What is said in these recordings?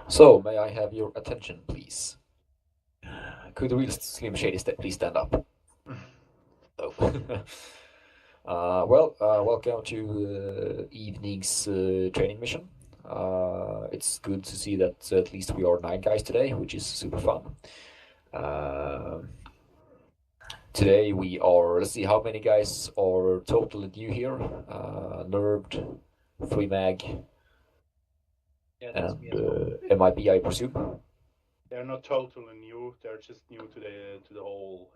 So, may I have your attention, please? Could the real Slim Shady please stand up? Oh. Welcome to evening's training mission. It's good to see that at least we are 9 guys today, which is super fun. Today we are, let's see, how many guys are totally new here? Nerved, Free Mag, Yeah, that's and me as well. MIB, I presume. They're not totally new. They're just new to the whole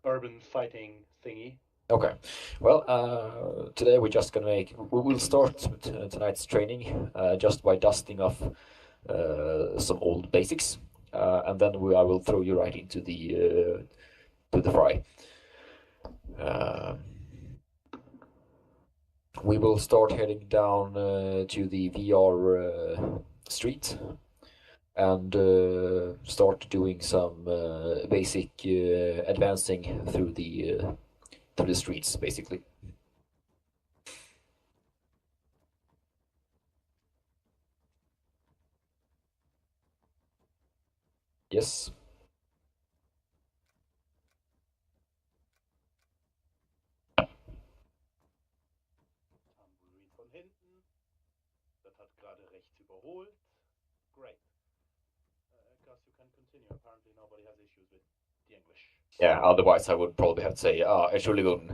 urban fighting thingy. Okay. Well, today we're just gonna we will start tonight's training just by dusting off some old basics, and then I will throw you right into the fry. We will start heading down to the VR street and start doing some basic advancing through the streets, basically. Yes. Tumbleweed von hinten. Das hat gerade rechts überholt. Great. Gus, you can continue. Apparently nobody has issues with the English. Yeah, otherwise I would probably have to say, Entschuldigung,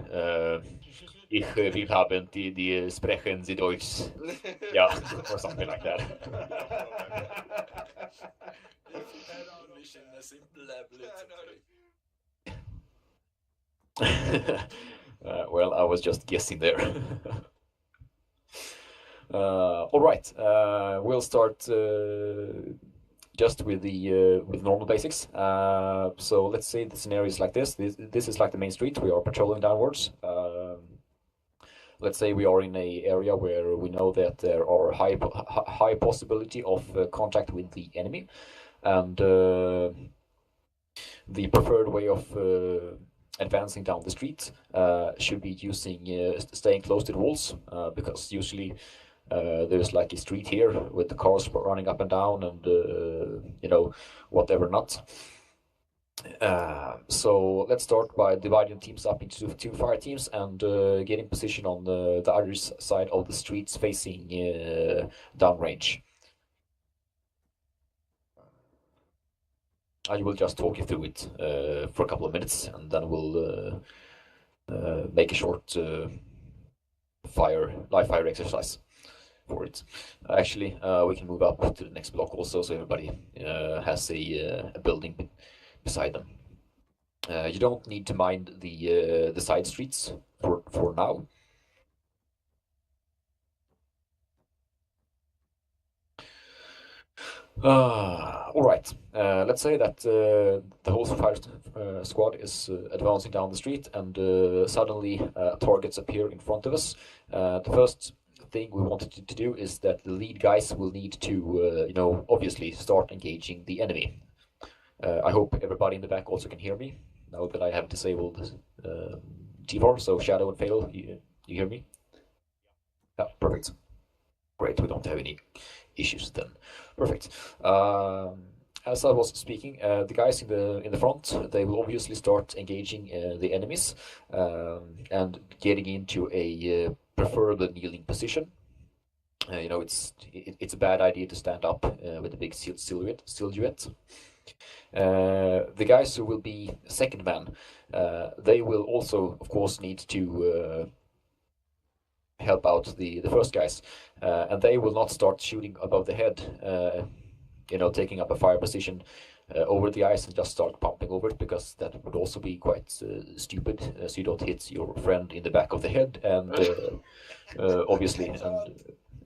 wir haben die sprechen Sie Deutsch. Yeah, or something like that. Well, I was just guessing there. All right, we'll start just with normal basics. So let's say the scenario is like this. This is like the main street. We are patrolling downwards. Let's say we are in a area where we know that there are high possibility of contact with the enemy, and the preferred way of advancing down the street should be using staying close to the walls, because usually there's like a street here with the cars running up and down and whatever not. So let's start by dividing teams up into two fire teams and get in position on the other side of the streets facing downrange. I will just talk you through it for a couple of minutes, and then we'll make a short live fire exercise for it. Actually, we can move up to the next block also, so everybody has a building beside them. You don't need to mind the side streets for now. All right. Let's say that the whole fire squad is advancing down the street, and suddenly targets appear in front of us. The first thing we wanted to do is that the lead guys will need to, obviously start engaging the enemy. I hope everybody in the back also can hear me now that I have disabled T-Form. So Shadow and Fatal, you hear me? Yeah, perfect. Great, we don't have any issues then. Perfect. As I was speaking, the guys in the front, they will obviously start engaging the enemies and getting into a preferable kneeling position. It's a bad idea to stand up with a big silhouette. The guys who will be second man, they will also, of course, need to help out the first guys, and they will not start shooting above the head, taking up a fire position over the ice and just start pumping over it, because that would also be quite stupid, so you don't hit your friend in the back of the head, and obviously, and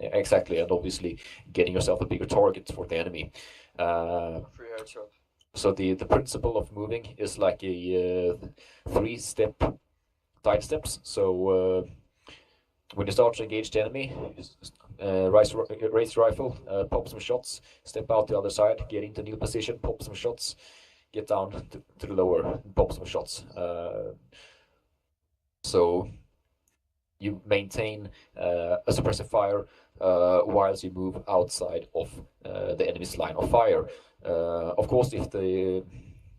exactly, and obviously getting yourself a bigger target for the enemy. Free headshot. So the principle of moving is like a 3-step side steps. So when you start to engage the enemy, raise your rifle, pop some shots, step out the other side, get into new position, pop some shots, get down to the lower, pop some shots. So you maintain a suppressive fire whilst you move outside of the enemy's line of fire. Of course,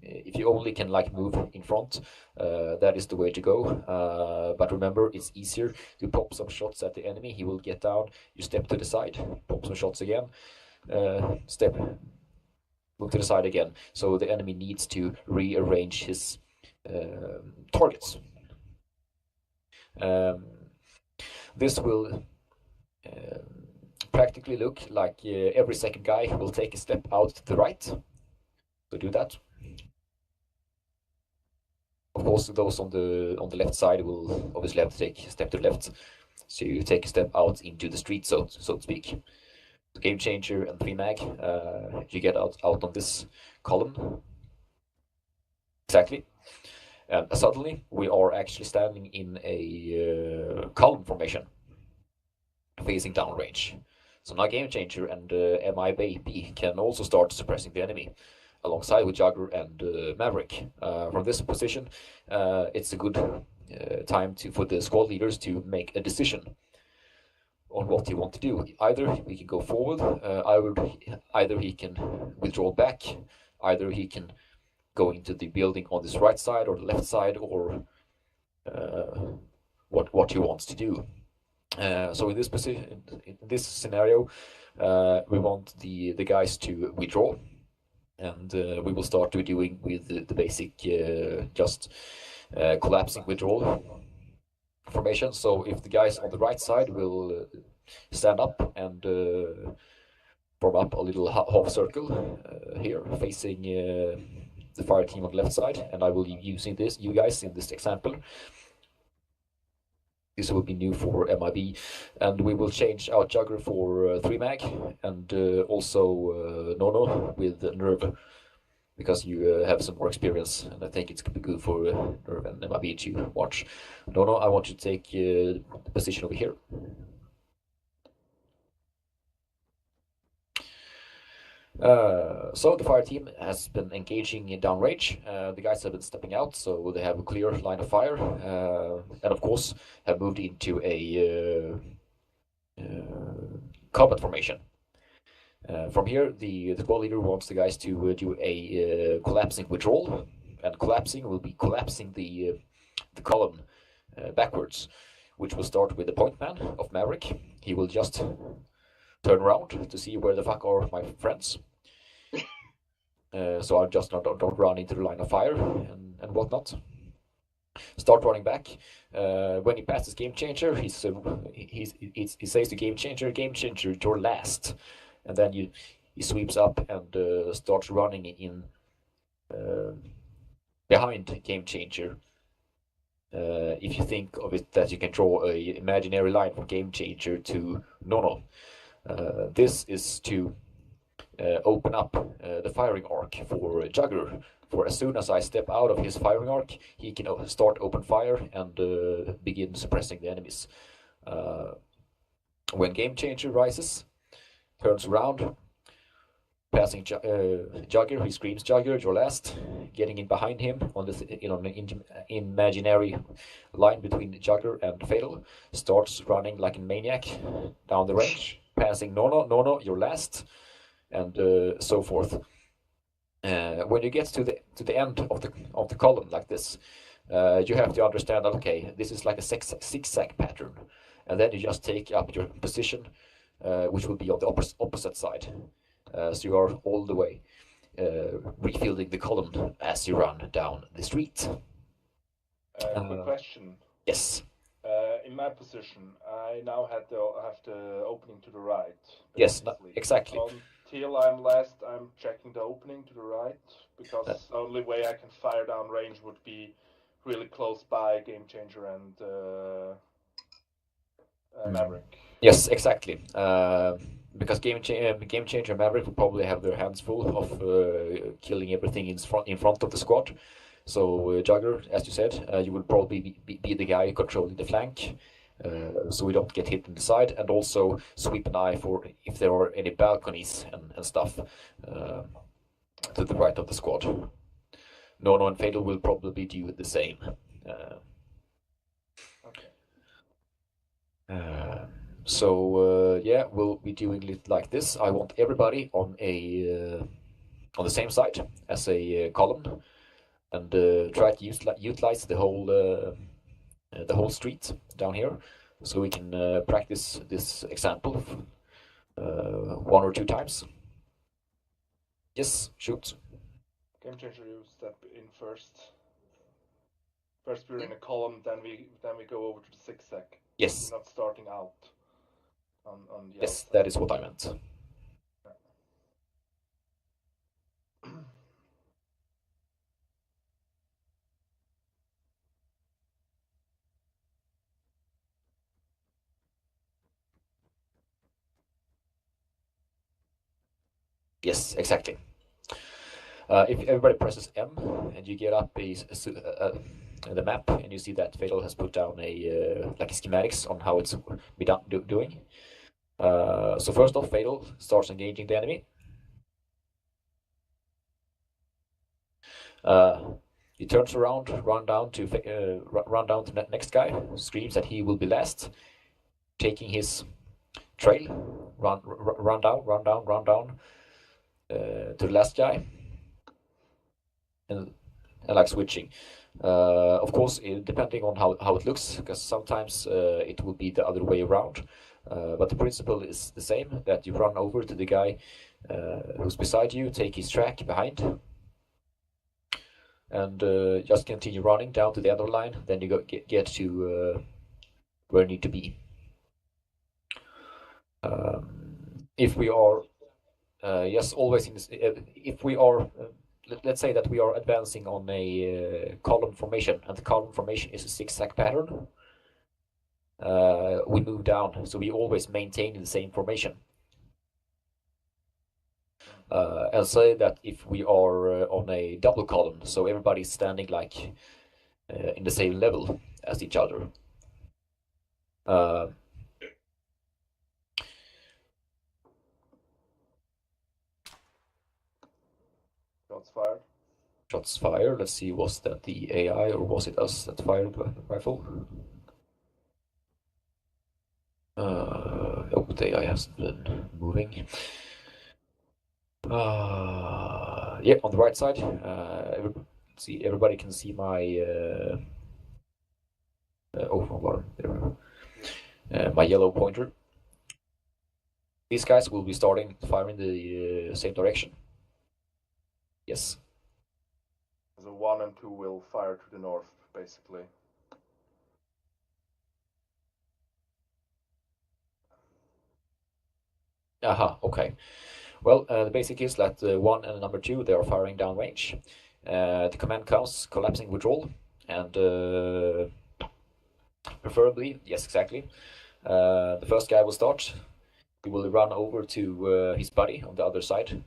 if you only can like move in front, that is the way to go. But remember, it's easier to pop some shots at the enemy. He will get down. You step to the side, pop some shots again, step, move to the side again. So the enemy needs to rearrange his targets. This will practically look like every second guy will take a step out to the right. So do that. Of course, those on the left side will obviously have to take a step to the left. So you take a step out into the street, so to speak. Game changer and 3-mag, you get out on this column. Exactly. And suddenly we are actually standing in a column formation, facing downrange. So now Game Changer and MIB can also start suppressing the enemy, alongside with Jugger and Maverick. From this position, it's a good time for the squad leaders to make a decision on what they want to do. Either we can go forward, either he can withdraw back, either he can go into the building on this right side or the left side, or what he wants to do. So in this position, in this scenario, we want the guys to withdraw, and we will start doing with the basic just collapsing withdrawal formation. So if the guys on the right side will stand up and form up a little half circle here, facing the fire team on the left side, and I will be using you guys in this example. This will be new for MIB, and we will change out Jugger for 3-mag, and also Nono with Nerve, because you have some more experience, and I think it's going to be good for Nerve and MIB to watch. Nono, I want you to take the position over here. So the fire team has been engaging in downrange. The guys have been stepping out, so they have a clear line of fire, and of course have moved into a combat formation. From here, the squad leader wants the guys to do a collapsing withdrawal, and collapsing will be collapsing the column backwards, which will start with the point man of Maverick. He will just turn around to see where the fuck are my friends. So I just don't run into the line of fire and whatnot. Start running back. When he passes Game Changer, he says to Game Changer, you're last. And then he sweeps up and starts running in behind Game Changer. If you think of it that you can draw an imaginary line from Game Changer to Nono. This is to open up the firing arc for Jugger. For as soon as I step out of his firing arc, he can start open fire and begin suppressing the enemies. When Game Changer rises, turns around, passing Jugger, he screams, Jugger, you're last. Getting in behind him on the imaginary line between Jugger and Fatal, starts running like a maniac down the range, passing Nono, you're last, and so forth. When you get to the end of the column like this, you have to understand that okay, this is like a zigzag pattern, and then you just take up your position, which will be on the opposite side. So you are all the way refilling the column as you run down the street. Quick question. Yes. In my position, I now have the opening to the right. Yes, exactly. Until I'm last, I'm checking the opening to the right, because the only way I can fire down range would be really close by Game Changer and Maverick. Yes, exactly. Because Game Changer and Maverick will probably have their hands full of killing everything in front of the squad. So Jugger, as you said, you will probably be the guy controlling the flank, so we don't get hit in the side, and also sweep an eye for if there are any balconies and stuff to the right of the squad. Nono and Fatal will probably do the same. So yeah, we'll be doing it like this. I want everybody on the same side as a column, and try to utilize the whole street down here, so we can practice this example one or two times. Yes, shoot. Game changer, you step in first. First we're in a column, then we go over to the zigzag. Yes. We're not starting out on the Yes, outside. that is what I meant. Yes, exactly. If everybody presses M and you get up the map, and you see that Fatal has put down like schematics on how it's be done doing. So first off, Fatal starts engaging the enemy. He turns around, run down to the next guy, screams that he will be last, taking his trail, run down to the last guy, and like switching. Of course, depending on how it looks, because sometimes it will be the other way around. But the principle is the same, that you run over to the guy who's beside you, take his track behind, and just continue running down to the other line. Then you get to where you need to be. If we are, yes, always in this, if we are, let's say that we are advancing on a column formation, and the column formation is a zigzag pattern, we move down, so we always maintain the same formation. And say that if we are on a double column, so everybody's standing like in the same level as each other. Shots fired. Shots fired. Let's see, was that the AI or was it us that fired the rifle? Oh, the AI hasn't been moving. Yeah, on the right side. Let's see, everybody can see my. Oh, hold on. There we go. My yellow pointer. These guys will be starting firing the same direction. Yes. So 1 and 2 will fire to the north, basically. Aha, okay. Well, the basic is that 1 and number 2, they are firing downrange. The command counts collapsing withdrawal, and preferably, yes, exactly. The first guy will start. He will run over to his buddy on the other side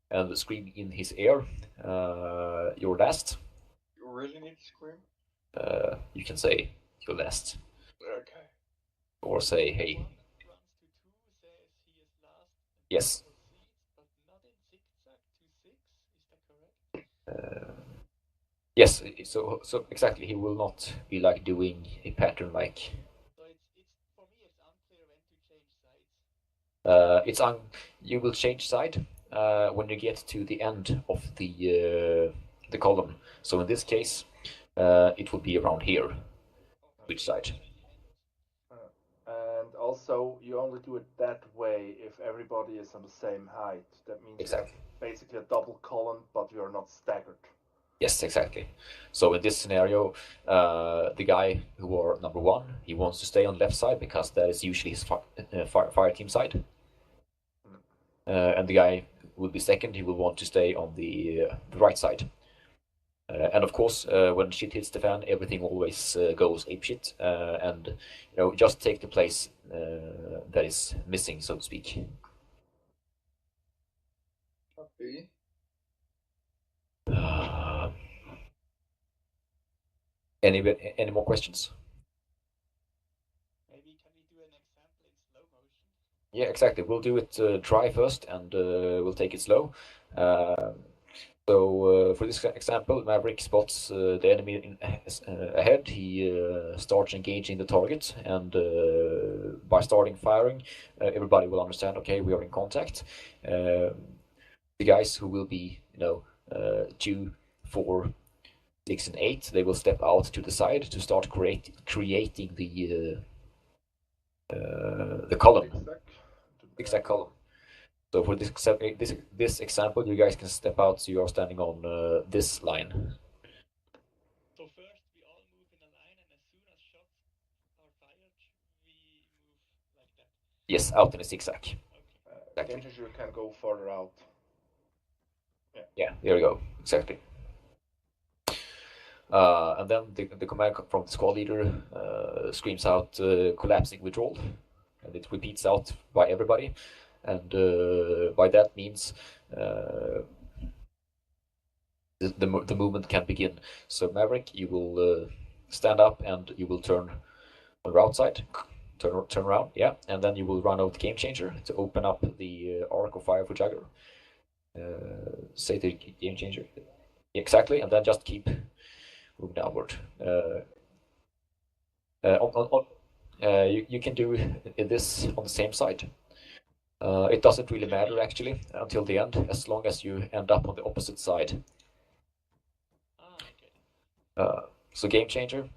and scream in his ear, "You're last." You really need to scream? You can say, "You're last." Okay. Or say, "Hey." Runs to 2, says he is last, and Yes. proceeds, but not in zigzag to 6. Is that correct? Yes. So exactly, he will not be like doing a pattern like. So it's for me it's unclear when to change sides. You will change side when you get to the end of the column. So in this case, it will be around here. Which side? And also, you only do it that way if everybody is on the same height. That means Exactly. you have basically a double column, but you are not staggered. Yes, exactly. So in this scenario, the guy who are number 1, he wants to stay on left side because that is usually his fire team side. And the guy who will be second, he will want to stay on the right side. And of course, when shit hits the fan, everything always goes apeshit, and just take the place that is missing, so to speak. Copy. Any more questions? Maybe can we do an example in slow motion? Yeah, exactly. We'll do it dry first, and we'll take it slow. So for this example, Maverick spots the enemy ahead. He starts engaging the target, and by starting firing, everybody will understand. Okay, we are in contact. The guys who will be, 2, 4, 6, and 8, they will step out to the side to start creating the column, zigzag column. So for this example, you guys can step out so you are standing on this line. So first we all move in a line, and as soon as shots are fired, we move like that. Yes, out in a zigzag. Okay. Exactly. Game changer can go further out. Yeah, there we go. Exactly. And then the command from the squad leader screams out collapsing withdrawal, and it repeats out by everybody. And by that means the movement can begin. So Maverick, you will stand up and you will turn on the outside, turn around, yeah, and then you will run out the game changer to open up the arc of fire for Jagger. Say the game changer, exactly, and then just keep moving downward. You can do this on the same side. It doesn't really matter actually until the end, as long as you end up on the opposite side. Okay. So game changer.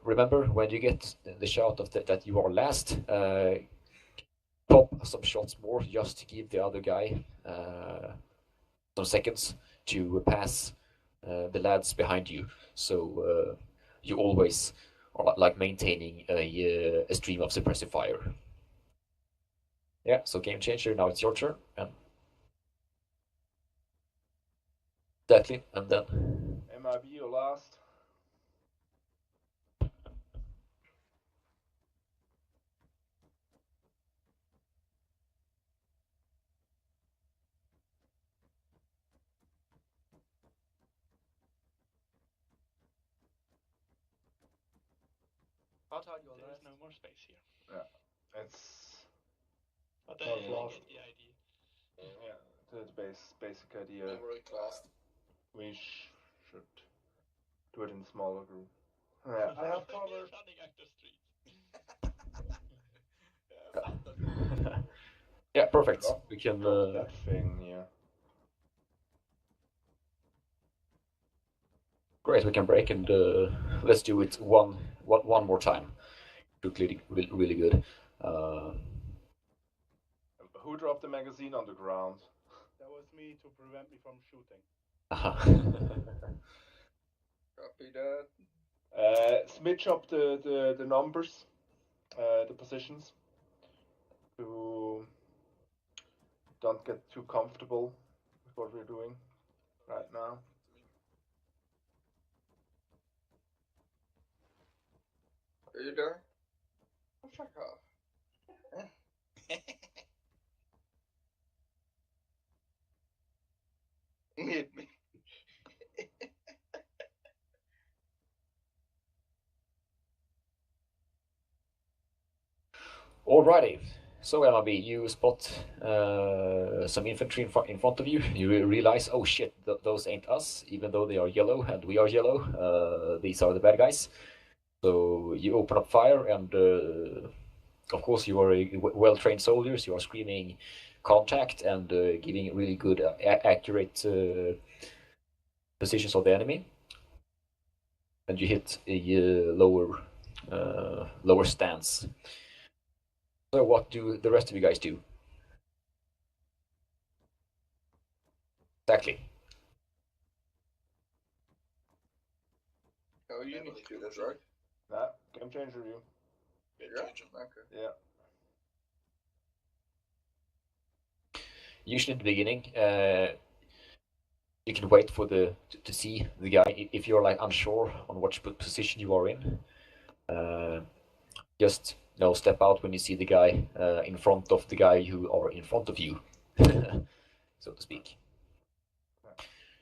Remember when you get the shout of that you are last, pop some shots more just to give the other guy some seconds to pass the lads behind you. So you always are like maintaining a stream of suppressive fire. Yeah, so game changer, now it's your turn. And exactly, and then MIB, you last. There is no more space here. Yeah, it's But Not I lost. get the idea. yeah, the basic idea. Maverick last. We should do it in smaller group. Yeah, I have We're cover. running out of streets. yeah, perfect. Drop- We can Drop that thing here. great. We can break and let's do it one more time. Look really good. Who dropped the magazine on the ground? That was me to prevent me from shooting. Copy that. Switch up the numbers, the positions, to don't get too comfortable with what we're doing right now. Are you there? Oh, fuck off. Hit me. Alrighty. So MIB, you spot some infantry in front of you. You realize, oh shit, those ain't us, even though they are yellow and we are yellow. These are the bad guys. So you open up fire, and of course you are well-trained soldiers. You are screaming contact and giving really good, accurate positions of the enemy. And you hit a lower stance. So what do the rest of you guys do? Exactly. Oh, you need to do this, right? Nah, game changer you. Yeah? Okay. Yeah. Usually in the beginning, you can wait for to see the guy if you're like unsure on which position you are in. Just step out when you see the guy in front of the guy who are in front of you, so to speak.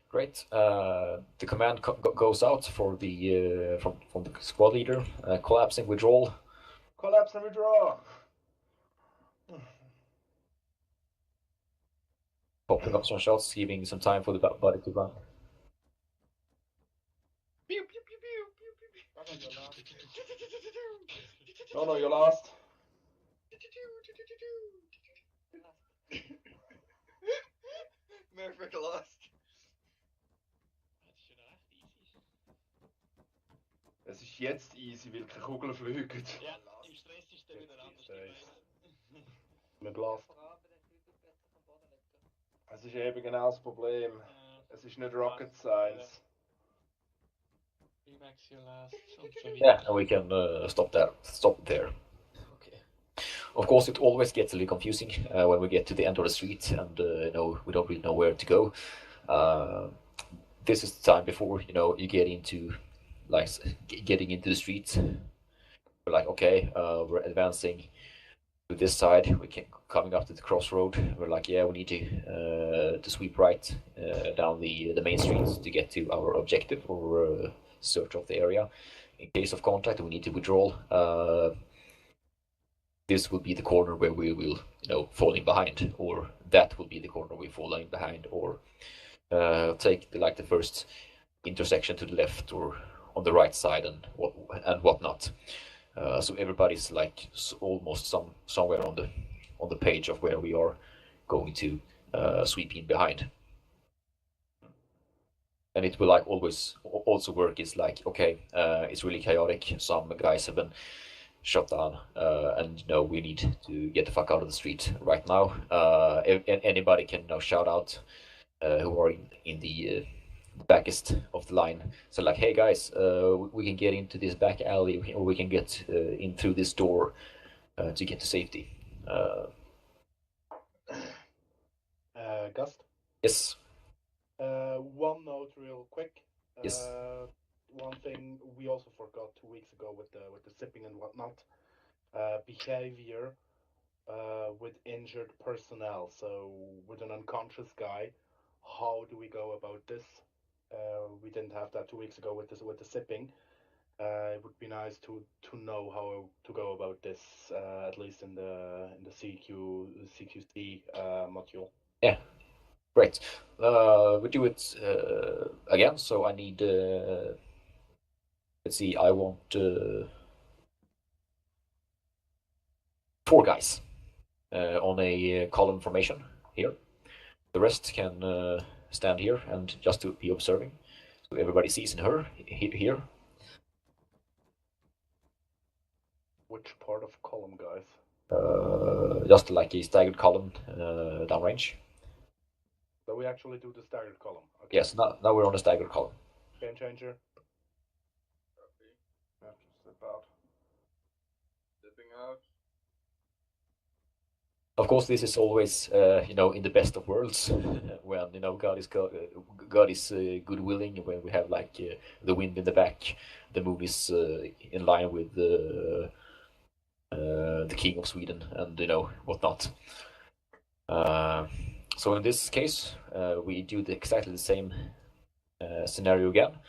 Great. The command goes out for the from the squad leader. Collapsing withdrawal. Collapse and withdraw. Popping up some shots, giving some time for the body to run. Pew, pew, pew, pew, pew, pew, pew. No, you're last. Murphy lost. Das ist schon noch recht easy. Es ist jetzt easy, weil keine Kugeln fliegen. Ja, im Stress ist der wieder anders. Mit Last. Es ist eben genau das Problem. Es ist nicht Rocket Science. Remax your last und so weiter. Yeah, and we can stop there. Okay. Of course, it always gets a little confusing when we get to the end of the street and we don't really know where to go. This is the time before you get into getting into the street. We're like, okay, we're advancing to this side. We can coming up to the crossroad. We're like, yeah, we need to sweep right down the main streets to get to our objective or search of the area. In case of contact, we need to withdraw. This will be the corner where we will, falling behind, or that will be the corner we're falling behind, or take the first intersection to the left or on the right side and whatnot. So everybody's almost somewhere on the page of where we are going to sweep in behind. And it will always also work is okay, it's really chaotic. Some guys have been shut down, and we need to get the fuck out of the street right now. Anybody can now shout out who are in the backest of the line. So hey guys, we can get into this back alley, or we can get in through this door to get to safety. Gust? Yes. One note real quick. Yes. One thing we also forgot 2 weeks ago with the sipping and whatnot. Behavior with injured personnel. So with an unconscious guy, how do we go about this? We didn't have that 2 weeks ago with the sipping. It would be nice to know how to go about this, at least in the CQC module. Yeah. Great. We do it again. So I need. Let's see. I want 4 guys on a column formation here. The rest can stand here and just to be observing. So everybody sees in her here. Which part of column, guys? Just like a staggered column downrange. So we actually do the staggered column. Okay. Yes, now we're on the staggered column. Game changer. Yeah, just step out. Stepping out. Of course, this is always, in the best of worlds, when God is good willing. When we have the wind in the back, the moon is in line with the king of Sweden, and whatnot. So in this case, we do exactly the same scenario again,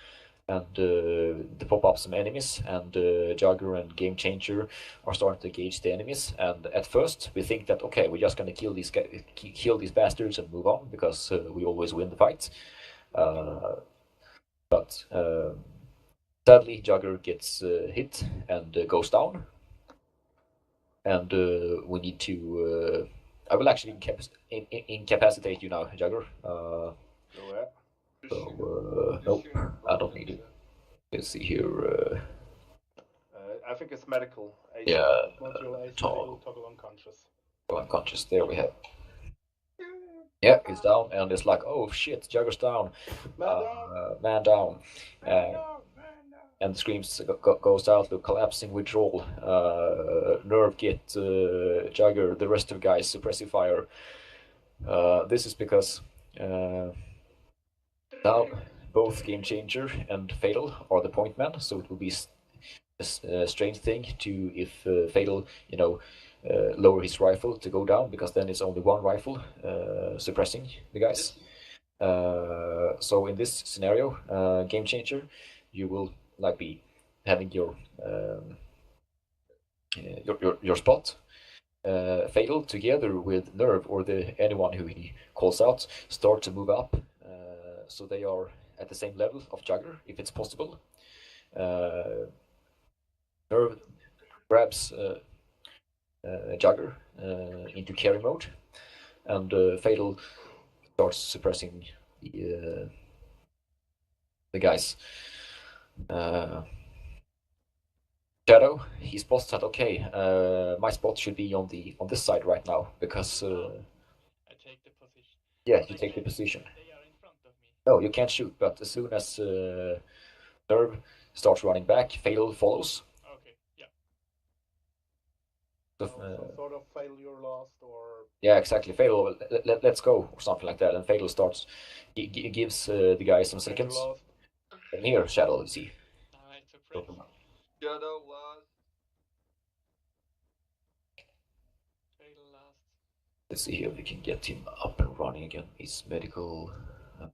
and they pop up some enemies, and Jugger and Game Changer are starting to engage the enemies. And at first, we think that okay, we're just gonna kill these bastards and move on because we always win the fight. But sadly, Jugger gets hit and goes down, and we need to. I will actually incapacitate you now, Jugger. Go ahead. So, nope, I don't need it. Let's see here. I think it's medical. Yeah, Module AC, toggle unconscious. Unconscious. There we have. Yeah, it's down, and it's oh shit, Jugger's down. Man down. And the screams goes out, the collapsing withdrawal. Nerve get Jugger, the rest of the guys suppressive fire. This is because now both Game Changer and Fatal are the point man, so it will be a strange thing to if Fatal, lower his rifle to go down, because then it's only one rifle suppressing the guys. So in this scenario, Game Changer, you will be having your spot, Fatal, together with Nerve or anyone who he calls out, start to move up, so they are at the same level of Jugger, if it's possible. Nerve grabs Jugger into carry mode, and Fatal starts suppressing the guys. Shadow, he spots that okay, my spot should be on this side right now because I take the position. yeah, But you I take the can't position. shoot, they are in front of me. No, you can't shoot, but as soon as Nerve starts running back, Fatal follows. Okay, yeah. So, Some sort of failure lost or yeah, exactly. Fatal, let's go or something like that, and Fatal starts gives the guy some failure seconds. lost. And here, Shadow, you see. I suppress. Shadow last. Fatal last. Let's see here if we can get him up and running again. He's medical. Toggle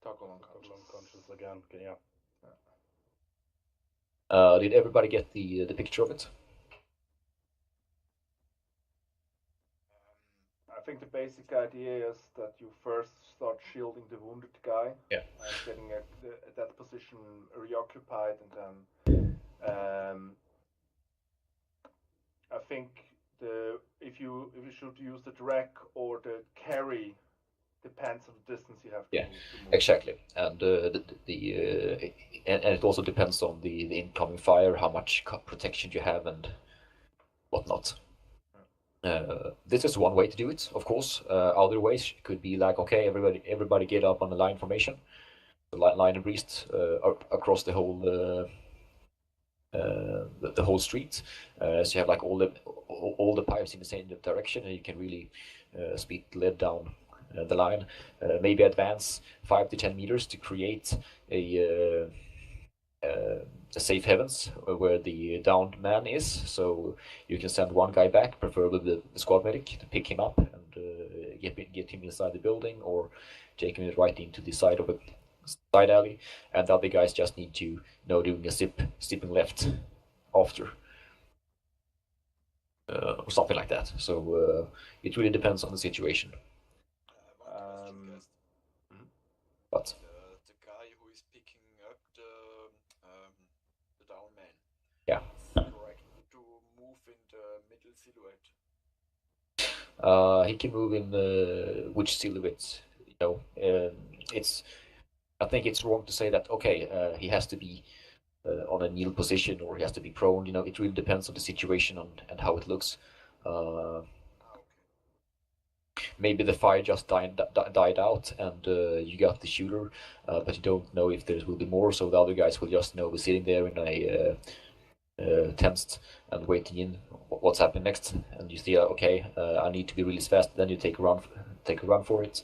Total unconscious. unconscious again. Okay, yeah. Did everybody get the picture of it? I think the basic idea is that you first start shielding the wounded guy Yeah. and getting that position reoccupied, and then I think if you should use the drag or the carry depends on the distance you have to, Yeah, to move. exactly, and and it also depends on the incoming fire, how much protection you have, and whatnot. This is one way to do it, of course. Other ways could be like, okay, everybody get up on the line formation, the line of breast across the whole the whole street. So you have like all the pipes in the same direction, and you can really speed lead down the line. Maybe advance 5 to 10 meters to create a safe heavens where the downed man is. So you can send one guy back, preferably the squad medic, to pick him up and get him inside the building, or take him right into the side of a side alley, and the other guys just need to doing a stepping left after. Or something like that. So it really depends on the situation. One question, guys. But The guy who is picking up the down man. yeah, Is it correct to move in the middle silhouette? he can move in which silhouette. It's. I think it's wrong to say that. Okay, he has to be on a kneel position or he has to be prone. It really depends on the situation and how it looks. Uh, Okay. Maybe the fire just died out and you got the shooter, but you don't know if there will be more. So the other guys will just be sitting there in a tensed and waiting in what's happening next. And you see, okay, I need to be really fast. Then you take a run for it.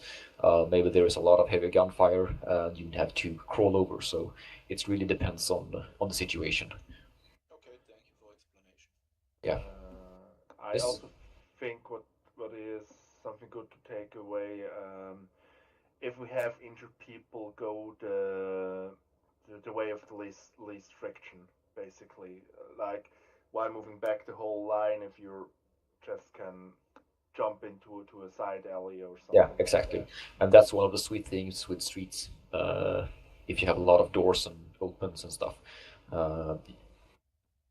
Maybe there is a lot of heavy gunfire and you have to crawl over. So it really depends on the situation. Okay, thank you for explanation. Yeah. I Yes. also think what is something good to take away. If we have injured people, go the way of the least friction, basically. Like while moving back the whole line, if you just can jump into a side alley or something. Yeah, exactly. Like And that's one of the sweet things with streets. If you have a lot of doors and opens and stuff,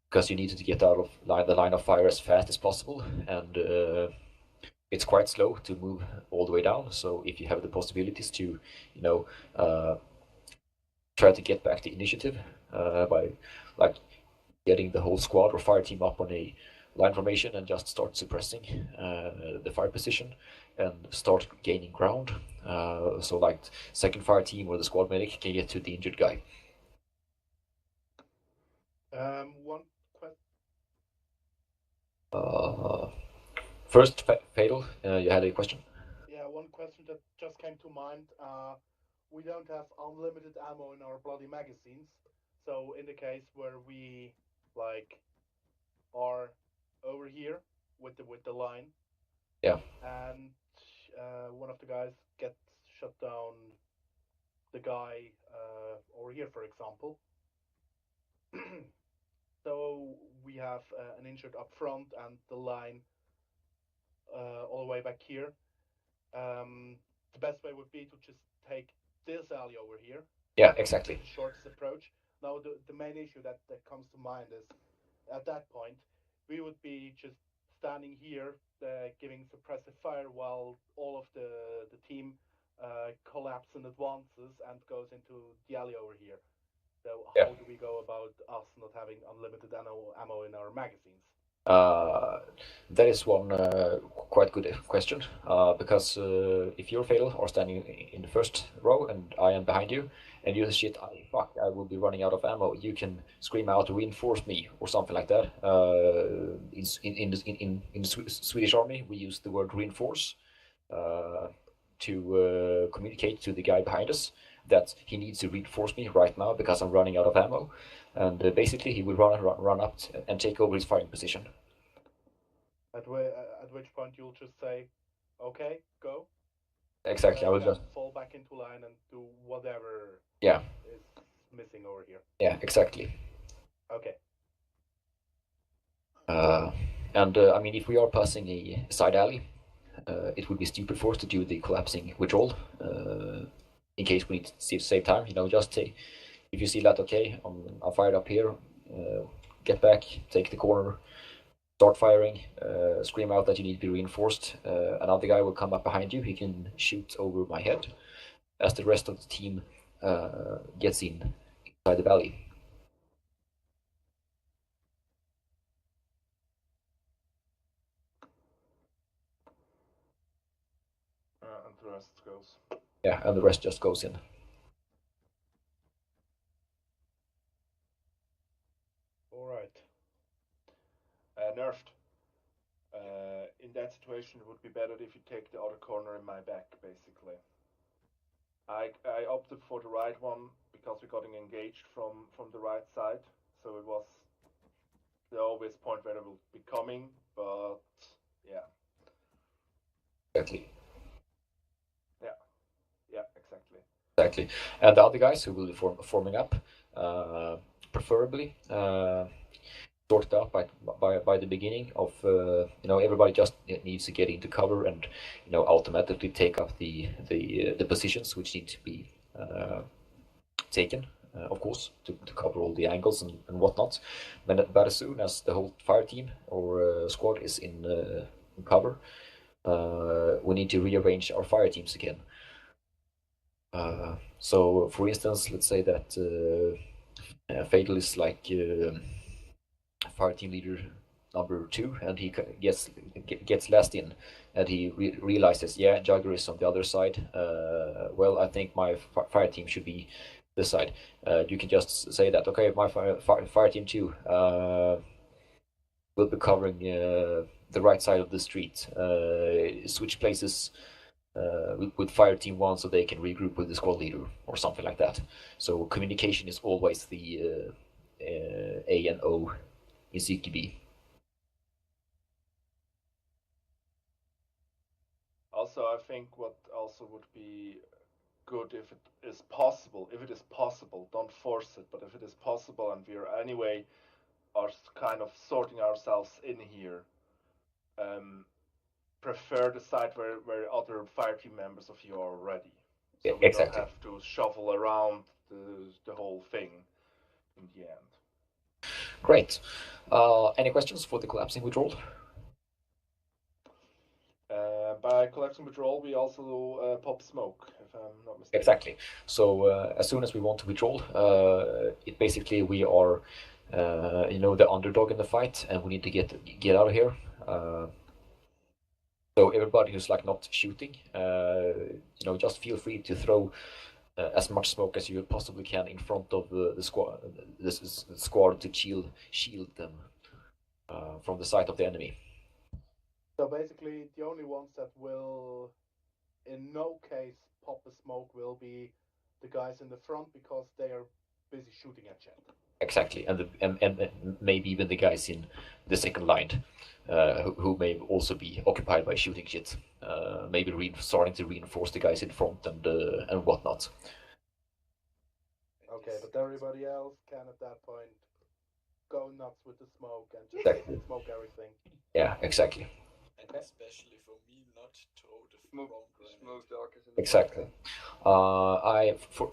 because you need to get out of the line of fire as fast as possible, and it's quite slow to move all the way down. So if you have the possibilities to, uh, try to get back the initiative by like getting the whole squad or fire team up on a line formation and just start suppressing the fire position and start gaining ground. So like second fire team or the squad medic can get to the injured guy. One question. First, Fatal, you had a question? Yeah, one question that just came to mind. We don't have unlimited ammo in our bloody magazines, so in the case where we like are over here with the line, Yeah. and one of the guys gets shut down, the guy over here, for example. So we have an injured up front, and the line all the way back here. The best way would be to just take this alley over here. Yeah, exactly. The shortest approach. Now, the main issue that comes to mind is, at that point, we would be just standing here, giving suppressive fire while all of the team collapse and advances and goes into the alley over here. So Yeah. how do we go about us not having unlimited ammo in our magazines? That is one quite good question, because if you fail or standing in the first row and I am behind you, and you shit, fuck, I will be running out of ammo, you can scream out, reinforce me, or something like that. In the Swedish army, we use the word reinforce to communicate to the guy behind us that he needs to reinforce me right now because I'm running out of ammo. And basically, he will run up and take over his firing position. At which point you'll just say, "Okay, go." Exactly. I will just fall back into line and do whatever. Yeah. Is missing over here. Yeah, exactly. Okay. And I mean, if we are passing a side alley, it would be stupid for us to do the collapsing withdrawal in case we need to save time. You know, just take, if you see that, okay, I'm fired up here, get back, take the corner, start firing, scream out that you need to be reinforced. Another guy will come up behind you. He can shoot over my head as the rest of the team gets inside the valley. And the rest goes. Yeah, and the rest just goes in. All right. Nerfed. In that situation, it would be better if you take the other corner in my back, basically. I opted for the right one because we got engaged from the right side, so it was the obvious point where it will be coming, but yeah. Exactly. Yeah, exactly. Exactly. And the other guys who will be forming up, preferably sorted out by the beginning of, everybody just needs to get into cover and, automatically take up the positions which need to be taken, of course, to cover all the angles and whatnot. But as soon as the whole fire team or squad is in cover, we need to rearrange our fire teams again. So, for instance, let's say that Fatal is like fire team leader number 2, and he gets last in, and he realizes, yeah, Jugger is on the other side. Well, I think my fire team should be this side. You can just say that, okay, my fire team 2 will be covering the right side of the street. Switch places with fire team 1 so they can regroup with the squad leader or something like that. So communication is always the A and O in CQB. Also, I think what also would be good if it is possible, don't force it, but if it is possible and we're anyway are kind of sorting ourselves in here, prefer the side where other fire team members of you are already. So we Exactly. don't have to shuffle around the whole thing in the end. Great. Any questions for the collapsing withdrawal? By collapsing withdrawal, we also pop smoke, if I'm not mistaken. Exactly. So as soon as we want to withdraw, it basically we are, the underdog in the fight, and we need to get out of here. So everybody who's like not shooting, just feel free to throw as much smoke as you possibly can in front of the squad to shield them from the sight of the enemy. So basically, the only ones that will, in no case, pop the smoke will be the guys in the front because they are busy shooting at jet. Exactly, and maybe even the guys in the second line, who may also be occupied by shooting shit. Maybe starting to reinforce the guys in front and whatnot. Okay, but everybody else can at that point go nuts with the smoke and just smoke everything. Yeah, exactly. And Okay. especially for me, not throw the Smoke, wrong grenade. smoke darkers in the Exactly.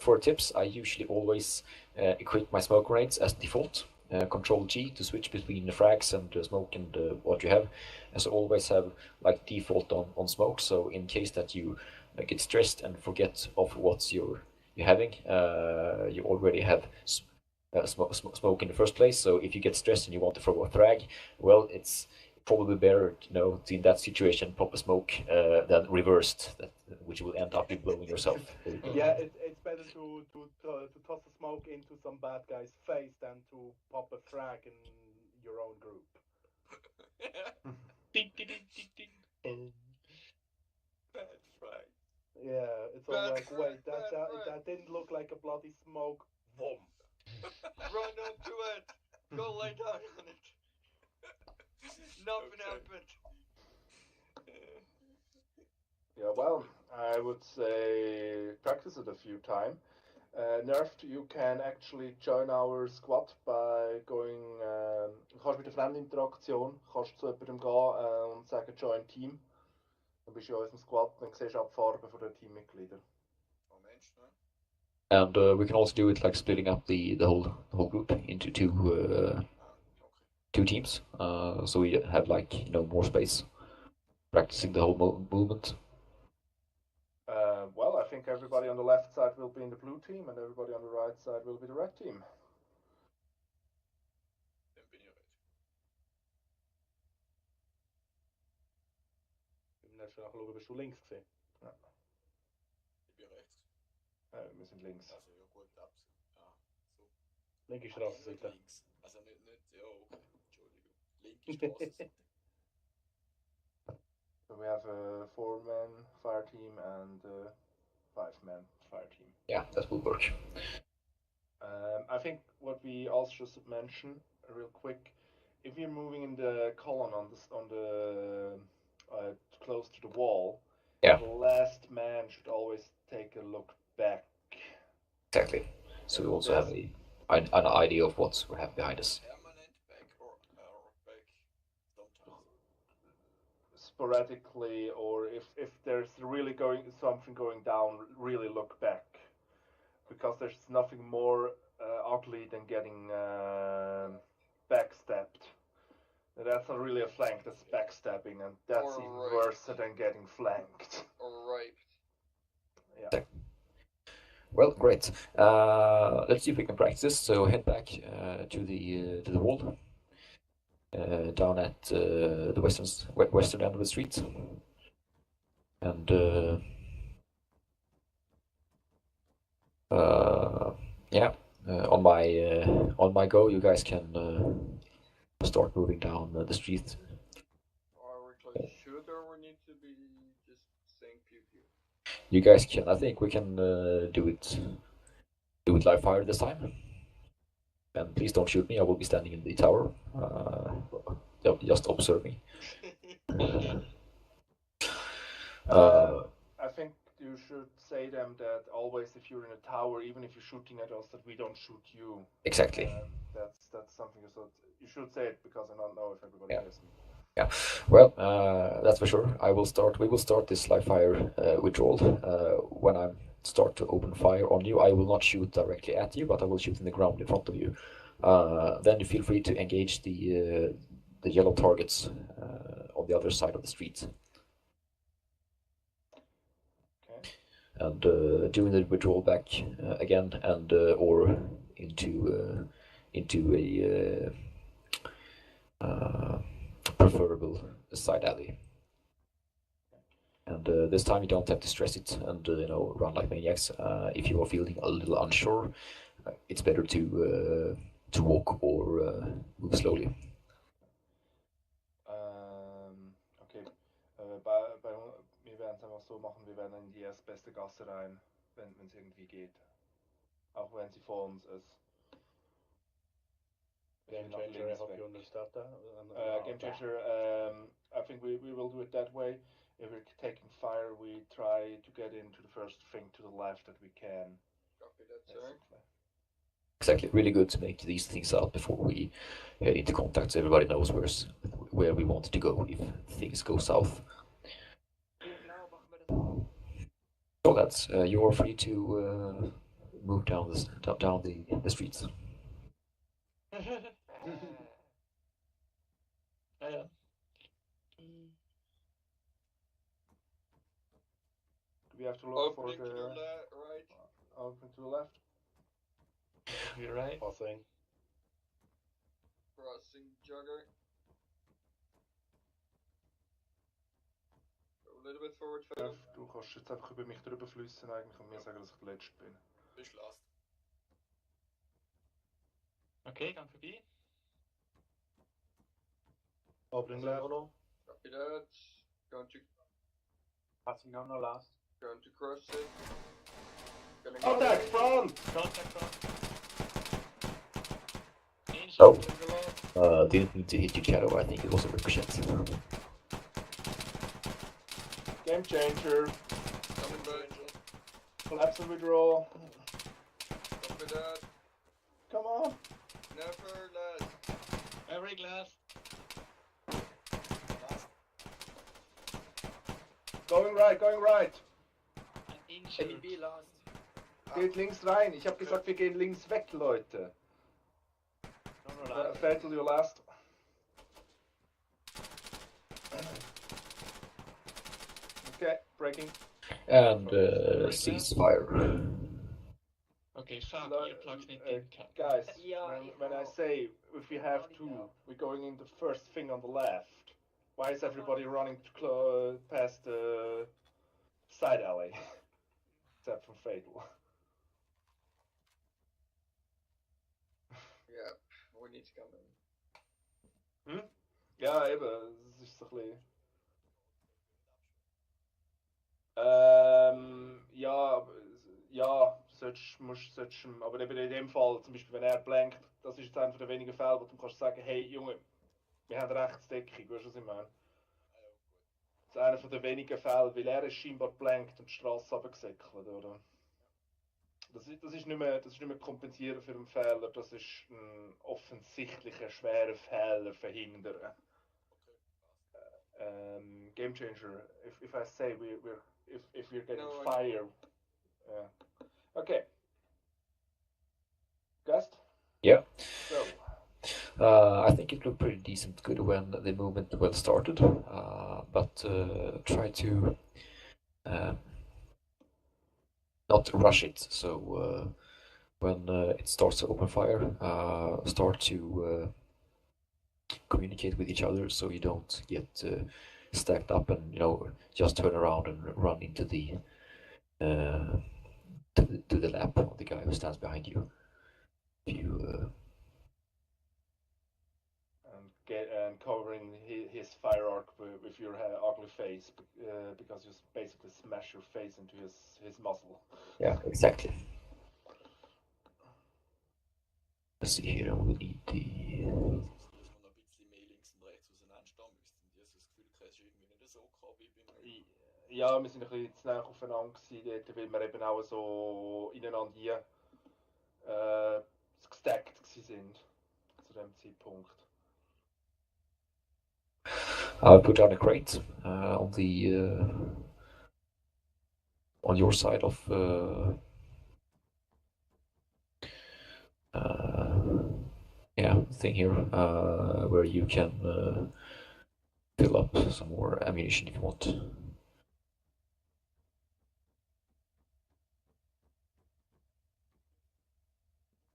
For tips, I usually always equip my smoke grenades as default. Control G to switch between the frags and smoke and what you have. And so always have like default on smoke. So in case that you get stressed and forget of what you're having, you already have smoke in the first place. So if you get stressed and you want to throw a frag, well, it's probably better, to in that situation pop a smoke than reversed, which will end up you blowing yourself. Yeah, it's better to toss a smoke into some bad guy's face than to pop a frag in your own group. Ding, ding, ding, ding, ding. Boom. Bad frag. Yeah, it's all Bad like, frag, wait, bad frag. that didn't look like a bloody smoke. Boom. Run onto it. Go lay down on it. Nothing Okay. happened. Yeah, well, I would say practice it a few times. Nerfed, you can actually join our squad by going, du kannst mit der Fremdinteraktion, kannst zu jemandem gehen und sagen Join Team. Dann bist du in unserem Squad, dann siehst du auch die Farben der Teammitglieder. Oh, Mensch, ne? And we can also do it like splitting up the whole group into Okay. two teams, so we have like more space, practicing the whole movement. Well, I think everybody on the left side will be in the blue team and everybody on the right side will be the red team. Dann bin ich ready. Ich bin schnell nachschauen, bist du links gesehen? Ja. Ich bin rechts. Wir sind links. Also ja gut, so. Linke Ah, Straßenseite. nicht links. Also nicht, ja, okay. Entschuldigung. Linke Straßenseite. So we have a 4-man fire team and a 5-man fire team. Yeah, that will work. I think what we also should mention real quick, if you're moving in the column on the close to the wall, Yeah. the last man should always take a look back. Exactly. So we also have an idea of what we have behind us. Permanent back or back sometimes. Sporadically, or if there's really something going down, really look back, because there's nothing more ugly than getting backstabbed. That's not really a flank, that's backstabbing, and that's even Alright. worse than getting flanked. Alright. Yeah. Well, great. Let's see if we can practice. So head back to the wall down at the western end of the street, and yeah, on my go, you guys can start moving down the street. Are we close to shoot or we need to be just saying pew pew? You guys can. I think we can do it live fire this time. And please don't shoot me. I will be standing in the tower, just observing. I think you should say them that always, if you're in a tower, even if you're shooting at us, that we don't shoot you. Exactly. That's something you should say it, because I don't know if everybody hears me. Yeah. Well, that's for sure. We will start this live fire withdrawal when I start to open fire on you. I will not shoot directly at you, but I will shoot in the ground in front of you. Then you feel free to engage the yellow targets on the other side of the street. Okay. And doing the withdrawal back again, and or into a preferable side alley. And this time you don't have to stress it and run like maniacs. If you are feeling a little unsure, it's better to walk or move slowly. Okay. Wir werden es einfach so machen, wir werden in die erstbeste Gasse rein, wenn es irgendwie geht. Auch wenn sie vor uns ist. Game changer, I hope you understand that. Game changer, I think we will do it that way. If we're taking fire, we try to get into the first thing to the left that we can. Copy that, sir. Exactly. Really good to make these things out before we head into contact, so everybody knows where we want to go if things go south. So lads, you're free to move down the streets. Yeah. Do we have to look for Opening to the the right. open to the left? You're right. Passing. Crossing jogger. Go a little bit forward, Phil. Du kannst jetzt einfach über mich drüber fließen eigentlich und mir sagen, dass ich der Letzte bin. Bist last. Okay, gang forbi. Opening left. Copy that. Going to Passing on the last. going to cross it. Getting Contact front! Contact front. Injured Oh. to the left. Didn't mean to hit you, Shadow. I think it was a ricochet. Game changer. coming back. Collapse and withdraw. Copy that. Come on. Never last. Every glass. Going right, going right. And injured. CQB last. Geht links rein. Ich habe gesagt, wir gehen links weg, Leute. No last. Fatal, your last. Okay, breaking. And ceasefire. Okay, fuck, Lo- earplugs need to cut. Guys, Yeah, when I say if we have two, we're going in the first thing on the left. Why is everybody running past the side alley? Except for Fatal. Yeah, we need to come in. Ja, eben, es ist so ein bisschen... ja, solltest, aber eben in dem Fall, zum Beispiel wenn er blankt, das ist jetzt einer der wenigen Fälle, wo du kannst sagen, hey Junge, wir haben Rechtsdeckung, weißt du, was ich meine? Das ist einer der wenigen Fälle, weil er ist scheinbar blankt und die Straße runtergesäckelt, oder? Das ist nicht mehr kompensieren für einen Fehler, das ist ein offensichtlicher, schwerer Fehler verhindern. Game changer, if I say if we're getting No, I fire. Okay. Gust? Yeah. So. I think it looked pretty decent good when the movement well started, but try to not rush it. So when it starts to open fire, start to communicate with each other so you don't get stacked up and just turn around and run into the to the lap of the guy who stands behind you. If you And covering his fire arc with your ugly face, because you basically smash your face into his muscle. Yeah, exactly. Let's see here, we need the... Dass wir noch ein bisschen mehr links und rechts auseinanderstehen müssten. Ich habe das Gefühl, es ist irgendwie nicht so KB beim Ja, wir sind ein bisschen zu nah aufeinander gewesen, dort, weil wir eben auch so ineinander hier gestackt sind zu dem Zeitpunkt. I'll put down a crate on the on your side of thing here where you can fill up some more ammunition if you want.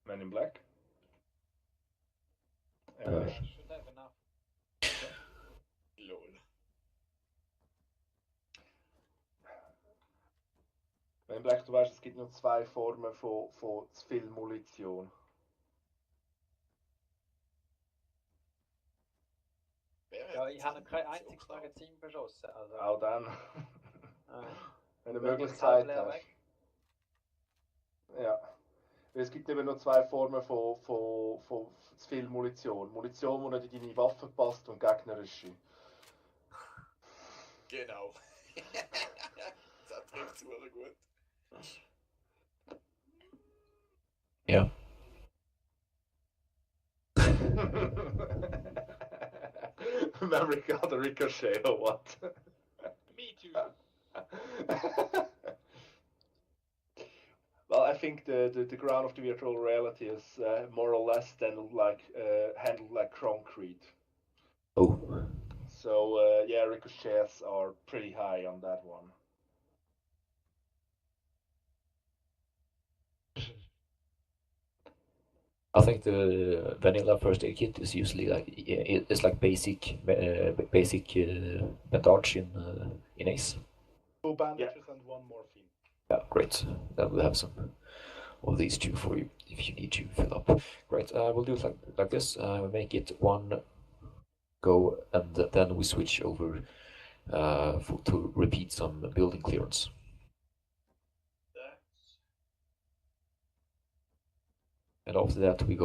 Man in Black. Should have enough. LOL. Man in Black, du weißt, es gibt nur zwei Formen von zu viel Munition. Ja, ich habe kein einziges Magazin verschossen. Also, Auch dann, wenn du Wenn Möglichkeit das leer hast. weg. Ja. Es gibt eben nur zwei Formen von zu viel Munition. Munition, die nicht in deine Waffe passt, und gegnerische. Genau. Das trifft super gut. Yeah. we got a ricochet or what? Me too. Well, I think the ground of the virtual reality is more or less handled like concrete. Oh, So yeah, ricochets are pretty high on that one. I think the vanilla first aid kit is usually like it's like basic bandage in Ace. 2 bandages and 1 morphine. Yeah, great. Then we'll have some of these two for you if you need to fill up. Great. We'll do it like this. We make it one go, and then we switch over to repeat some building clearance. And after that, we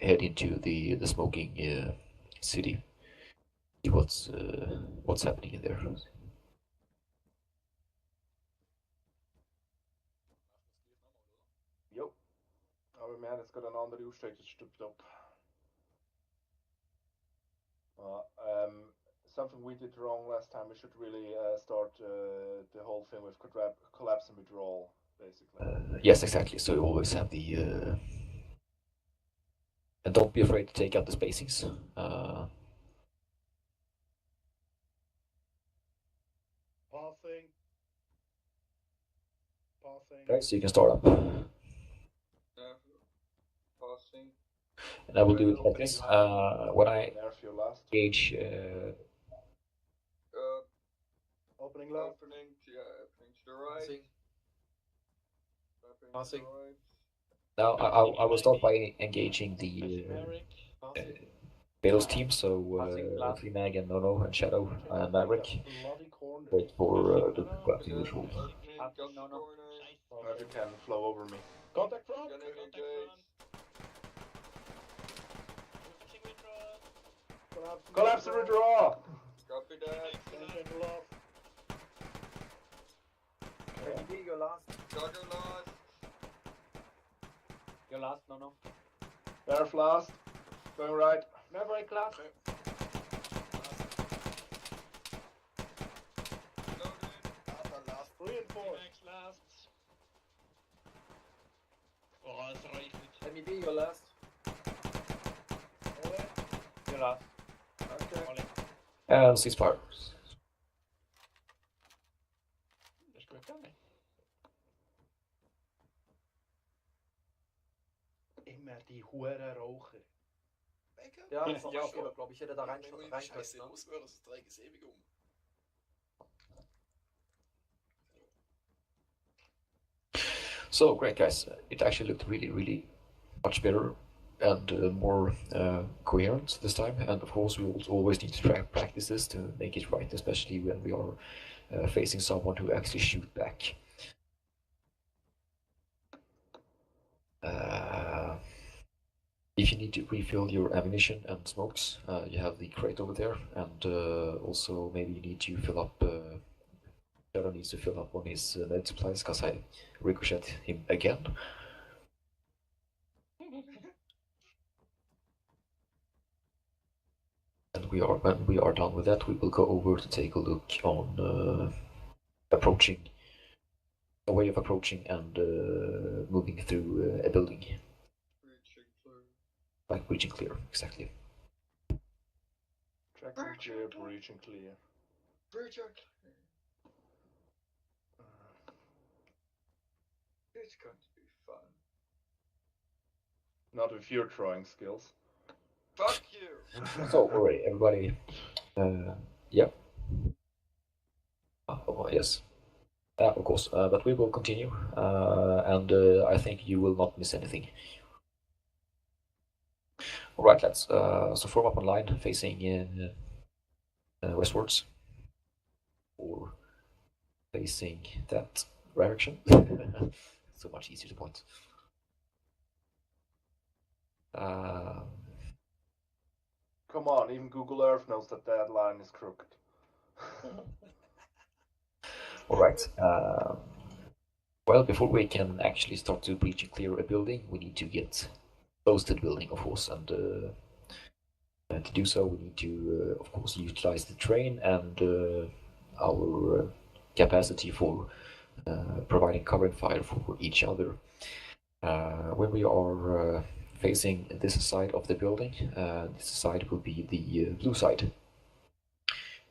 head into the smoking city. See what's happening in there. Jo. Aber wir haben jetzt gerade eine andere Ausstellung, das stimmt ab. Something we did wrong last time, we should really start the whole thing with collapse and withdrawal, basically. Yes, exactly. So you always have the... and don't be afraid to take out the spacings. Passing. Okay, so you can start up. Yeah, passing. And I will do it like this. When I Nerf your last. gauge... Opening left. Opening to the right. Passing. To the right. now I will start by engaging the Battles team, so Mag and Nono and Shadow and Maverick. Bloody corner. Wait for the collapsing visual. Opening, No, no. corner. Maverick can flow over me. Contact front. Gonna Contact engage. front. Collapse and withdraw! Copy that. Engine lost. Maybe your last. Jogger lost. Your last, no. Nerf last. Going right. Maverick last. Loaded. Reinforce. Max last. Oh, es reicht nicht. Let me be your last. Your last. Okay. And ceasefire. Das ist gut gegangen. Immer die Huren Raucher. Ja, Ja, das war ja, auch Fehler, glaube ich. Hätte da Wenn wir in die Scheiße reingeschossen. los wären, so drehe ich es ewig um. So great, guys. It actually looked really much better and more coherent this time. And of course, we always need to practice this to make it right, especially when we are facing someone who actually shoot back. If you need to refill your ammunition and smokes, you have the crate over there, and also maybe you need to fill up. Shadow needs to fill up on his med supplies because I ricochet him again. And when we are done with that, we will go over to take a look on approaching, a way of approaching and moving through a building. Reaching clear. Like breaching clear, exactly. Traction clear, breach and clear. Reaching clear. It's going to be fun. Not with your throwing skills. Fuck you! So, alright, everybody. Yeah. Oh, yes. Of course, but we will continue, and I think you will not miss anything. Alright, lads. So form up on line, facing westwards, or facing that direction. So much easier to point. Come on, even Google Earth knows that that line is crooked. Alright. Well, before we can actually start to breach and clear a building, we need to get close to the building, of course, and To do so, we need to, of course, utilize the terrain and our capacity for providing covering fire for each other. When we are facing this side of the building, this side will be the blue side.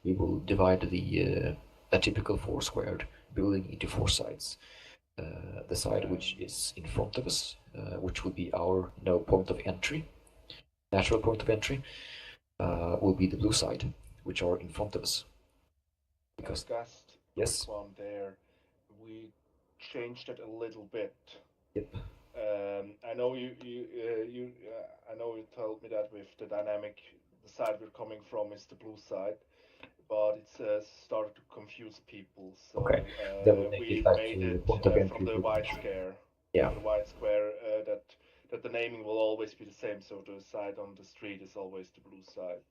We will divide a typical 4-squared building into 4 sides. The side which is in front of us, which will be our point of entry, natural point of entry, will be the blue side, which are in front of us. Because yes, one there, we changed it a little bit. Yep. I know you I know you told me that with the dynamic, the side we're coming from is the blue side, but it's started to confuse people. So okay. We made it from the white square. Yeah. The white square that the naming will always be the same. So the side on the street is always the blue side.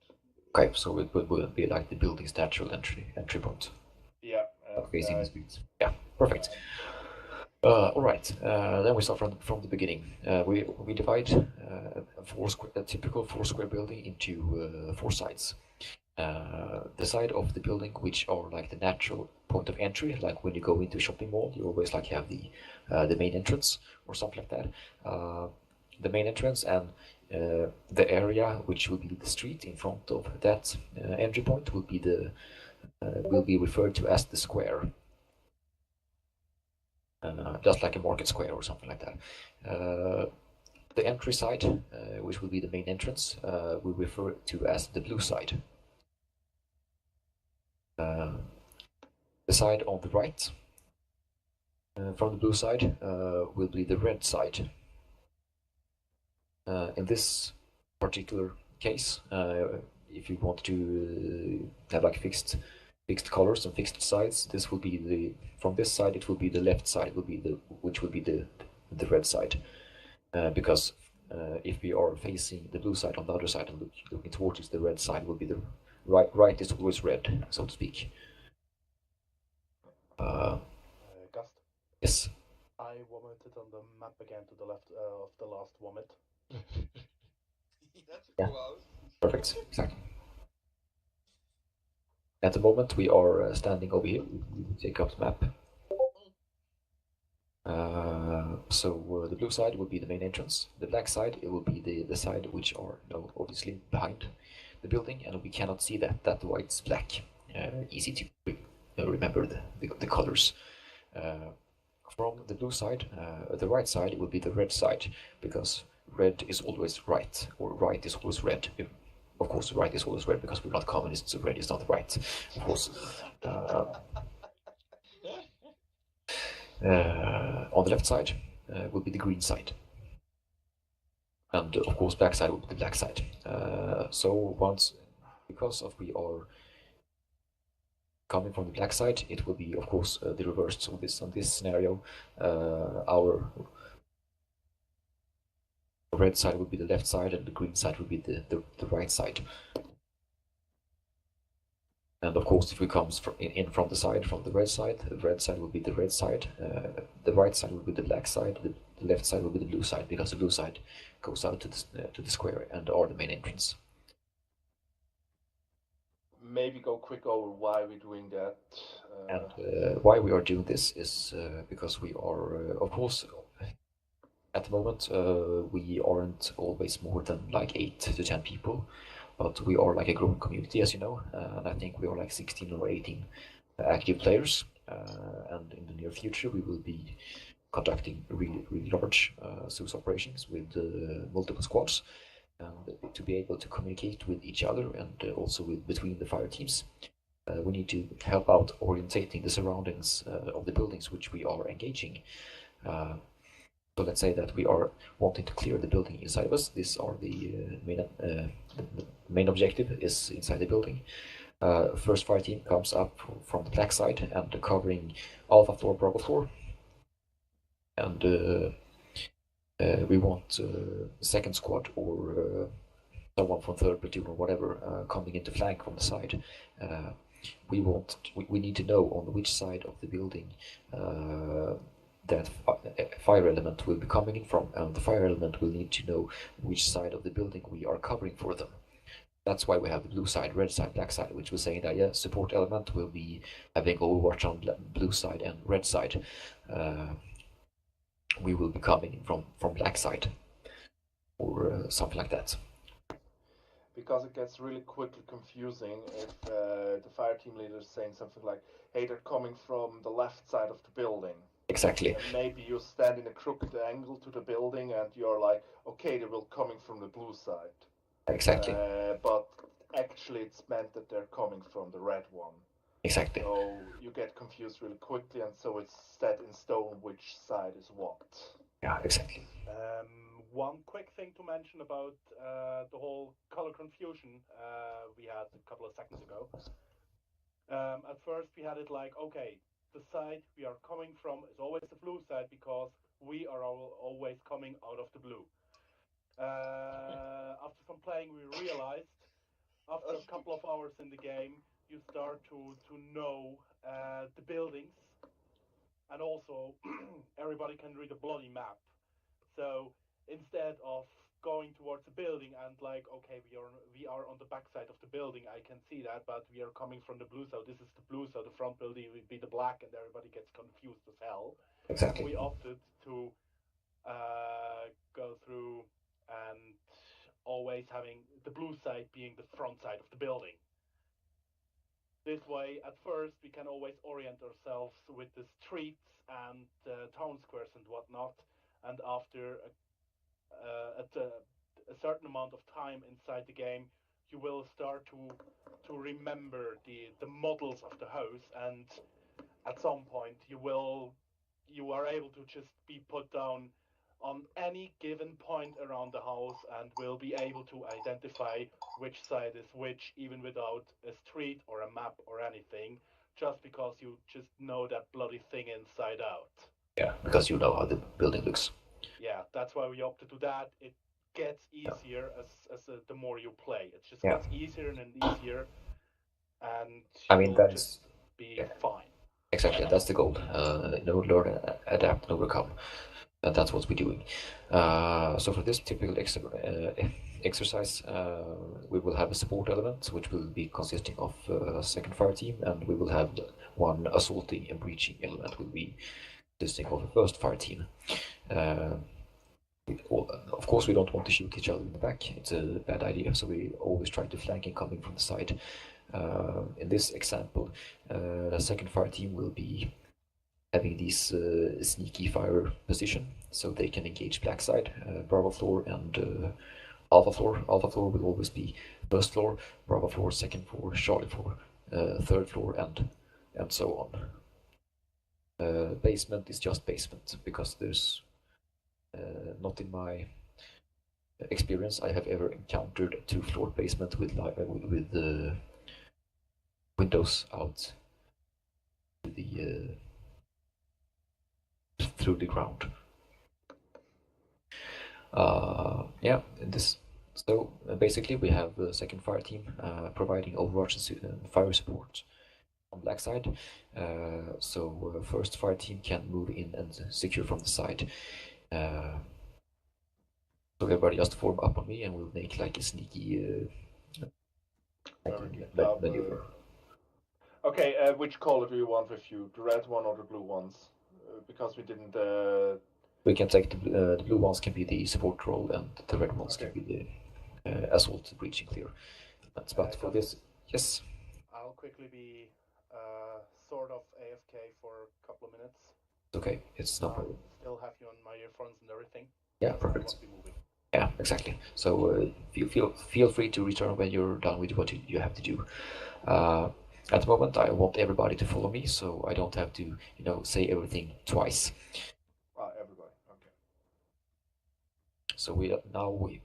Okay, so it will be like the building's natural entry point. Yeah. Facing the streets. Yeah, perfect. All right. Then we start from the beginning. We divide a typical 4-square building into 4 sides. The side of the building which are like the natural point of entry, like when you go into a shopping mall, you always like have the main entrance or something like that. The main entrance and the area which will be the street in front of that entry point will be referred to as the square. Just like a market square or something like that. The entry side, which will be the main entrance, we refer to as the blue side. The side on the right from the blue side will be the red side. In this particular case, if you want to have like fixed colors and fixed sides, this will be from this side it will be the left side, which will be the red side, because if we are facing the blue side on the other side and looking towards the red side will be the right is always red, so to speak. Gust? Yes. I vomited on the map again to the left of the last vomit. That's a cool house. Perfect, exactly. At the moment we are standing over here. We take up the map. So the blue side will be the main entrance. The black side, it will be the side which are obviously behind the building, and we cannot see that white's black. Easy to remember the colors. From the blue side, the right side will be the red side, because red is always right, or right is always red. Of course, right is always red because we're not communists, so red is not right, of course. On the left side will be the green side, and of course black side will be the black side. Because we are coming from the black side, it will be of course the reverse. So on this scenario, our red side will be the left side and the green side will be the right side. And of course, if we come in from the red side will be the red side, the right side will be the black side, the left side will be the blue side, because the blue side goes out to the square and are the main entrance. Maybe go quick over why we're doing that. And why we are doing this is because we are, of course, at the moment we aren't always more than like 8 to 10 people. But we are like a growing community, as you know, and I think we are like 16 or 18 active players. And in the near future, we will be conducting really large Zeus operations with multiple squads, and to be able to communicate with each other and also between the fire teams. We need to help out orientating the surroundings of the buildings which we are engaging. So let's say that we are wanting to clear the building inside of us. These are the main objective is inside the building. First fire team comes up from the black side and covering Alpha floor, Bravo floor. And we want second squad or someone from third platoon or whatever coming into flank from the side. We need to know on which side of the building that fire element will be coming in from, and the fire element will need to know which side of the building we are covering for them. that's why we have the blue side, red side, black side, which was saying that yeah, support element will be having Overwatch on blue side and red side. We will be coming from black side or something like that. Because it gets really quickly confusing if the fire team leader is saying something like, "Hey, they're coming from the left side of the building." Exactly. And maybe you stand in a crooked angle to the building, and you're like, "Okay, they will coming from the blue side." Exactly. But actually, it's meant that they're coming from the red one. Exactly. So you get confused really quickly, and so it's set in stone which side is what. Yeah, exactly. One quick thing to mention about the whole color confusion we had a couple of seconds ago. At first we had it like, okay, the side we are coming from is always the blue side because we are always coming out of the blue. After some playing, we realized after a couple of hours in the game, you start to know the buildings, and also everybody can read a bloody map. So instead of going towards the building and like, okay, we are on the back side of the building, I can see that, but we are coming from the blue, so this is the blue, so the front building would be the black, and everybody gets confused as hell. Exactly. We opted to go through and always having the blue side being the front side of the building. This way, at first, we can always orient ourselves with the streets and town squares and whatnot, and after a certain amount of time inside the game, you will start to remember the models of the house, and at some point you are able to just be put down on any given point around the house and will be able to identify which side is which, even without a street or a map or anything, just because you just know that bloody thing inside out. Yeah, because you know how the building looks. Yeah, that's why we opted to that. It gets easier as the more you play. It just gets easier and easier, and you will just be fine. Exactly, that's the goal. Learn, adapt, and overcome. And that's what we're doing. So for this typical exercise, we will have a support element, which will be consisting of a second fire team, and we will have one assaulting and breaching element, will be consisting of a first fire team. Of course, we don't want to shoot each other in the back. It's a bad idea, so we always try to flank and coming from the side. In this example, the second fire team will be having these sneaky fire position, so they can engage black side, Bravo floor, and Alpha floor. Alpha floor will always be first floor, Bravo floor, second floor, Charlie floor, third floor, and so on. Basement is just basement, because there's not in my experience I have ever encountered a two-floor basement with windows out to the through the ground. Yeah, so basically we have the second fire team providing Overwatch and fire support on black side. So first fire team can move in and secure from the side. So everybody just form up on me, and we'll make like a sneaky maneuver. Okay, which color do you want with you? The red one or the blue ones? Because we didn't. We can take the blue ones can be the support role, and the red ones can be the assault, breaching, clear. But for this, yes. I'll quickly be sort of AFK for a couple of minutes. Okay, it's no problem. Still have you on my earphones and everything. Yeah, perfect. I won't be moving. Yeah, exactly. So feel free to return when you're done with what you have to do. At the moment, I want everybody to follow me, so I don't have to, say everything twice. Everybody, okay. So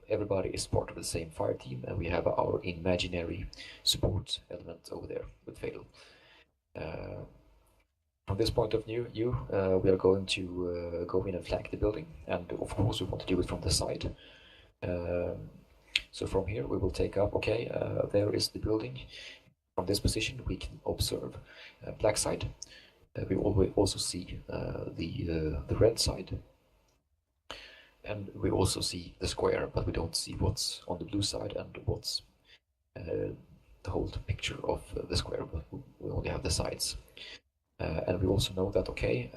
everybody is part of the same fire team, and we have our imaginary support element over there with Fatal. From this point of view, we are going to go in and flank the building, and of course we want to do it from the side. So from here we will take up, there is the building. From this position we can observe black side. We also see the red side. And we also see the square, but we don't see what's on the blue side and what's the whole picture of the square. We only have the sides, and we also know that okay.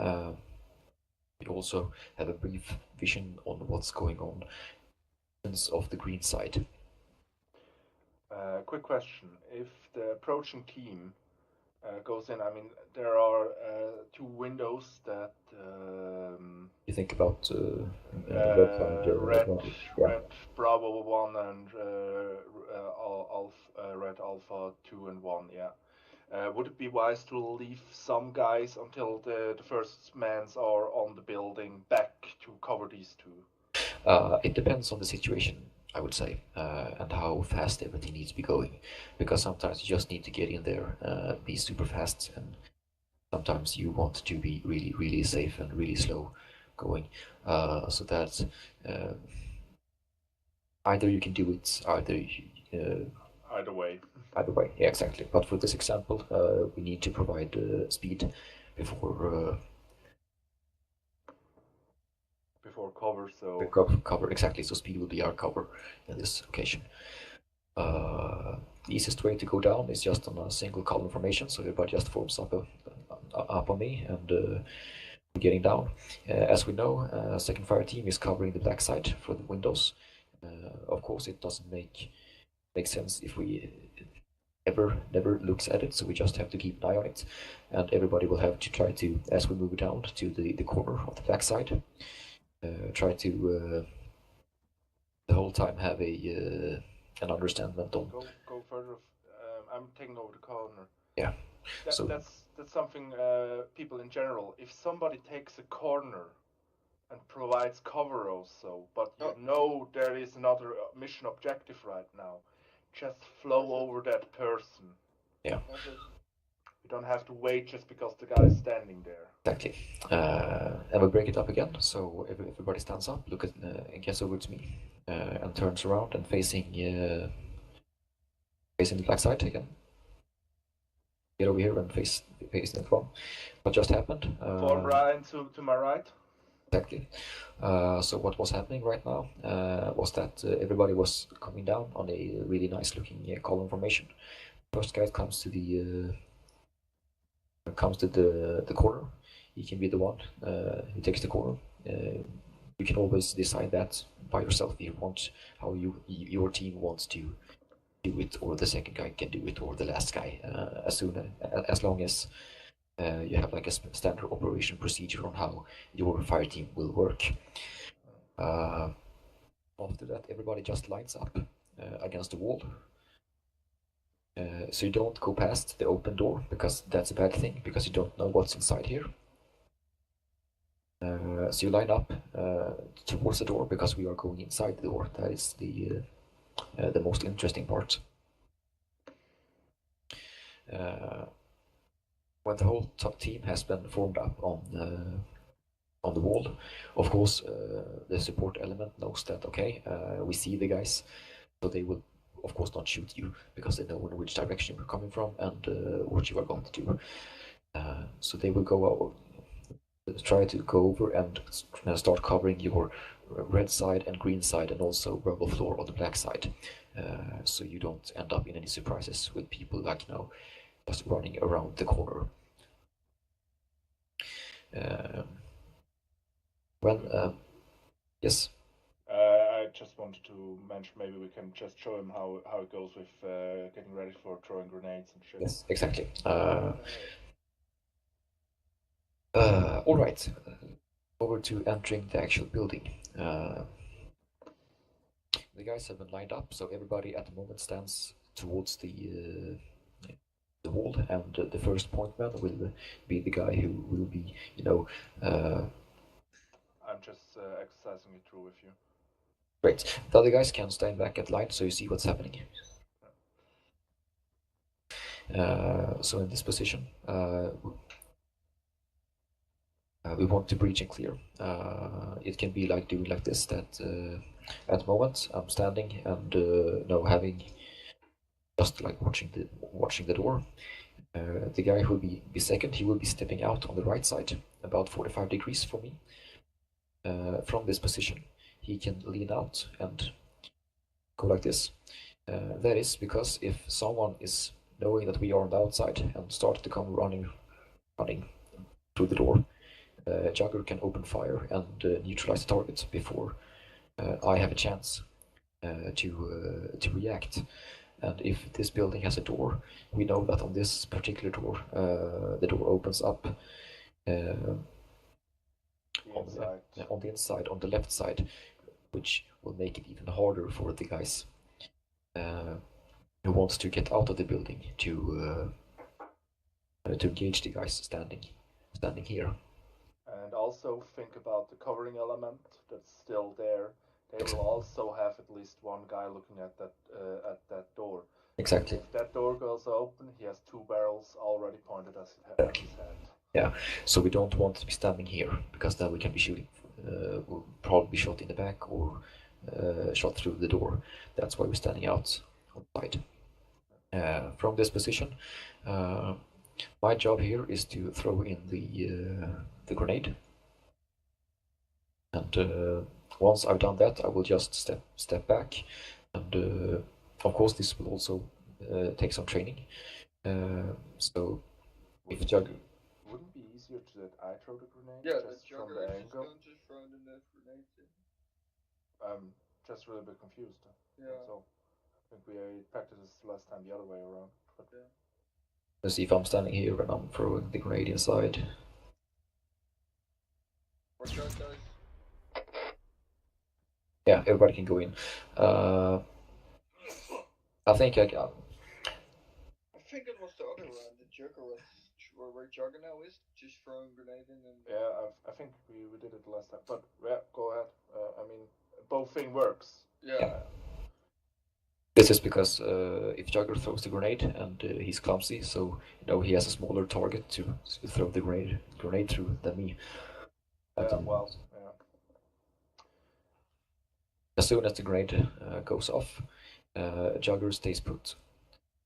We also have a brief vision on what's going on of the green side. Quick question: if the approaching team goes in, I mean, there are two windows that. You think about red Bravo 1 and red Alpha 2 and 1, yeah. Would it be wise to leave some guys until the first mans are on the building back to cover these two? It depends on the situation, I would say, and how fast everything needs to be going. Because sometimes you just need to get in there, be super fast, and sometimes you want to be really, really safe and really slow going. So that either you can do it, either way. Either way, yeah, exactly. But for this example, we need to provide speed before cover. So cover, exactly. So speed will be our cover in this occasion. The easiest way to go down is just on a single column formation. So everybody just forms up on me and getting down. As we know, second fire team is covering the black side for the windows. Of course, it doesn't make sense if we never looks at it, so we just have to keep an eye on it, and everybody will have to try to, as we move down to the corner of the black side, try to the whole time have an understanding on. Go further. I'm taking over the corner. Yeah. That's something people in general. If somebody takes a corner and provides cover also, but you know there is another mission objective right now, just flow over that person. Yeah. You don't have to wait just because the guy is standing there. Exactly. And we break it up again. So everybody stands up, look at, and gets over to me, and turns around and facing the black side again. Get over here and face the front. What just happened? Form Ryan to my right. Exactly. So what was happening right now was that everybody was coming down on a really nice looking column formation. First guy comes to the corner. He can be the one who takes the corner. You can always decide that by yourself if you want how your team wants to do it, or the second guy can do it, or the last guy. As long as you have like a standard operation procedure on how your fire team will work. After that, everybody just lines up against the wall. So you don't go past the open door, because that's a bad thing, because you don't know what's inside here. So you line up towards the door, because we are going inside the door. That is the most interesting part. When the whole team has been formed up on the wall, of course, the support element knows that okay, we see the guys, so they will of course not shoot you, because they know in which direction you're coming from and what you are going to do. So they will go over, try to go over and start covering your red side and green side, and also rubble floor on the black side, so you don't end up in any surprises with people like just running around the corner. Yes. I just wanted to mention, maybe we can just show him how it goes with getting ready for throwing grenades and shit. Yes, exactly. All right. Over to entering the actual building. The guys have been lined up, so everybody at the moment stands towards the wall, and the first point man will be the guy who will be, I'm just exercising it through with you. Great. The other guys can stand back at line, so you see what's happening. So in this position, we want to breach and clear. It can be like doing like this, that at the moment I'm standing and having just like watching the door. The guy who will be second, he will be stepping out on the right side, about 45 degrees from me. From this position, he can lean out and go like this. That is because if someone is knowing that we are on the outside and start to come running through the door, Jugger can open fire and neutralize the target before I have a chance to react. And if this building has a door, we know that on this particular door, the door opens up on the inside, on the left side, which will make it even harder for the guys who wants to get out of the building to engage the guys standing here. And also think about the covering element that's still there. They will also have at least one guy looking at that door. Exactly. If that door goes open, he has two barrels already pointed at his head. Yeah, so we don't want to be standing here because then we can be shooting. We'll probably be shot in the back or shot through the door. That's why we're standing out on the side. From this position, my job here is to throw in the grenade, and once I've done that, I will just step back, and of course this will also take some training. So if Jugger. Wouldn't it be easier to that I throw the grenade? Yeah, just the from Jugger the is angle. going to throw the net grenades in. I'm just really a bit confused. Yeah. So I think we practiced this last time the other way around. But yeah. Let's see if I'm standing here and I'm throwing the grenade inside. Watch out, guys. Yeah, everybody can go in. I think I got. I think it was the other one. The Jugger was where Jugger now is, just throwing grenade in and. Yeah, I think we did it last time. But yeah, go ahead. I mean, both thing works. Yeah. This is because if Jugger throws the grenade and he's clumsy, so he has a smaller target to throw the grenade through than me. Yeah. As soon as the grenade goes off, Jugger stays put,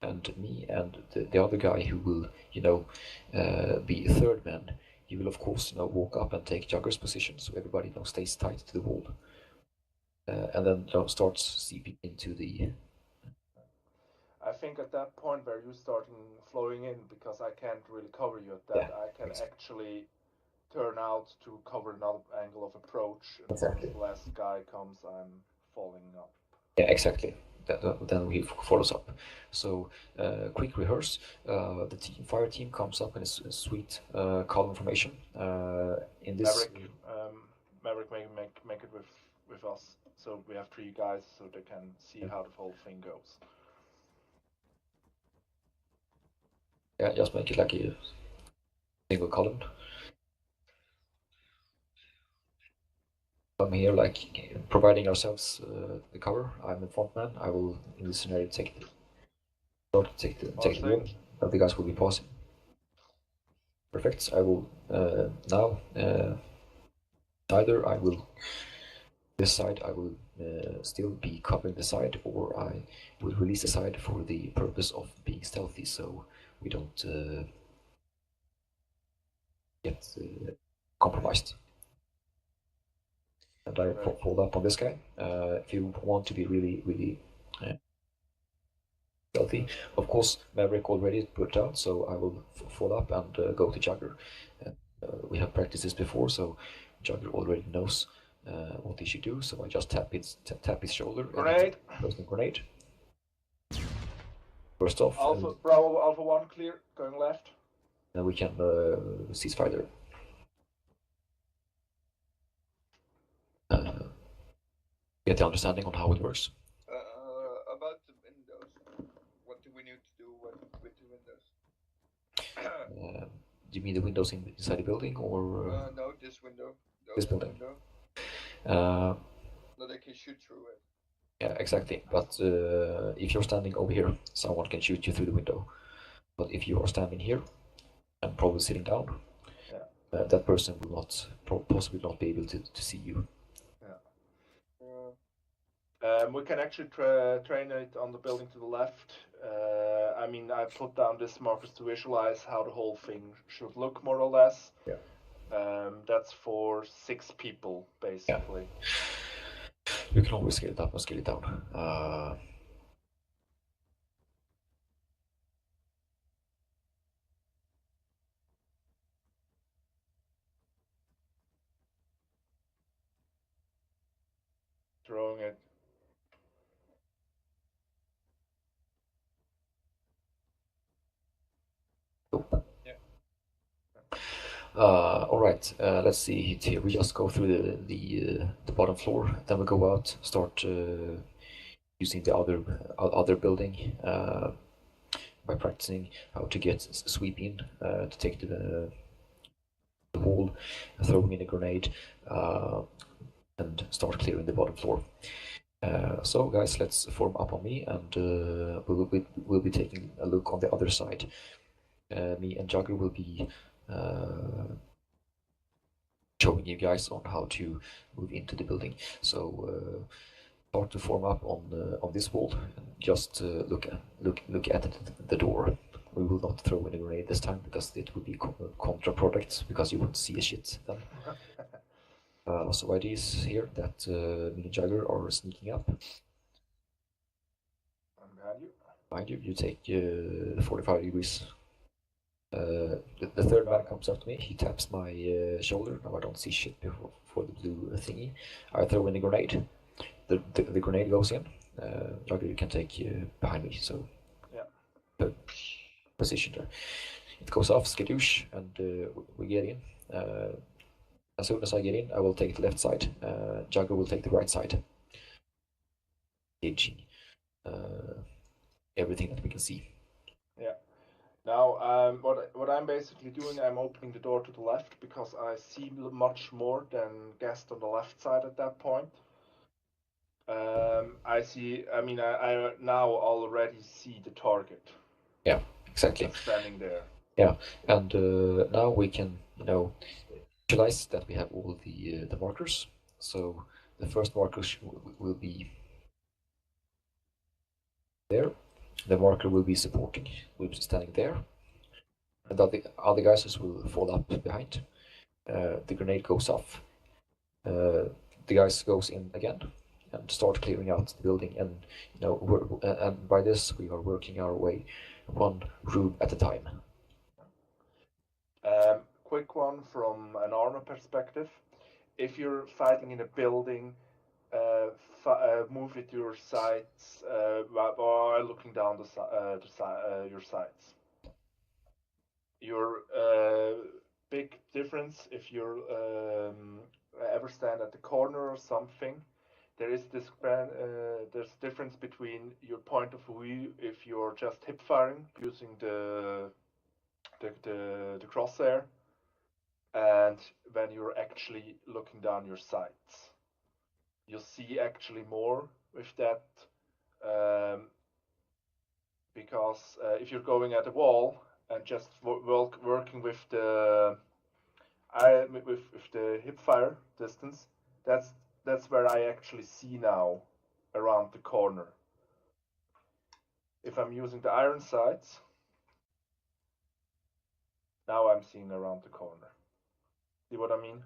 and me and the other guy who will be third man, he will of course walk up and take Jugger's position, so everybody stays tight to the wall, and then starts seeping into the. I think at that point where you starting flowing in, because I can't really cover you at that, I can actually turn out to cover another angle of approach, and Exactly. as the last guy comes, I'm falling up. Yeah, exactly. Then he follows up. So quick rehearse. The fire team comes up in a sweet column formation. In this. Maverick make it with us. So we have three guys, so they can see how the whole thing goes. Yeah, just make it like a single column. I'm here, providing ourselves the cover. I'm the front man. I will, in this scenario, take the wall. The guys will be pausing. Perfect. I will now. Either I will. This side, I will still be covering the side, or I will release the side for the purpose of being stealthy, so we don't get compromised. And I fold up on this guy. If you want to be really, really stealthy, of course, Maverick already put out, so I will fold up and go to Jugger. We have practiced this before, so Jugger already knows what he should do. So I just tap his shoulder. Grenade. And grenade. First off. Bravo Alpha 1 clear. Going left. Then we can cease fire. Get the understanding on how it works. About the windows, what do we need to do with the windows? Do you mean the windows inside the building, or? No, this window. This building. No, they can shoot through it. Yeah, exactly. But if you're standing over here, someone can shoot you through the window. But if you are standing here and probably sitting down, that person will not possibly not be able to see you. We can actually train it on the building to the left. I mean, I put down this markers to visualize how the whole thing should look, more or less. Yeah. That's for 6 people, basically. Yeah. You can always scale it up and scale it down. throwing it. All right. Let's see here. We just go through the bottom floor, then we go out, start using the other building by practicing how to get sweep in to take the wall, throwing in a grenade, and start clearing the bottom floor. So guys, let's form up on me, and we'll be taking a look on the other side. Me and Jagger will be showing you guys on how to move into the building. So start to form up on this wall, and just look at the door. We will not throw any grenade this time because it will be contra-product, because you won't see a shit then. So idea is here that me and Jagger are sneaking up. I'm behind you. Behind you, you take 45 degrees. The third man comes up to me, he taps my shoulder. Now I don't see shit before the blue thingy. I throw in a grenade. The grenade goes in. Jagger, you can take behind me, so yeah. Position there. It goes off, skadoosh, and we get in. As soon as I get in, I will take the left side. Jagger will take the right side. Gauging everything that we can see. Yeah. Now, what I'm basically doing, I'm opening the door to the left because I see much more than guessed on the left side at that point. I now already see the target. Yeah, exactly. Just standing there. Yeah, and now we can, visualize that we have all the markers. So the first marker will be there. The marker will be supporting, will be standing there. And the other guys will fall up behind. The grenade goes off. The guys goes in again and start clearing out the building. And and by this we are working our way one room at a time. Quick one from an Arma perspective. If you're fighting in a building, move with your sights while looking down your sights. Your big difference if you're ever stand at the corner or something, there is this there's difference between your point of view if you're just hip firing using the crosshair, and when you're actually looking down your sights. You'll see actually more with that, because if you're going at a wall and just working with the with the hip fire distance, that's where I actually see now around the corner. If I'm using the iron sights, now I'm seeing around the corner. See what I mean?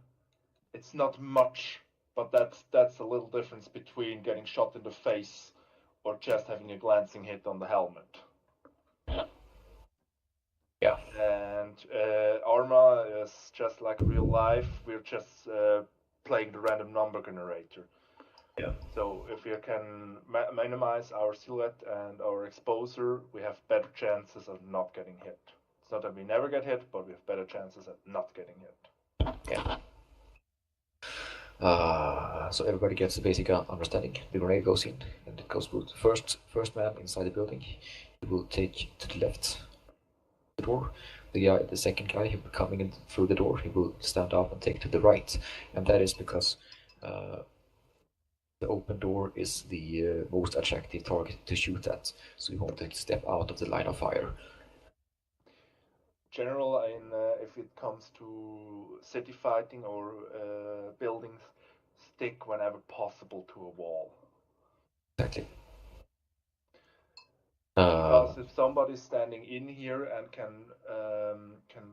It's not much, but that's a little difference between getting shot in the face or just having a glancing hit on the helmet. Yeah. And Arma is just like real life. We're just playing the random number generator. Yeah. So if we can minimize our silhouette and our exposure, we have better chances of not getting hit. It's not that we never get hit, but we have better chances at not getting hit. Yeah. So everybody gets the basic understanding. The grenade goes in, and it goes through the first man inside the building. He will take to the left the door. The second guy who coming in through the door, he will stand up and take to the right, and that is because the open door is the most attractive target to shoot at. So you want to step out of the line of fire. General, if it comes to city fighting or buildings, stick whenever possible to a wall. Exactly. Because if somebody's standing in here and can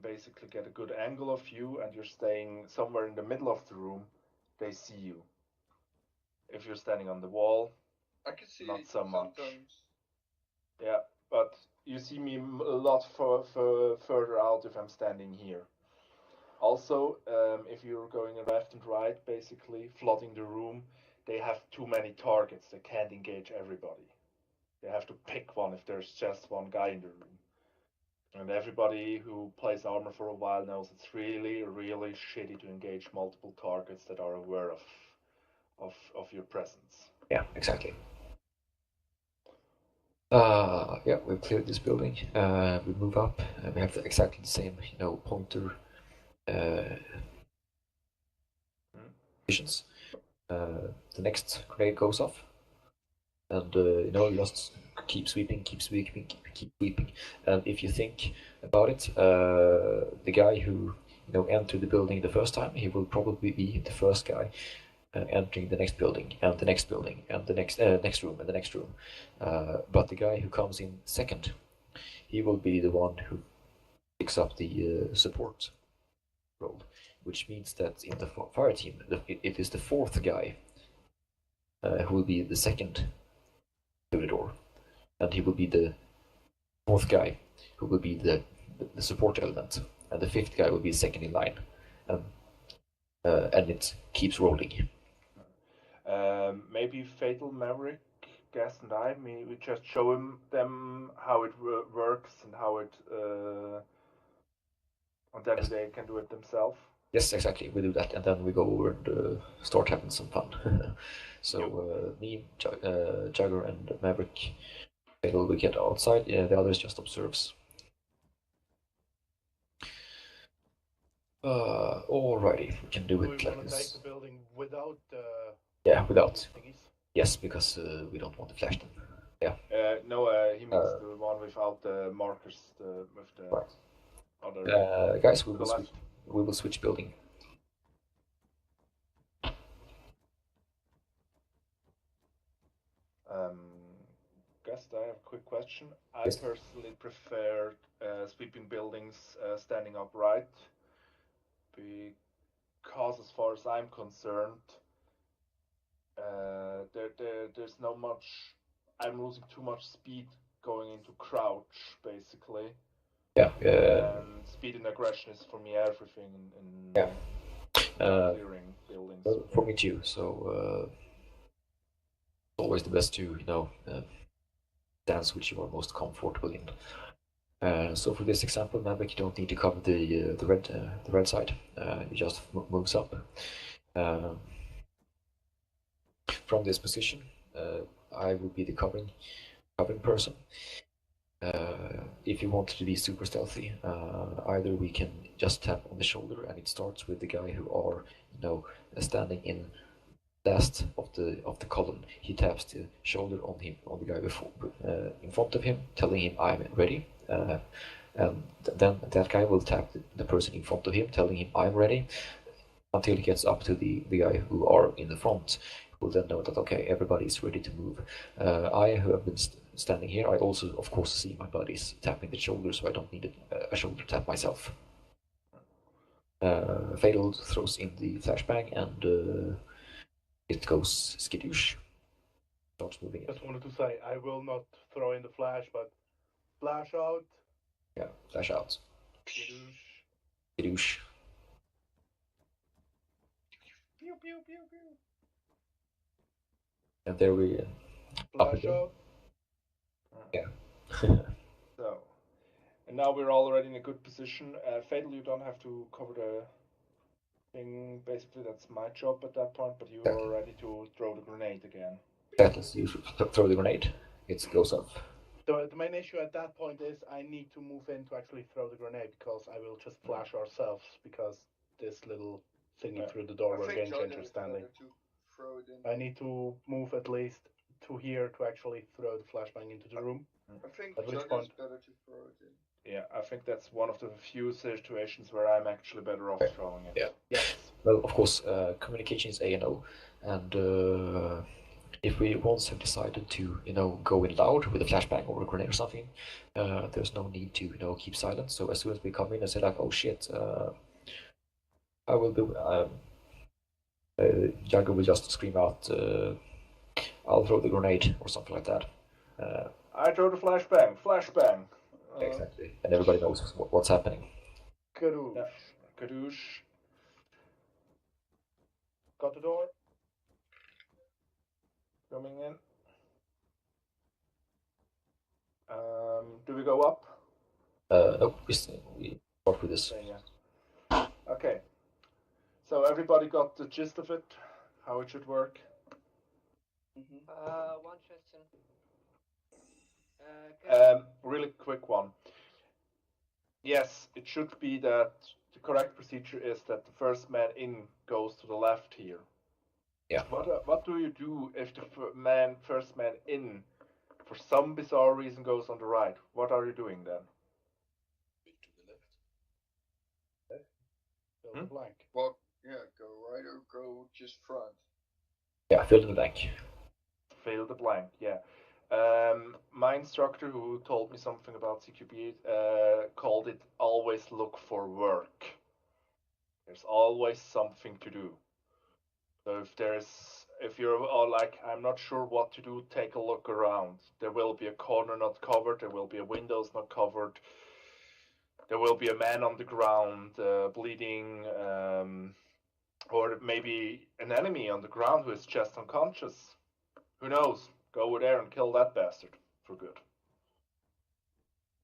basically get a good angle of you, and you're staying somewhere in the middle of the room, they see you. If you're standing on the wall, I can see not it so much. sometimes. Yeah, but you see me a lot further out if I'm standing here. Also, if you're going left and right, basically flooding the room, they have too many targets. They can't engage everybody. They have to pick one if there's just one guy in the room. And everybody who plays Arma for a while knows it's really, really shitty to engage multiple targets that are aware of your presence. Yeah, exactly. Yeah, we've cleared this building. We move up. We have exactly the same, pointer positions. The next grenade goes off, and you just keep sweeping, keep sweeping, keep sweeping. And if you think about it, the guy who entered the building the first time, he will probably be the first guy entering the next building and the next building and the next room and the next room. But the guy who comes in second, he will be the one who picks up the support role, which means that in the fire team, it is the fourth guy who will be the second to the door, and he will be the fourth guy who will be the support element, and the fifth guy will be second in line, and it keeps rolling. Maybe Fatal Maverick, Gas and I, we just show them how it works and how it, and then they can do it themselves. Yes, exactly. We do that, and then we go over and start having some fun. So me, Jagger, and Maverick, Fatal will get outside. Yeah, the others just observes. Alrighty, we can do it like this. Take the building without. Yeah, without. Thingies? Yes, because we don't want to flash them. Yeah. No, he means the one without the markers, with the right. other. Guys, we will switch building. Guest, I have a quick question. I personally prefer sweeping buildings standing upright, because as far as I'm concerned, there's no much. I'm losing too much speed going into crouch, basically. Yeah. And speed and aggression is for me everything in clearing buildings. Well, for me too. So it's always the best to dance which you are most comfortable in. So for this example, Maverick, you don't need to cover the red side. You just moves up. From this position, I will be the covering person. If you want to be super stealthy, either we can just tap on the shoulder, and it starts with the guy who are standing in last of the column. He taps the shoulder on the guy before in front of him, telling him I'm ready. And then that guy will tap the person in front of him, telling him I'm ready, until he gets up to the guy who are in the front. Will then know that okay, everybody is ready to move. I, who have been standing here, I also of course see my buddies tapping the shoulder, so I don't need a shoulder tap myself. Fatal throws in the flashbang, and it goes skidoosh. Starts moving. Just wanted to say, I will not throw in the flash, but flash out. Yeah, flash out. Skidoosh. Skidoosh. Pew pew pew pew. And there we flash out. Yeah. So, and now we're already in a good position. Fatal, you don't have to cover the thing. Basically, that's my job at that point. But you are ready to throw the grenade again. Atlas, you throw the grenade. It goes up. So the main issue at that point is I need to move in to actually throw the grenade, because I will just flash ourselves, because this little thingy through the door where Game Changer standing. I need to move at least to here to actually throw the flashbang into the room. I think at which point better to throw it in. Yeah, I think that's one of the few situations where I'm actually better off throwing it. Yeah. Yes. Well, of course, communication is A and O, and if we once have decided to, go in loud with a flashbang or a grenade or something, there's no need to, keep silent. So as soon as we come in and say like, oh shit, I will do. Jagger will just scream out, I'll throw the grenade or something like that. I throw the flashbang. Flashbang. Exactly, and everybody knows what's happening. Kadoosh. Yeah. Kadoosh. Got the door. coming in. Do we go up? No, we start with this. Yeah. Okay. So everybody got the gist of it, how it should work. One question. Really quick one. Yes, it should be that the correct procedure is that the first man in goes to the left here. Yeah. What do you do if the first man in, for some bizarre reason, goes on the right? What are you doing then? Big to the left. Fill the blank. Well, yeah, go right or go just front. Yeah, fill in the blank. Fill the blank, yeah. My instructor, who told me something about CQB, called it always look for work. There's always something to do. So if you're all like, I'm not sure what to do, take a look around. There will be a corner not covered, there will be a windows not covered, there will be a man on the ground bleeding, or maybe an enemy on the ground who is just unconscious. Who knows? Go over there and kill that bastard for good.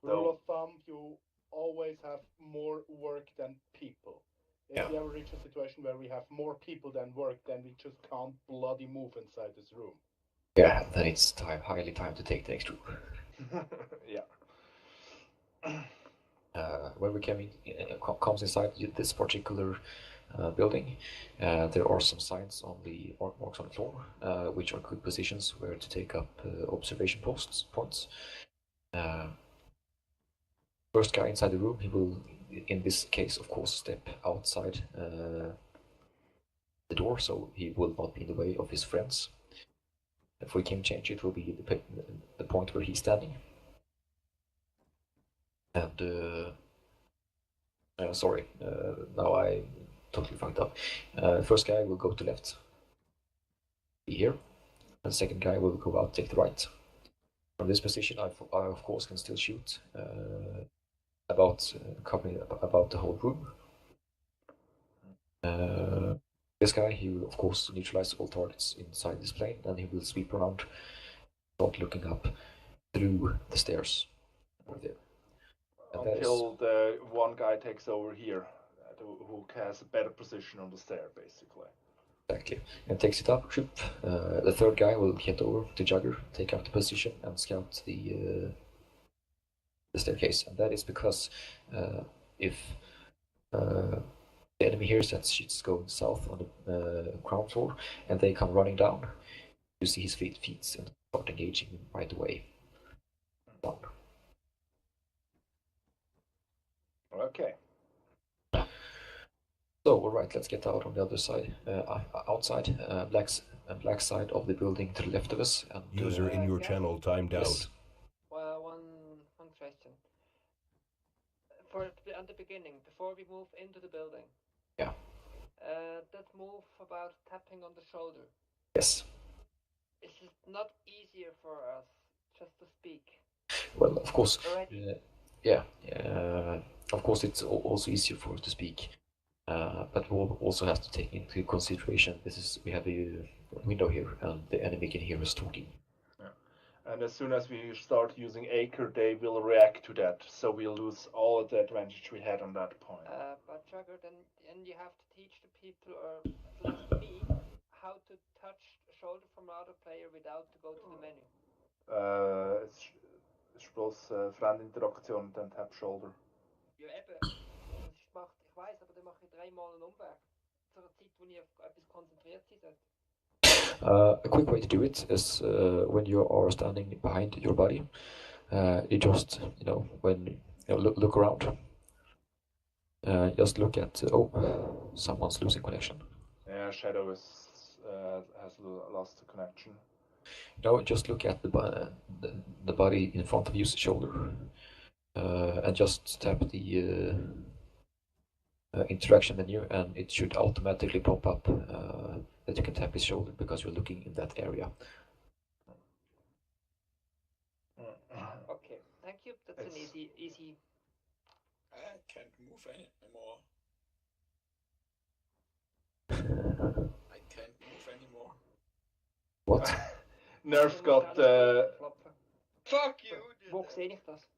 Rule of thumb, you always have more work than people. If we ever reach a situation where we have more people than work, then we just can't bloody move inside this room. Yeah, then it's highly time to take the next room. Yeah. When we comes inside this particular building, there are some signs on the marks on the floor, which are good positions where to take up observation points. First guy inside the room, he will, in this case, of course, step outside the door, so he will not be in the way of his friends. If we can change, it will be the point where he's standing. And sorry, now I totally fucked up. First guy will go to left, be here, and the second guy will go out, take the right. From this position, I of course can still shoot about the whole room. This guy, he will of course neutralize all targets inside this plane, and he will sweep around, start looking up through the stairs over there. Until the one guy takes over here, who has a better position on the stair, basically. Exactly, and takes it up. The third guy will get over to Jugger, take up the position, and scout the staircase. And that is because if the enemy hears that shit's going south on the ground floor, and they come running down, you see his feet and start engaging right away. Down. Okay. So, alright, let's get out on the other side, outside, black side of the building to the left of us. And, User in your channel timed out. Well, one question. At the beginning, before we move into the building. Yeah. That move about tapping on the shoulder. Yes. Is it not easier for us just to speak? Well, of course. Of course, it's also easier for us to speak. But we'll also have to take into consideration we have a window here, and the enemy can hear us talking. Yeah. And as soon as we start using Acre, they will react to that, so we'll lose all of the advantage we had on that point. But Jugger, then you have to teach the people, or at least me, how to touch the shoulder from another player without to go to the menu. Es ist bloß Fremdinteraktion und dann Tap Shoulder. Ja, eben. Das ist gemacht, ich weiß, aber dann mache ich 3 Mal einen Umweg. Zu einer Zeit, wo ich auf etwas konzentriert sein sollte. A quick way to do it is when you are standing behind your body, you just, when you look around, just look at, someone's losing connection. Yeah, Shadow has lost the connection. Just look at the body in front of you, shoulder, and just tap the interaction menu, and it should automatically pop up that you can tap his shoulder because you're looking in that area. Okay, thank you. That's an easy. I can't move anymore. I can't move anymore. What? Nerf Du got musst alles klopfen. Fuck you! Who did Wo that? sehe ich das?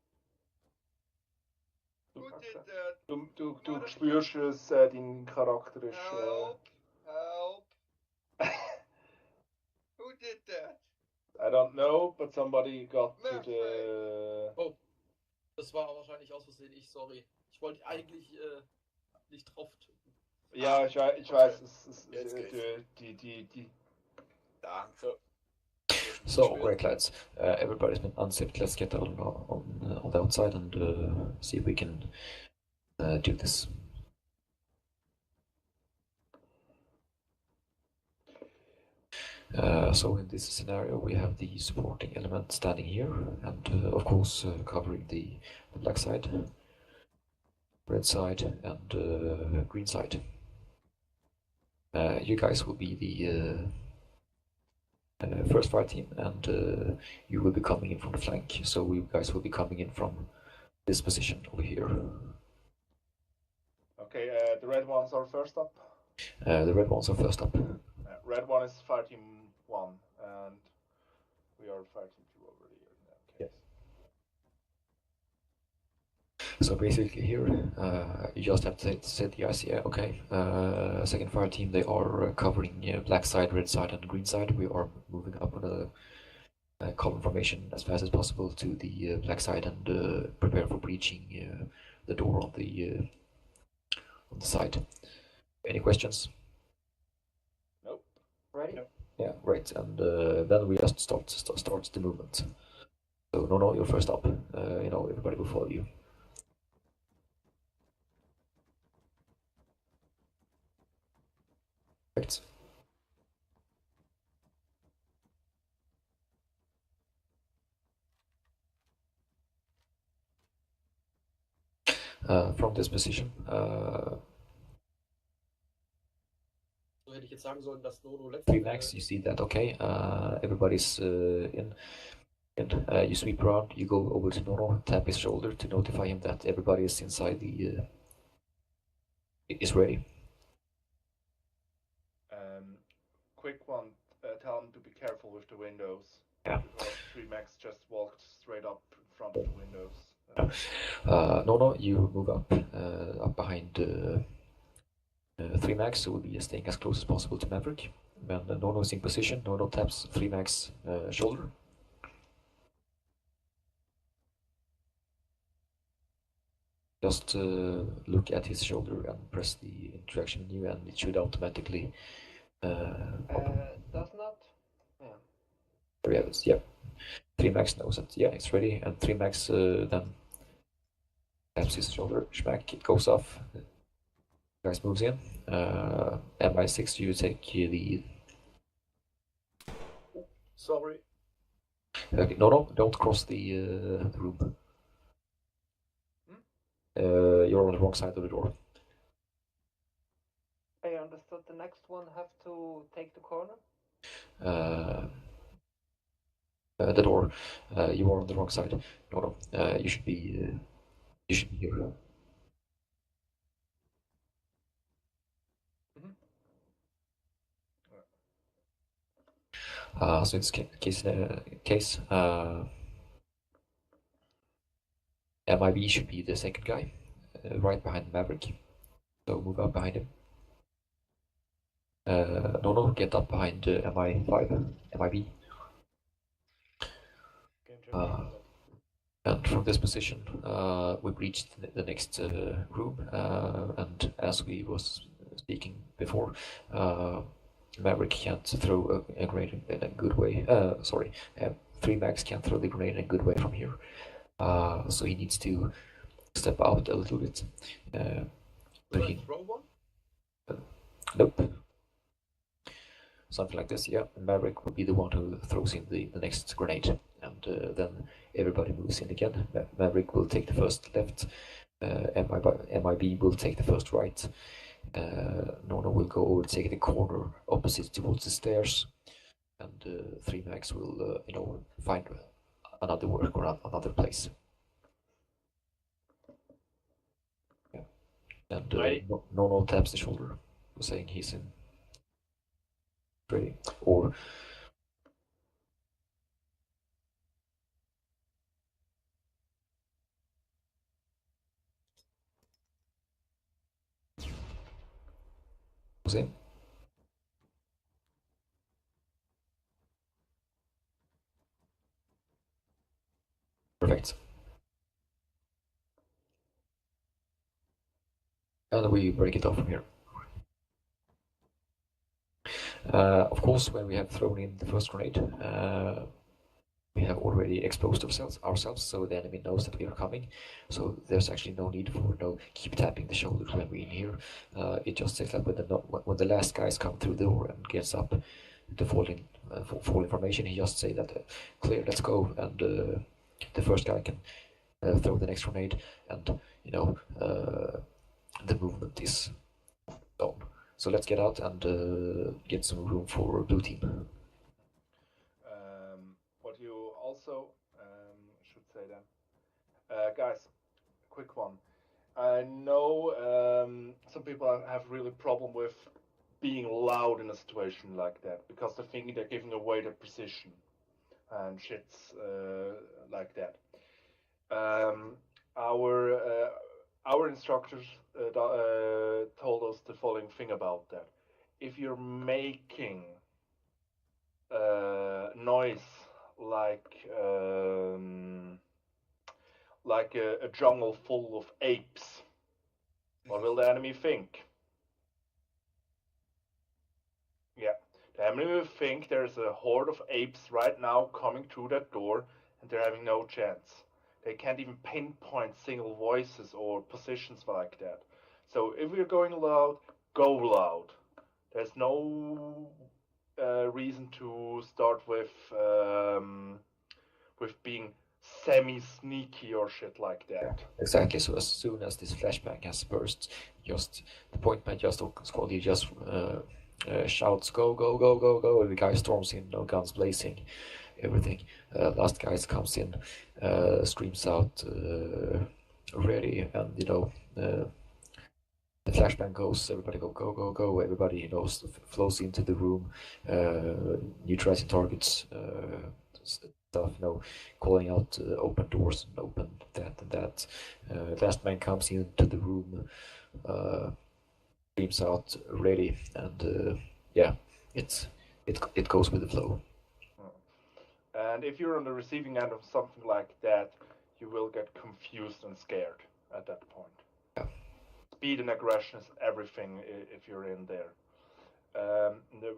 Who did that? Du spürst es, dein Charakter ist. Help! Help! Who did that? I don't know, but somebody got to Nerf the. Oh, das war wahrscheinlich aus Versehen ich, sorry. Ich wollte eigentlich nicht drauf drücken. Ja, ich okay. weiß, Jetzt geht's. die. Danke. So, great lads. Everybody's been unzipped. Let's get out on the outside and see if we can do this. So in this scenario, we have the supporting element standing here, and of course covering the black side, red side, and green side. You guys will be the first fire team, and you will be coming in from the flank. So you guys will be coming in from this position over here. Okay, the red ones are first up. The red ones are first up. Red one is fire team 1, and we are fire team 2 over here in that case. So basically here, you just have to set the IC, okay, second fire team, they are covering black side, red side, and green side. We are moving up on a column formation as fast as possible to the black side and prepare for breaching the door on the side. Any questions? Nope. Ready? Yep. Yeah, right, and then we just start the movement. So no, you're first up, everybody will follow you. Right. From this position, So hätte ich jetzt sagen sollen, dass Nono letztes 3 max, you see that, okay, everybody's in. You sweep around, you go over to Nono, tap his shoulder to notify him that everybody is inside the is ready. Quick one, tell them to be careful with the windows. Yeah. Because 3 max just walked straight up in front of the windows. Nono, you move up behind 3 max, so we'll be staying as close as possible to Maverick. When Nono is in position, Nono taps 3 max shoulder. Just look at his shoulder and press the interaction menu, and it should automatically Does not? Yeah. There we have it, yeah. 3 max knows that, yeah, it's ready, and 3 max then taps his shoulder, smack, it goes off. Guys moves in. MI6, you take the. Sorry. Okay, no, don't cross the room. You're on the wrong side of the door. I understood. The next one have to take the corner. The door. You are on the wrong side. No, you should be. You should be here. So in this case, MIB should be the second guy, right behind Maverick. So move up behind him. No, get up behind MI5, MIB. And from this position, we've reached the next room, and as we was speaking before, Maverick can't throw a grenade in a good way. 3 max can't throw the grenade in a good way from here, so he needs to step out a little bit. Will I throw one? Nope. Something like this, yeah. Maverick will be the one who throws in the next grenade, and then everybody moves in again. Maverick will take the first left, MIB will take the first right, Nono will go over to take the corner opposite towards the stairs, and 3 max will, find another work or another place. Yeah. And Nono taps the shoulder, saying he's in. Ready, or See? Perfect. And we break it off from here. Of course, when we have thrown in the first grenade, we have already exposed ourselves, so the enemy knows that we are coming. So there's actually no need for keep tapping the shoulder when we're in here. It just says that when the last guys come through the door and gets up to fall information, he just say that clear, let's go, and the first guy can throw the next grenade, and the movement is done. So let's get out and get some room for blue team. What you also should say then, guys, quick one. I know some people have really problem with being loud in a situation like that because they're thinking they're giving away their position and shits like that. Our instructors told us the following thing about that. If you're making noise like a jungle full of apes, what will the enemy think? Yeah, the enemy will think there's a horde of apes right now coming through that door and they're having no chance. They can't even pinpoint single voices or positions like that. So if we're going loud, go loud. There's no reason to start with being semi-sneaky or shit like that. Exactly. So as soon as this flashbang has burst, just the point man just squad, he just shouts go go go go go, and the guy storms in, no guns blazing, everything. Last guy comes in, screams out ready, and the flashbang goes, everybody go go go go, everybody flows into the room, neutralizing targets, stuff, calling out open doors and open that and that. Last man comes into the room, screams out ready, and yeah, it goes with the flow. And if you're on the receiving end of something like that, you will get confused and scared at that point. Yeah. Speed and aggression is everything if you're in there. The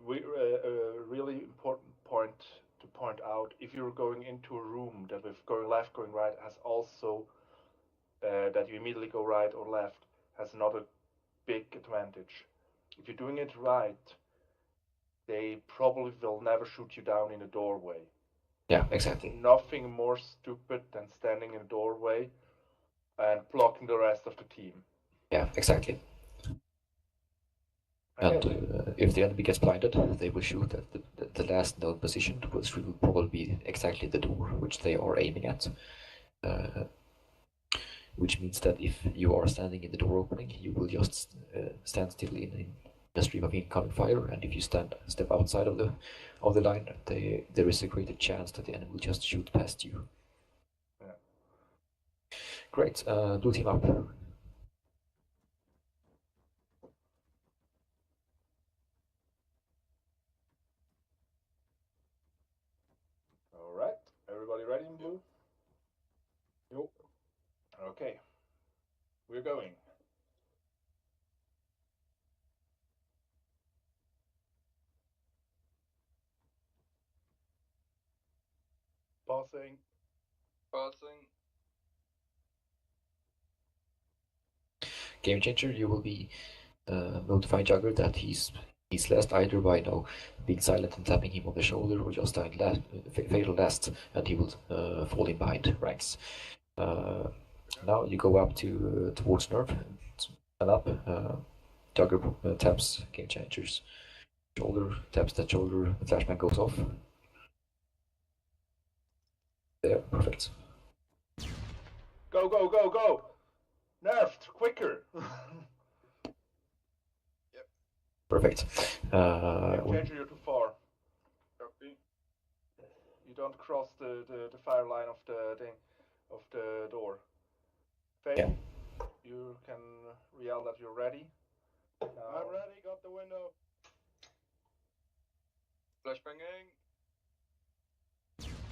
really important point to point out, if you're going into a room that with going left, going right, has also that you immediately go right or left, has another big advantage. If you're doing it right, they probably will never shoot you down in a doorway. Yeah, exactly. Nothing more stupid than standing in a doorway and blocking the rest of the team. Yeah, exactly. And if the enemy gets blinded, they will shoot at the last known position, which will probably be exactly the door which they are aiming at. Which means that if you are standing in the door opening, you will just stand still in a stream of incoming fire, and if you step outside of the line, there is a greater chance that the enemy will just shoot past you. Yeah. Great. Blue team up. All right. Everybody ready in blue? Yep. Okay. We're going. Passing. Game changer, you will be notifying Jugger that he's last either by being silent and tapping him on the shoulder, or just dying fatal last, and he will fall in behind ranks. Now you go up towards Nerve and up. Jugger taps Game Changer's shoulder, taps that shoulder, the flashbang goes off. There, perfect. Go, go, go, go! Nerfed, quicker! Yep. Perfect. Changer, you're too far. Copy. You don't cross the fire line of the door. Faye, Yeah. you can yell that you're ready. I'm ready, got the window. Flashbanging.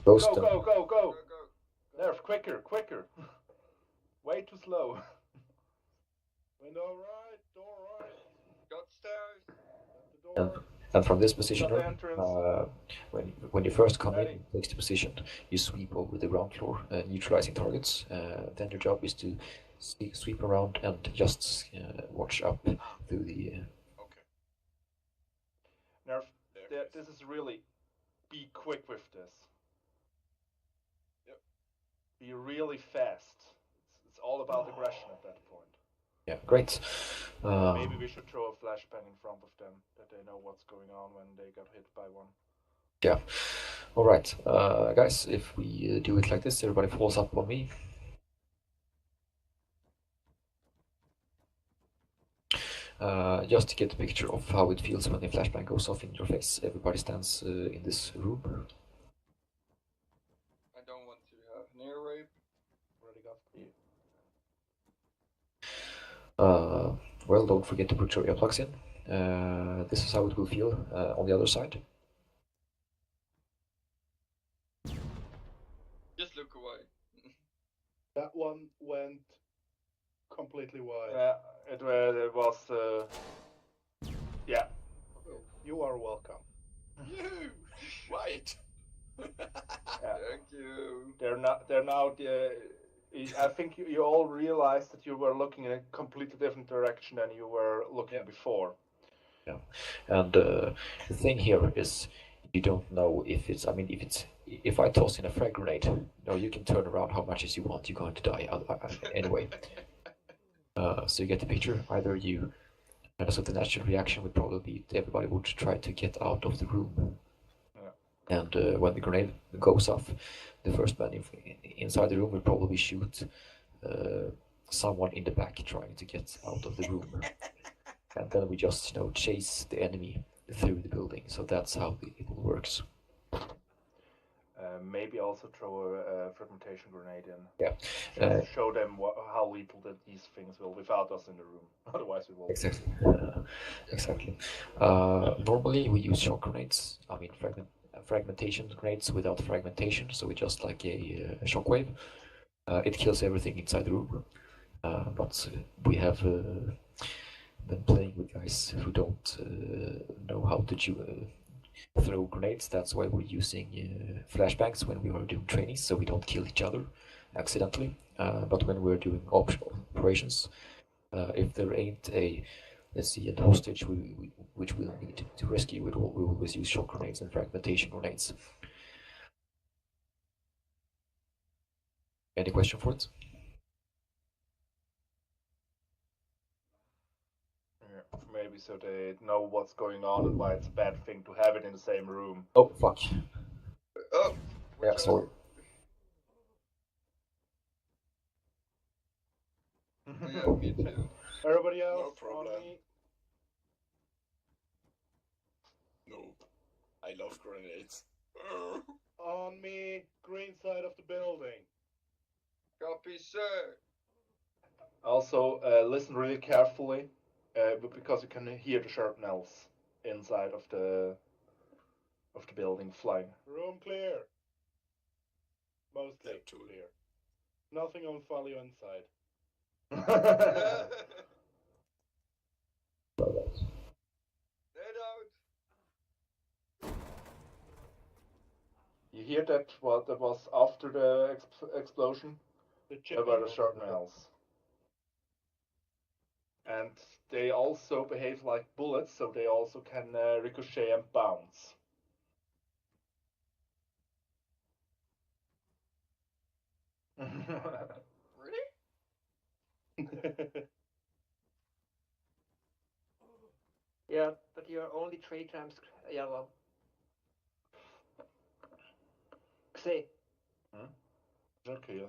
Ghost Go, them. go, go, Go, go! go. Nerf, quicker! Way too slow. Window right, door right. Got stairs. Got the door. And from this position, Got the entrance. when you first come Ready. in, takes the position, you sweep over the ground floor, neutralizing targets. Then your job is to sweep around and just watch up through the. Okay. Nerf, There. this is really be quick with this. Yep. Be really fast. It's all about aggression at that point. Yeah, great. Maybe we should throw a flashbang in front of them, that they know what's going on when they got hit by one. Yeah. All right, guys. If we do it like this, everybody falls up on me. Just to get a picture of how it feels when a flashbang goes off in your face. Everybody stands in this room. I don't want to have near rape. Already got the Well, don't forget to put your earplugs in. This is how it will feel on the other side. Just look away. That one went completely wide. Yeah, it was. Yeah. You are welcome. You! Right! Yeah. Thank you. They're now. I think you all realized that you were looking in a completely different direction than you were looking before. Yeah, and the thing here is you don't know if it's. I mean, if I toss in a frag grenade, you can turn around how much as you want. You're going to die anyway. So you get the picture. Either you. So the natural reaction would probably be everybody would try to get out of the room. Yeah. And when the grenade goes off, the first man inside the room will probably shoot someone in the back trying to get out of the room. And then we just chase the enemy through the building. So that's how it works. Maybe also throw a fragmentation grenade in. Yeah. Just to show them how lethal these things will without us in the room. Otherwise, we will. Exactly. Exactly. Normally we use shock grenades. I mean fragmentation grenades without fragmentation. So we just like a shockwave. It kills everything inside the room. But we have been playing with guys who don't know how to throw grenades. That's why we're using flashbangs when we are doing trainings, so we don't kill each other accidentally. But when we're doing operations, if there ain't a, let's see, a hostage which we'll need to rescue, we always use shock grenades and fragmentation grenades. Any question for it? Yeah, maybe so they know what's going on and why it's a bad thing to have it in the same room. Oh, fuck. Oh, Yeah, sorry. Yeah, me too. Everybody else No problem. on me. Nope. I love grenades. On me, green side of the building. Copy, sir. Also, listen really carefully, because you can hear the sharpnels inside of the building flying. Room clear. Mostly Lab tool. clear. Nothing will follow you inside. Head out. You hear that? What that was after the explosion? The There were the chicken. sharpnels. And they also behave like bullets, so they also can ricochet and bounce. Really? Yeah, but you're only 3 times yellow. See, Okay, ja.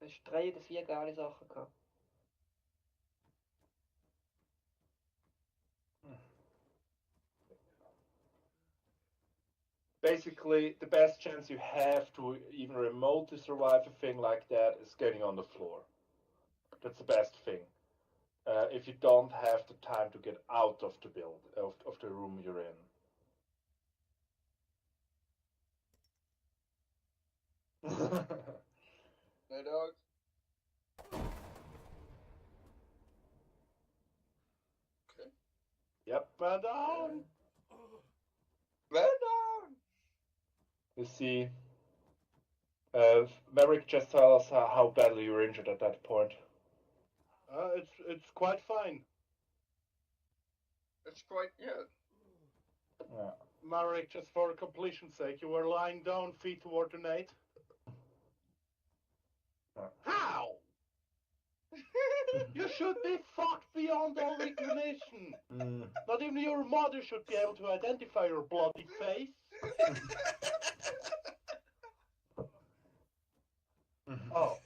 du hast 3 oder 4 geile Sachen gehabt. Basically, the best chance you have to even remotely survive a thing like that is getting on the floor. That's the best thing. if you don't have the time to get out of the of the room you're in. No dog. Okay. Yep, man down. Man down. You see, Merrick, just tell us how badly you were injured at that point. It's quite fine. It's quite yeah. Merrick, just for completion's sake, you were lying down, feet toward the nade. How? You should be fucked beyond all recognition. Not even your mother should be able to identify your bloody face. Oh.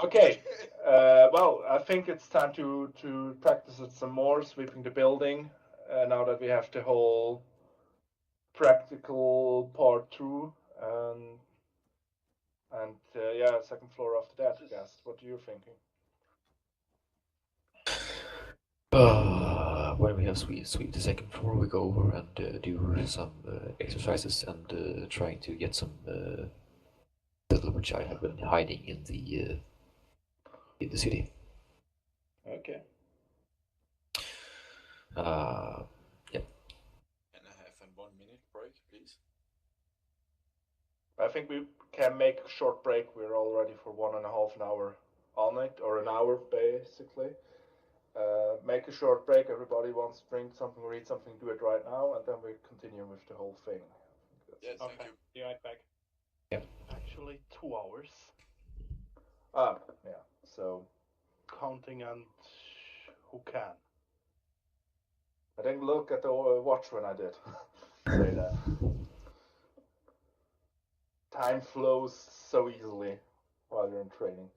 Okay. Well, I think it's time to practice it some more, sweeping the building. Now that we have the whole practical part through, and yeah, second floor after that, I guess. What are you thinking? When we have sweep the second floor, we go over and do some exercises and trying to get some little which I have been hiding in the city. Okay. Yep. Can I have a 1 minute break, please? I think we can make a short break. We're already for 1.5 hours on it, or an hour basically. Make a short break. Everybody wants to drink something, read something, do it right now, and then we continue with the whole thing. Yes, thank you. Be right back. Yep. Actually, 2 hours. Yeah. So, counting and who can. I didn't look at the watch when I did say that. Time flows so easily while you're in training.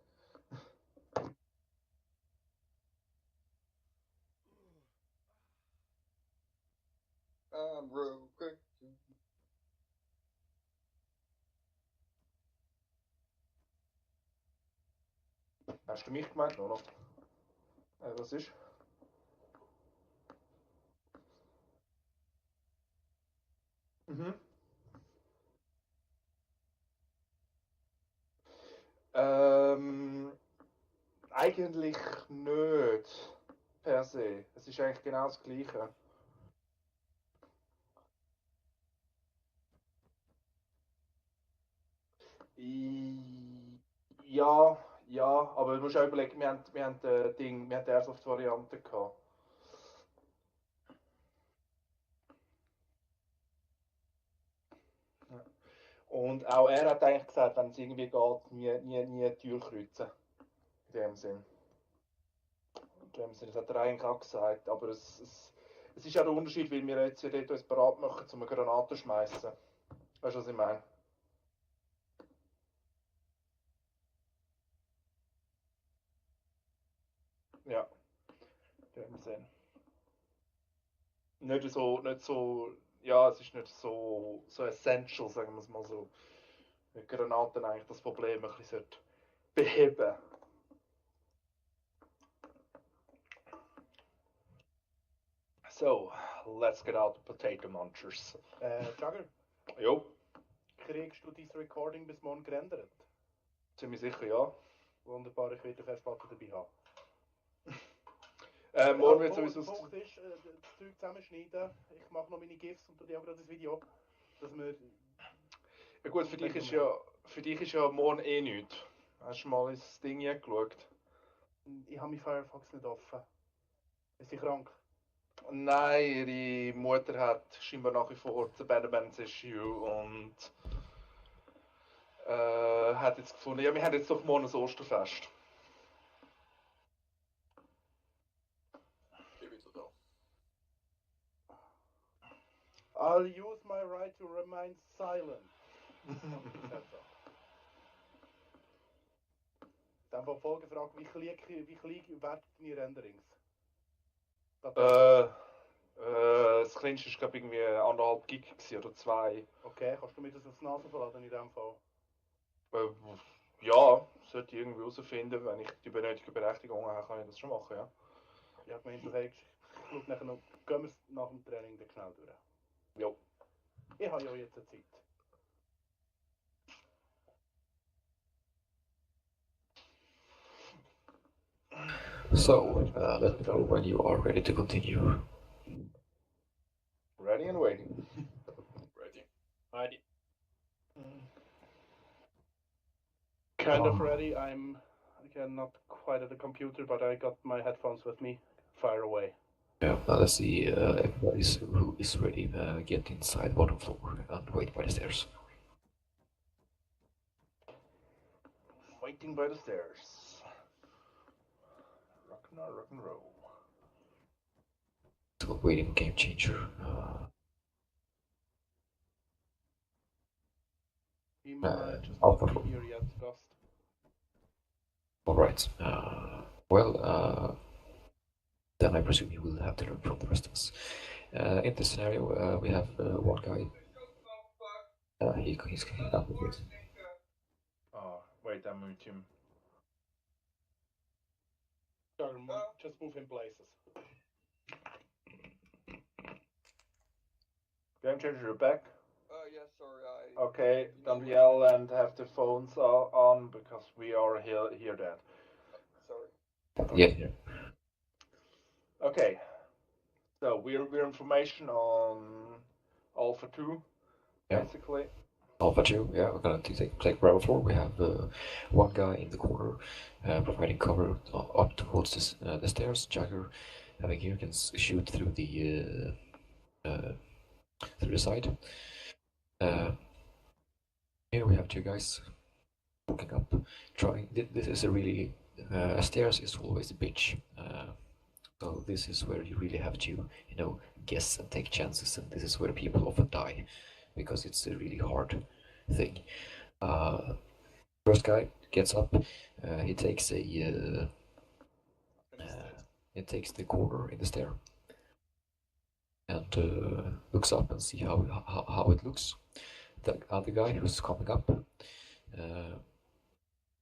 Real quick. Hast du mich gemeint, oder? Was ist? Mhm. Eigentlich nicht per se. Es ist eigentlich genau das Gleiche. Ja, aber du musst auch überlegen, wir haben die Airsoft-Variante gehabt. Und auch er hat eigentlich gesagt, wenn es irgendwie geht, nie die Tür kreuzen. In dem Sinn. Das hat er eigentlich auch gesagt, aber es ist ja der Unterschied, weil wir jetzt dort uns bereit machen, um eine Granate zu schmeißen. Weißt du, was ich meine? Ja, in dem Sinn. Nicht so, ja, es ist nicht so essential, sagen wir es mal so. Mit Granaten eigentlich das Problem ein bisschen beheben. So, let's get out the potato munchers. Jagger? Jo. Kriegst du dein Recording bis morgen gerendert? Ziemlich sicher, ja. Wunderbar, ich werde die Festplatte dabei haben. Morgen wird sowieso... Der Punkt ist, das Zeug zusammenschneiden. Ich mache noch meine GIFs und tue auch gerade das Video. Dass wir... Ja gut, für dich ist ja morgen eh nichts. Hast du mal ins Ding geschaut? Ich habe meinen Firefox nicht offen. Ist sie krank? Nein, ihre Mutter hat scheinbar nach wie vor ein Abandonment Issue und hat jetzt gefunden, ja, wir haben jetzt doch morgen ein Osterfest. Ich bin wieder da. I'll use my right to remain silent. Dann war Folgefrage, wie klein werden deine Renderings? Das kleinste war glaube ich irgendwie 1,5 Gig oder 2. Okay, kannst du mir das aufs Nase verladen in dem Fall? Ja, sollte ich irgendwie herausfinden, wenn ich die benötigte Berechtigung habe, kann ich das schon machen, ja. Ich habe gemeint, du sagst, ich schaue nachher noch, gehen wir nach dem Training dann schnell durch. Jo. Ich habe ja jetzt eine Zeit. So, let me know when you are ready to continue. Ready and waiting. Ready. Ready. Kind of ready. I'm again not quite at the computer, but I got my headphones with me. Fire away. Yeah, let's see everybody's who is ready. Get inside the bottom floor and wait by the stairs. Waiting by the stairs. Rock and roll. So waiting game changer. He might just Alpha not floor. be here yet, Ghost. All right. Well, then I presume you will have to learn from the rest of us. In this scenario, we have one guy. He's coming up with it. Oh, wait, I moved him. Sure, just move him places. Game changer, you're back? Yeah, sorry, I... Okay, you know don't what- yell and have the phones on because we are here dead. Sorry. Yeah. Okay. So we're information on Alpha 2, Yeah. basically. Alpha 2, yeah, we're gonna take Bravo 4. We have one guy in the corner providing cover up towards the stairs. Jagger having here can shoot through the side. Here we have two guys walking up, trying. This is a really stairs is always a bitch. So this is where you really have to, guess and take chances, and this is where people often die because it's a really hard thing. First guy gets up, he takes he takes the corner in the stair and looks up and see how it looks. The other guy who's coming up,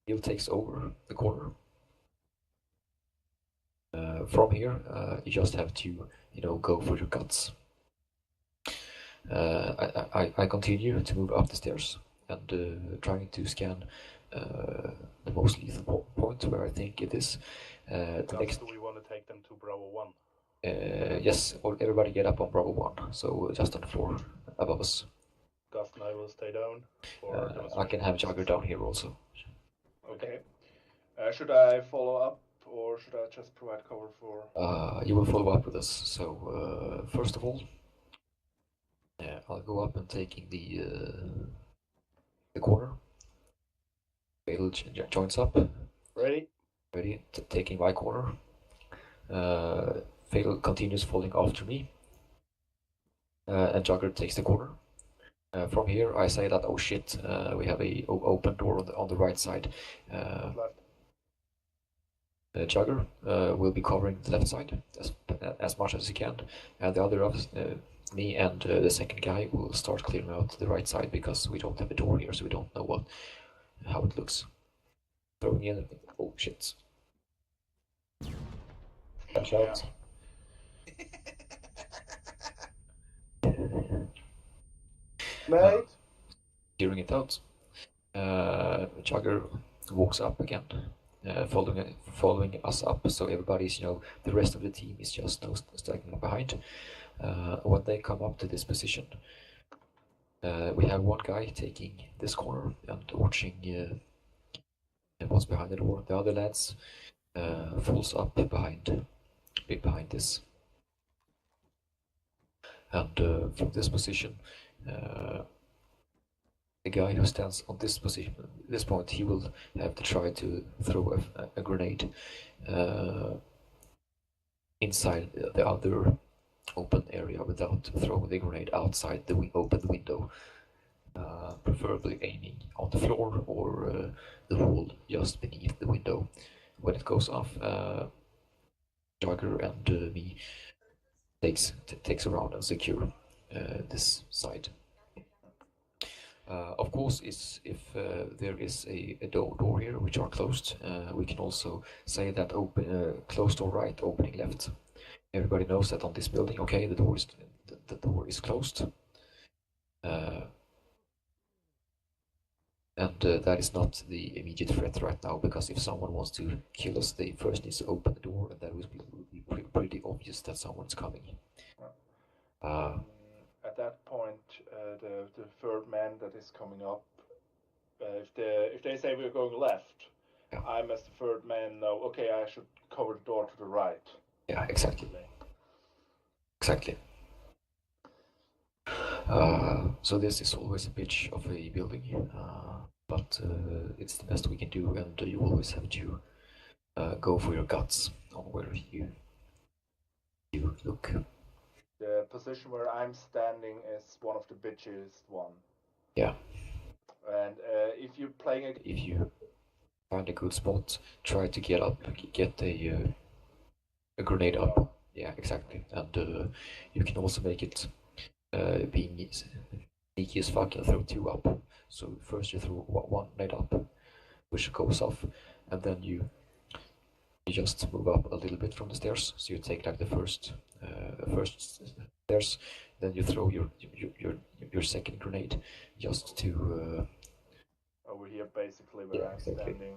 he takes over the corner. From here, you just have to, go for your guts. I continue to move up the stairs and trying to scan the most lethal point where I think it is. Do we want to take them to Bravo 1? Yes, everybody get up on Bravo 1, so just on the floor above us. Gust and I will stay down for I can have Jagger down here also. Okay. Should I follow up or should I just provide cover for... You will follow up with us, so first of all, I'll go up and taking the corner. Fatal joins up. Ready? Ready, taking my corner. Fatal continues falling after me. And Jagger takes the corner. From here, I say that, oh shit, we have a open door on the right side. Left. Jagger will be covering the left side as much as he can, and the other of me and the second guy will start clearing out the right side because we don't have a door here, so we don't know how it looks. Throwing in, oh shit. Watch out. Mate! Clearing it out. Jagger walks up again, following us up, so everybody's, the rest of the team is just stacking behind. When they come up to this position, we have one guy taking this corner and watching what's behind the door. The other lads falls up behind this. And from this position, the guy who stands on this position, at this point, he will have to try to throw a grenade inside the other open area without throwing the grenade outside the open window, preferably aiming on the floor or the wall just beneath the window. When it goes off, Jagger and me takes around and secure this side. Of course, if there is a door here which are closed, we can also say that open closed door right, opening left. Everybody knows that on this building, okay, the door is closed, uh, and that is not the immediate threat right now, because if someone wants to kill us, they first need to open the door, and that will be pretty obvious that someone's coming. At that point, the third man that is coming up, if they say we're going left, Yeah. I'm as the third man know. Okay, I should cover the door to the right. Yeah, exactly. Exactly. So this is always a pitch of a building, but it's the best we can do, and you always have to go for your guts on where you look. The position where I'm standing is one of the bitchiest one. Yeah. And if you're playing If you find a good spot, try to get a grenade up. Yeah, exactly. And you can also make it being sneaky as fuck and throw two up. So first you throw one grenade up, which goes off, and then you just move up a little bit from the stairs. So you take like the first stairs, then you throw your second grenade just to over here, basically where Yeah, I'm exactly. standing.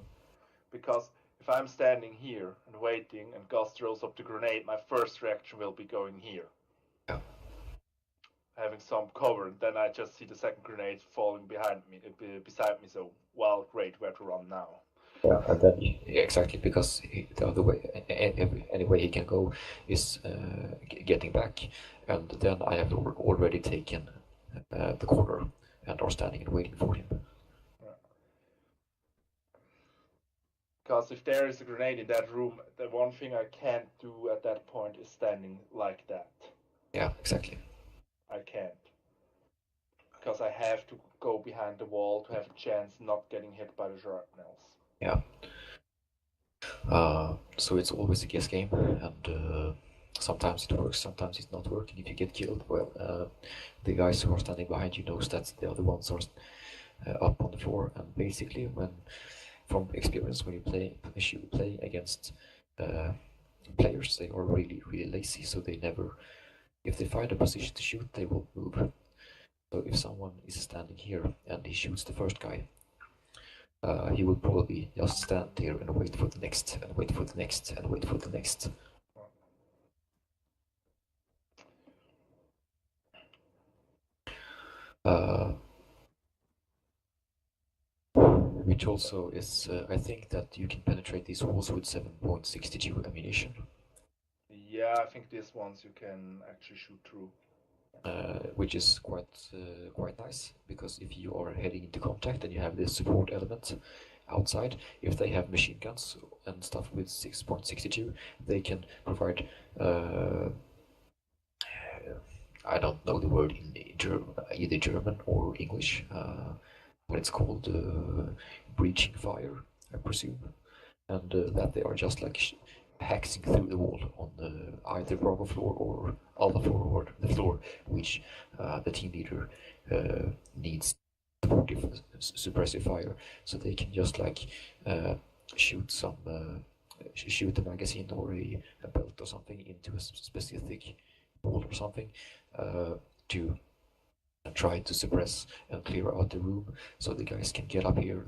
Because if I'm standing here and waiting, and Gus throws up the grenade, my first reaction will be going here. Yeah. Having some cover, and then I just see the second grenade falling behind me, beside me. So, well, great, where to run now? Yeah, and then yeah, exactly, because the other way, any way he can go is getting back, and then I have already taken the corner and are standing and waiting for him. Because if there is a grenade in that room, the one thing I can't do at that point is standing like that. Yeah, exactly. I can't. Because I have to go behind the wall to have a chance not getting hit by the shrapnels. Yeah. So it's always a guess game, and sometimes it works, sometimes it's not working. If you get killed, well, the guys who are standing behind you knows that the other ones are up on the floor, and basically, from experience, when you play against players, they are really lazy, so they never, if they find a position to shoot, they will move. So if someone is standing here and he shoots the first guy, he will probably just stand there and wait for the next, and wait for the next, and wait for the next. Which also is, I think that you can penetrate these walls with 7.62 ammunition. Yeah, I think these ones you can actually shoot through. Which is quite nice, because if you are heading into contact and you have this support element outside, if they have machine guns and stuff with 6.62, they can provide I don't know the word in either German or English, but it's called breaching fire, I presume, and that they are just like hacking through the wall on either Bravo floor or Alpha floor, or the floor which the team leader needs supportive suppressive fire, so they can just like shoot shoot a magazine or a belt or something into a specific ball or something to try to suppress and clear out the room, so the guys can get up here,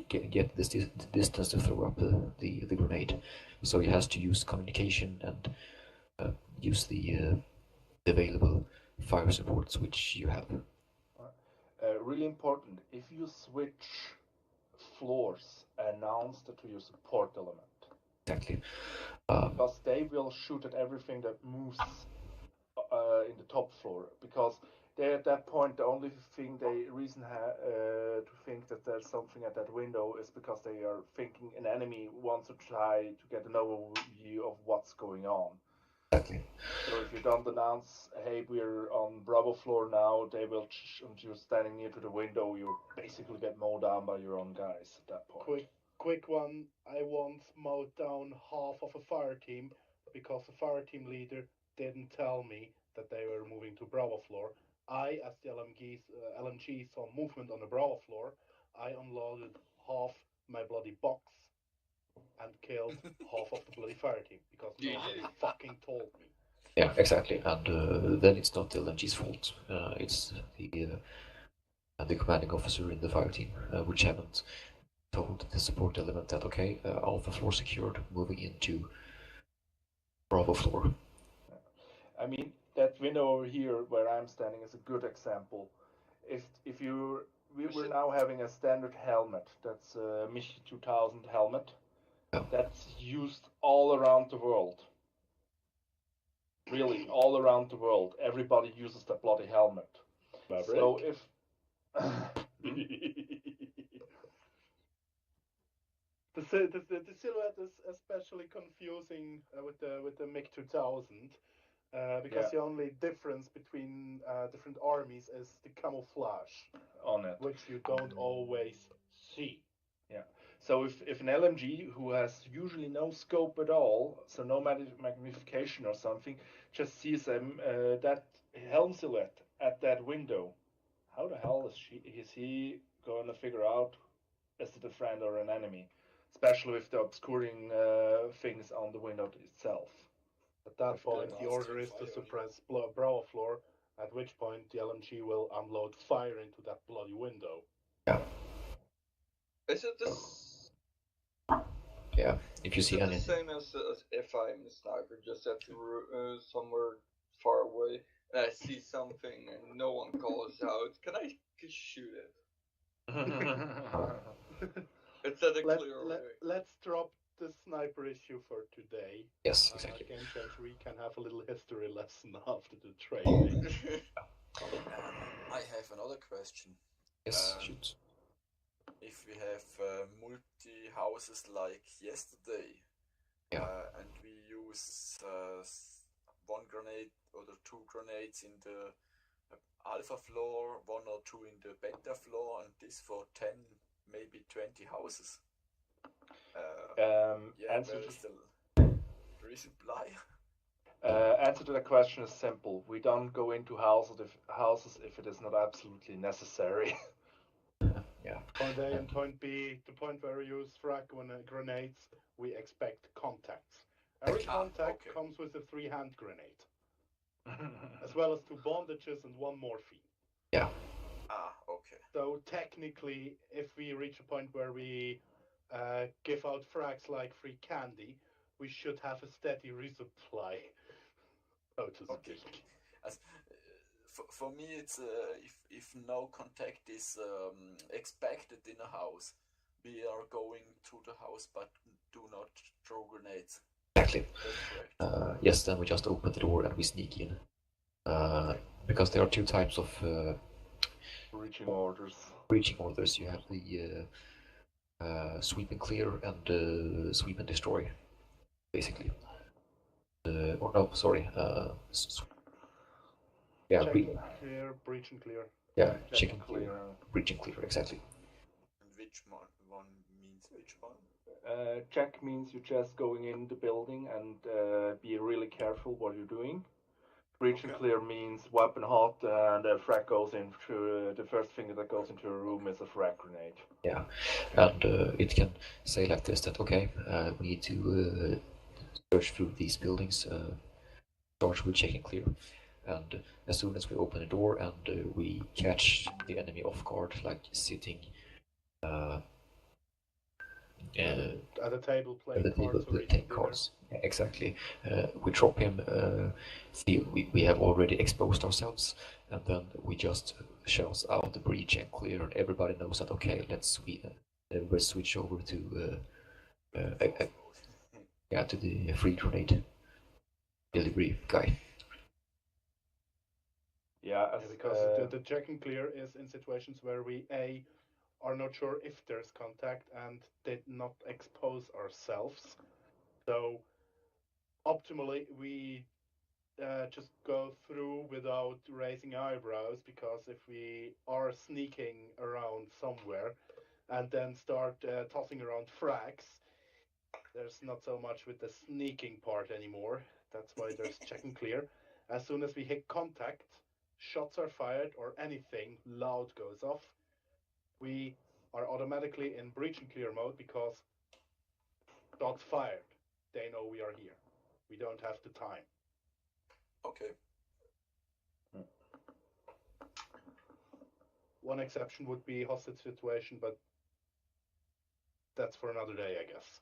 get this distance to throw up the grenade. So he has to use communication and use the available fire supports which you have. Really important, if you switch floors, announce that to your support element. Exactly. Because they will shoot at everything that moves in the top floor. Because they, at that point, the only thing they reason to think that there's something at that window is because they are thinking an enemy wants to try to get an overview of what's going on. Exactly. So if you don't announce, hey, we're on Bravo floor now, they will, and you're standing near to the window, you basically get mowed down by your own guys at that point. Quick one. I once mowed down half of a fire team because the fire team leader didn't tell me that they were moving to Bravo floor, I, as the LMG, saw movement on the Bravo floor. I unloaded half my bloody box and killed half of the bloody fire team because nobody fucking told me. Yeah, exactly. And then it's not the LMG's fault. It's the commanding officer in the fire team, which haven't told the support element that okay, Alpha floor secured, moving into Bravo floor. I mean, that window over here where I'm standing is a good example. If you we're now having a standard helmet. That's a Michi 2000 helmet. Yeah. That's used all around the world. Really, all around the world. Everybody uses that bloody helmet. Maverick? So if the silhouette is especially confusing with the MiG 2000 because the only difference between different armies is the camouflage on it, which you don't always see. Yeah. So if an LMG who has usually no scope at all, so no magnification or something, just sees that helm silhouette at that window, how the hell is he going to figure out is it a friend or an enemy? Especially with the obscuring things on the window itself. At that point, the order is to suppress Bravo floor, at which point the LMG will unload fire into that bloody window. Yeah. Is it this? Yeah. If you see Is it anything. the same as if I'm a sniper, just at somewhere far away, and I see something and no one calls out? Can I just shoot it? Is that a clear way? Let's drop the sniper issue for today. Yes, exactly. Game Changer, we can have a little history lesson after the training. I have another question. Yes, shoot. If we have multi-houses like yesterday, and we use one grenade or two grenades in the alpha floor, one or two in the beta floor, and this for 10, maybe 20 houses. Answer where is the resupply? Answer to that question is simple. We don't go into houses if it is not absolutely necessary. Yeah. Point A and point B, the point where we use frag grenades, we expect contacts. Every contact comes with a 3-hand grenade, as well as 2 bondages and 1 morphine. Yeah. Okay. So technically, if we reach a point where we give out frags like free candy, we should have a steady resupply, so to speak. For me, it's if no contact is expected in a house, we are going to the house, but do not throw grenades. Exactly. Yes, then we just open the door and we sneak in. Because there are 2 types of breaching orders. Breaching orders. You have the sweep and clear and sweep and destroy, basically. Or no, sorry. Yeah, check and clear, breach and clear. Yeah, check and clear, breach and clear, exactly. And which one means which one? Check means you're just going in the building and be really careful what you're doing. Breach and clear means weapon hot and a frag goes in through the first thing that goes into a room is a frag grenade. Yeah, and it can say like this that okay, we need to search through these buildings, start with check and clear. And as soon as we open the door and we catch the enemy off guard, like sitting at a table playing cards. Yeah, exactly. We drop him. We have already exposed ourselves, and then we just shout out the breach and clear, and everybody knows that okay, let's switch over to to the free grenade delivery guy. Yeah, because the check and clear is in situations where we are not sure if there's contact and did not expose ourselves. So optimally, we just go through without raising eyebrows, because if we are sneaking around somewhere and then start tossing around frags, there's not so much with the sneaking part anymore. That's why there's check and clear. As soon as we hit contact, shots are fired or anything loud goes off, we are automatically in breach and clear mode because shots fired. They know we are here. We don't have the time. Okay. One exception would be hostage situation, but that's for another day, I guess.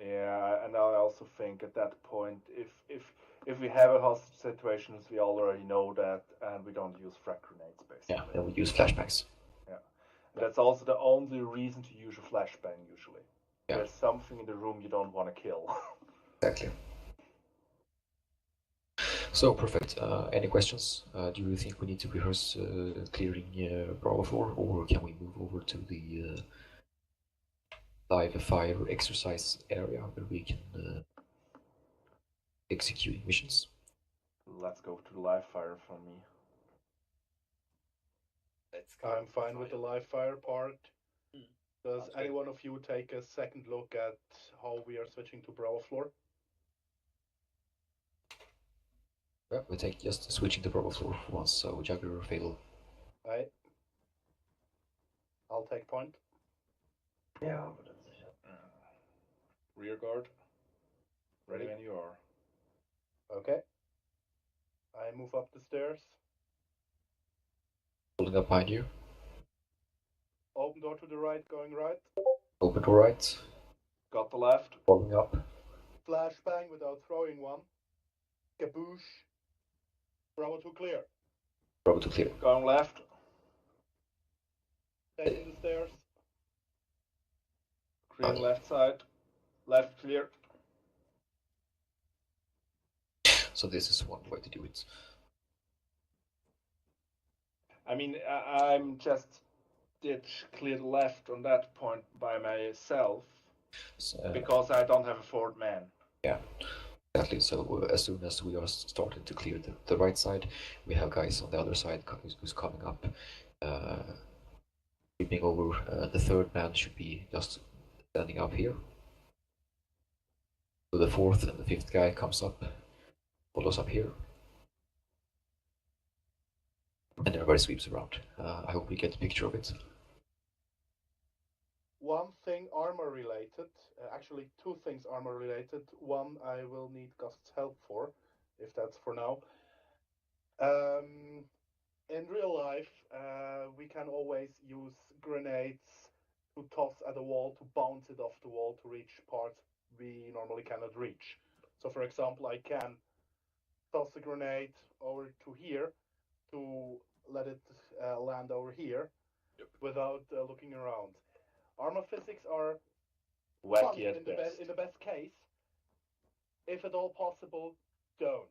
Yeah, and I also think at that point, if we have a hostage situations, we already know that, and we don't use frag grenades, basically. Yeah, then we use flashbangs. Yeah, that's also the only reason to use a flashbang usually. Yeah. There's something in the room you don't want to kill. Exactly. So, perfect. Any questions? Do you think we need to rehearse clearing Bravo floor, or can we move over to the live fire exercise area where we can execute missions? Let's go to the live fire for me. Let's go. I'm fine with the live fire part. Does Sounds any good. one of you take a second look at how we are switching to Bravo floor? Yeah, we take just switching to Bravo floor once, so Jagger fail. Right. I'll take point. Yeah, but that's rear guard. Ready when you are. Okay. I move up the stairs. Pulling up behind you. Open door to the right, going right. Open to right. Got the left. Following up. Flashbang without throwing one. Kaboosh. Bravo to clear. Bravo to clear. Going left. Taking the stairs. Green left side. Left clear. So this is one way to do it. I mean, I'm just did clear left on that point by myself because I don't have a fourth man. Yeah, exactly. So as soon as we are starting to clear the right side, we have guys on the other side who's coming up. Creeping over. The third man should be just standing up here. So the fourth and the fifth guy comes up, follows up here. And everybody sweeps around. I hope we get a picture of it. One thing armor related, actually two things armor related. One I will need Gust's help for, if that's for now. In real life, we can always use grenades to toss at a wall to bounce it off the wall to reach parts we normally cannot reach. So for example, I can toss a grenade over to here to let it land over here without looking around. Armor physics are Wacky funny at best. in the best case. If at all possible, don't.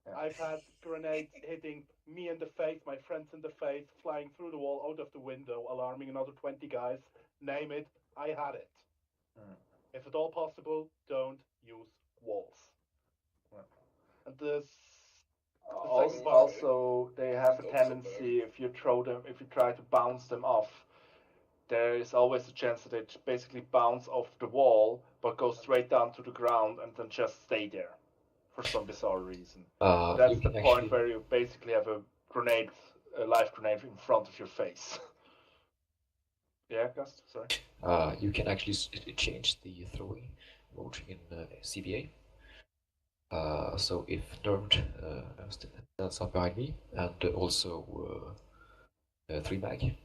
Yeah. I've had grenades hitting me in the face, my friends in the face, flying through the wall, out of the window, alarming another 20 guys. Name it, I had it. If at all possible, don't use walls. And this also, they have a tendency if you try to bounce them off, there is always a chance that it basically bounce off the wall but goes straight down to the ground and then just stay there for some bizarre reason. That's the point where you basically have a live grenade in front of your face. Yeah, Gust, sorry. You can actually change the throwing mode in CBA. So if Nerd stands up behind me, and also 3 mag.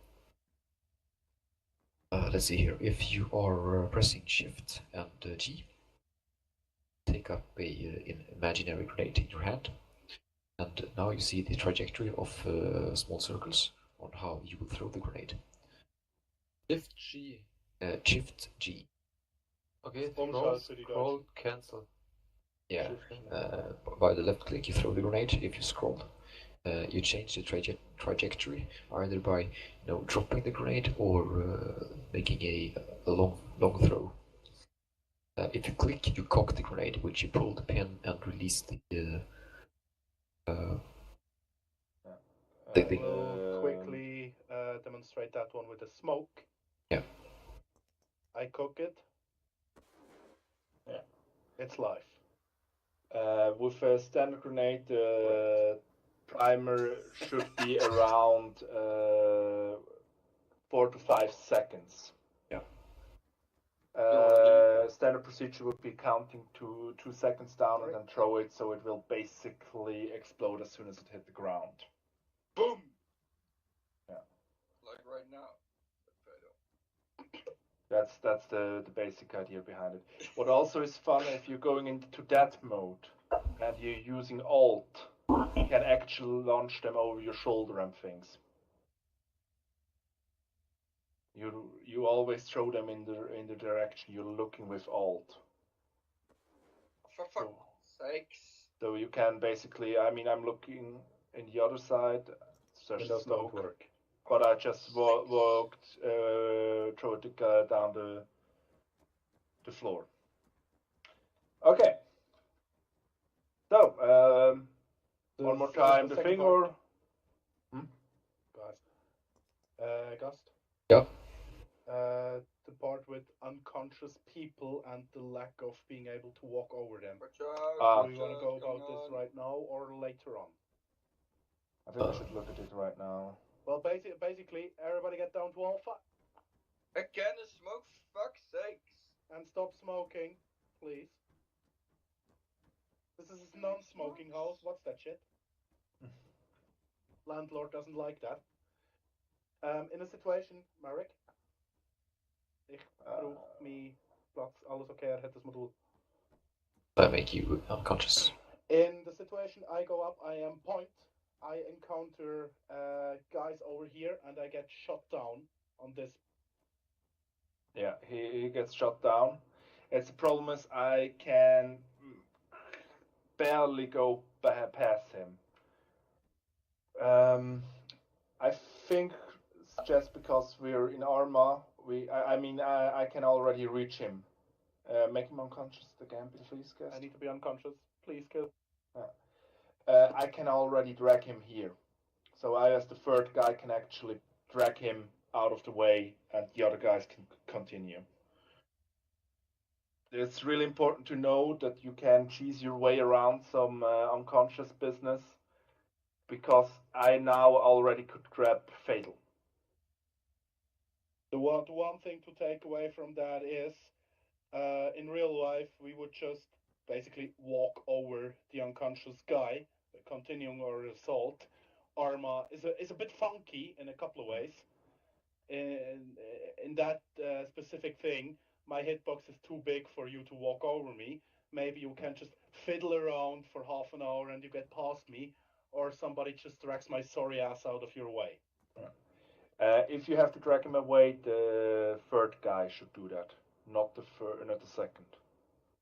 Let's see here. If you are pressing Shift and G, take up an imaginary grenade in your hand, and now you see the trajectory of small circles on how you will throw the grenade. Shift G. Shift G. Okay, scroll, cancel. Yeah, by the left click you throw the grenade. If you scroll, you change the trajectory either by dropping the grenade or making a long throw. If you click, you cock the grenade, which you pull the pin and release the thing. We'll quickly demonstrate that one with the smoke. Yeah. I cook it. Yeah. It's live. With a standard grenade, the primer should be around 4 to 5 seconds. Yeah. Standard procedure would be counting to 2 seconds down and then throw it, so it will basically explode as soon as it hit the ground. Boom! Yeah. Like right now. That's the basic idea behind it. What also is fun, if you're going into that mode and you're using Alt, you can actually launch them over your shoulder and things. You always throw them in the direction you're looking with Alt. For fuck's sakes. So you can basically, I mean, I'm looking in the other side. There's smoke. Don't work. But I just walked, throw it down the floor. Okay. So, one more time, the thing or... Gust? Yeah. The part with unconscious people and the lack of being able to walk over them. Do we want to go about this right now or later on? I think we should look at it right now. Well, basically, everybody get down to Alpha. Again, the smoke, fuck's sakes. And stop smoking, please. This is a non-smoking house. What's that shit? Landlord doesn't like that. In a situation, Marek, ich vroeg me Platz, alles okay, het is modul. I make you unconscious. In the situation, I go up, I am point, I encounter guys over here, and I get shot down on this. Yeah, he gets shot down. It's the problem is I can barely go past him. I think it's just because we're in Arma. I can already reach him. Make him unconscious again, please, guys. I need to be unconscious. Please, kill. I can already drag him here. So I, as the third guy, can actually drag him out of the way, and the other guys can continue. It's really important to know that you can cheese your way around some unconscious business, because I now already could grab Fatal. The one thing to take away from that is, in real life, we would just basically walk over the unconscious guy, continuing our assault. Arma is a bit funky in a couple of ways. In that specific thing, my hitbox is too big for you to walk over me. Maybe you can just fiddle around for half an hour and you get past me, or somebody just drags my sorry ass out of your way. If you have to drag him away, the third guy should do that, not the second.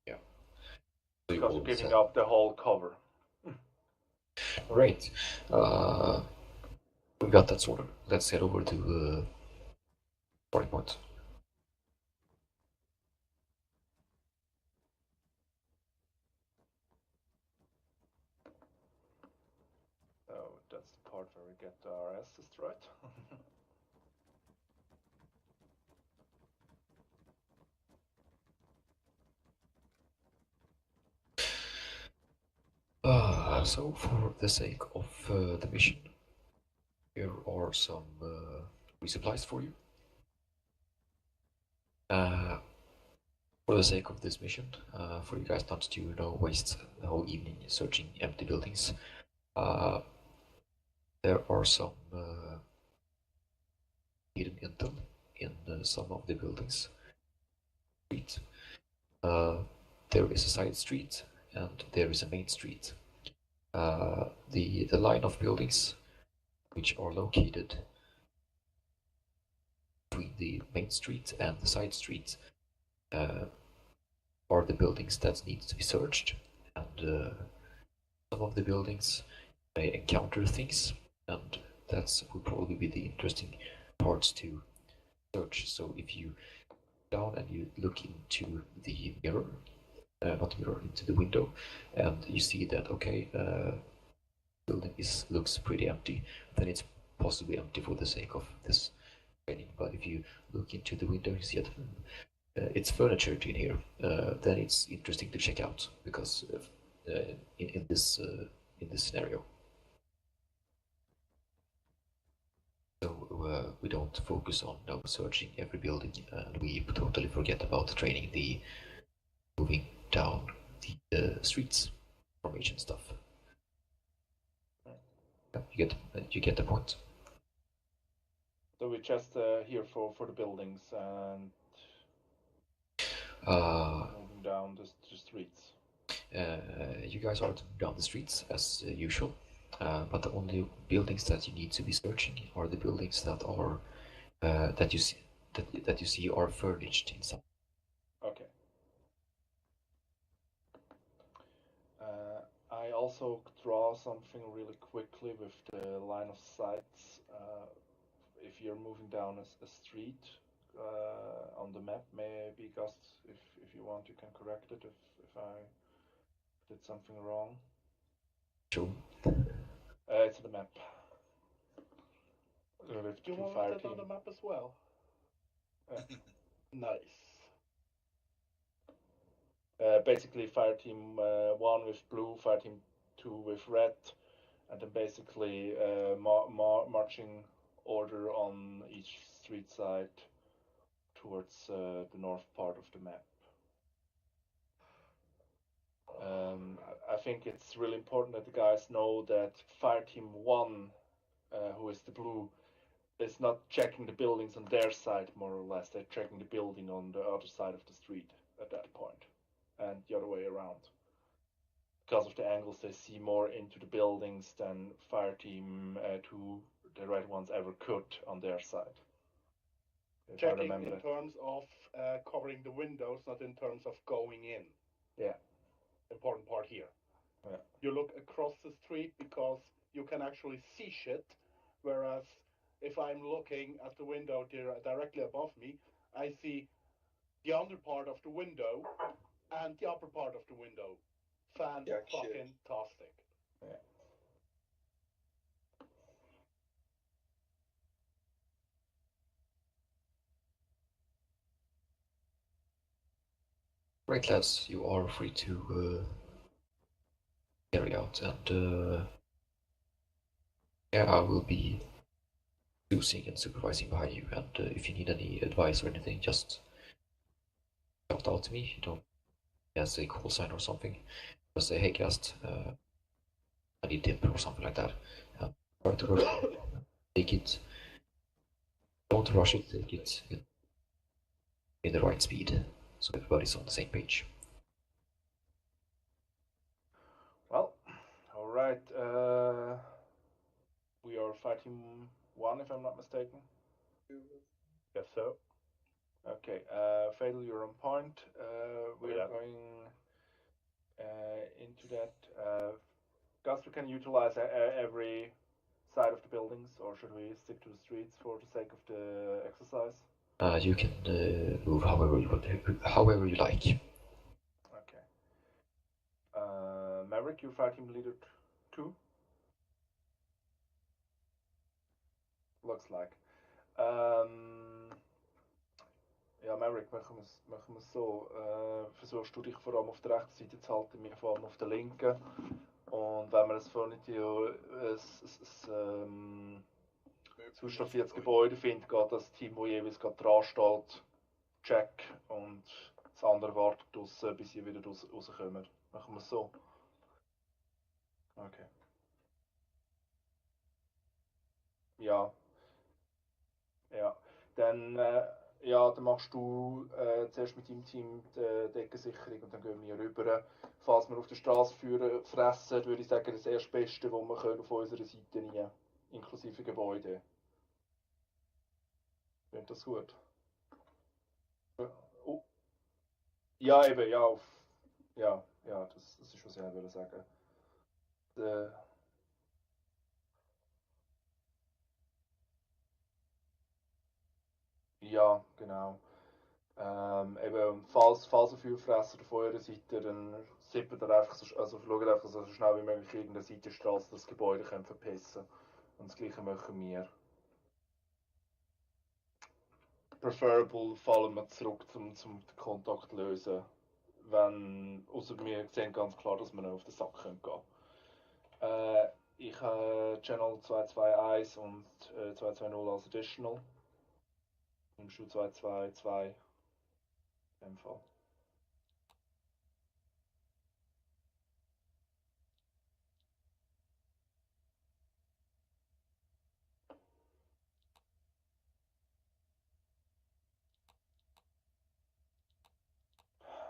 Yeah. Because you're giving up the whole cover. Great. We got that sorted. Let's head over to party point. Oh, that's the part where we get our ass destroyed. So for the sake of the mission, here are some resupplies for you. For the sake of this mission, for you guys not to waste the whole evening searching empty buildings, there are some hidden intel in some of the buildings. There is a side street and there is a main street. The line of buildings which are located between the main street and the side street are the buildings that need to be searched, and some of the buildings may encounter things, and that will probably be the interesting parts to search. So if you down and you look into the mirror, not mirror, into the window, and you see that building looks pretty empty, then it's possibly empty for the sake of this training. But if you look into the window and you see that it's furniture in here, then it's interesting to check out, because in this scenario. we don't focus on searching every building, and we totally forget about training the moving down the streets formation stuff. Yeah, you get the point. So we just here for the buildings and moving down the streets. You guys are down the streets as usual, but the only buildings that you need to be searching are the buildings that are that you see are furnished inside. Okay. I also draw something really quickly with the line of sights. If you're moving down a street on the map, maybe Gust, if you want, you can correct it if I did something wrong. Sure. It's the map. You want it on the map as well? Nice. Basically, fire team 1 with blue, fire team 2 with red, and then basically marching order on each street side towards the north part of the map. I think it's really important that the guys know that fire team 1, who is the blue, is not checking the buildings on their side, more or less. They're checking the building on the other side of the street at that point, and the other way around. Because of the angles, they see more into the buildings than fire team 2, the red ones, ever could on their side. Checking in terms of covering the windows, not in terms of going in. Yeah. Important part here. Yeah. You look across the street because you can actually see shit, whereas if I'm looking at the window directly above me, I see the under part of the window and the upper part of the window. Fan-fucking-tastic. Yeah. Right, lads, you are free to carry out, and yeah, I will be choosing and supervising behind you, and if you need any advice or anything, just shout out to me. You don't as a call sign or something. Just say, hey, Gast, I need tip or something like that. Try to rush it. Take it. Don't rush it. Take it in the right speed, so everybody's on the same page. Well, all right. We are fighting 1, if I'm not mistaken. Yes, so. Okay. Fatal, you're on point. We are going into that. Gus, we can utilize every side of the buildings, or should we stick to the streets for the sake of the exercise? You can move however you like. Okay. Maverick, you fire team leader 2? Looks like. Ja, Maverick, machen wir es so. Versuchst du dich vor allem auf der rechten Seite zu halten, mir vor allem auf der linken. Und wenn wir das vorhin zustaffiertes Gebäude finden, geht das Team, das jeweils gerade dran steht, check, und das andere wartet draussen, bis sie wieder rauskommen. Machen wir es so. Okay. Ja. Ja. Dann machst du zuerst mit deinem Team die Deckensicherung und dann gehen wir rüber. Falls wir auf der Straße fressen, würde ich sagen, das Erstbeste, was wir können auf unserer Seite nehmen, inklusive Gebäude. Klingt das gut? Oh. Ja, eben, ja, das ist, was ich wollte sagen. Ja, genau. Eben, falls ihr Feuerfresser auf eurer Seite, dann sippert ihr einfach, also schaut einfach so schnell wie möglich irgendeine Seitenstraße das Gebäude können verpissen. Und das gleiche machen wir. Preferable fallen wir zurück zum den Kontakt lösen. Außer wir sehen ganz klar, dass wir nicht auf den Sack gehen können. Ich habe Channel 221 und 220 als Additional. Nimmst du 2-2-2 in dem Fall.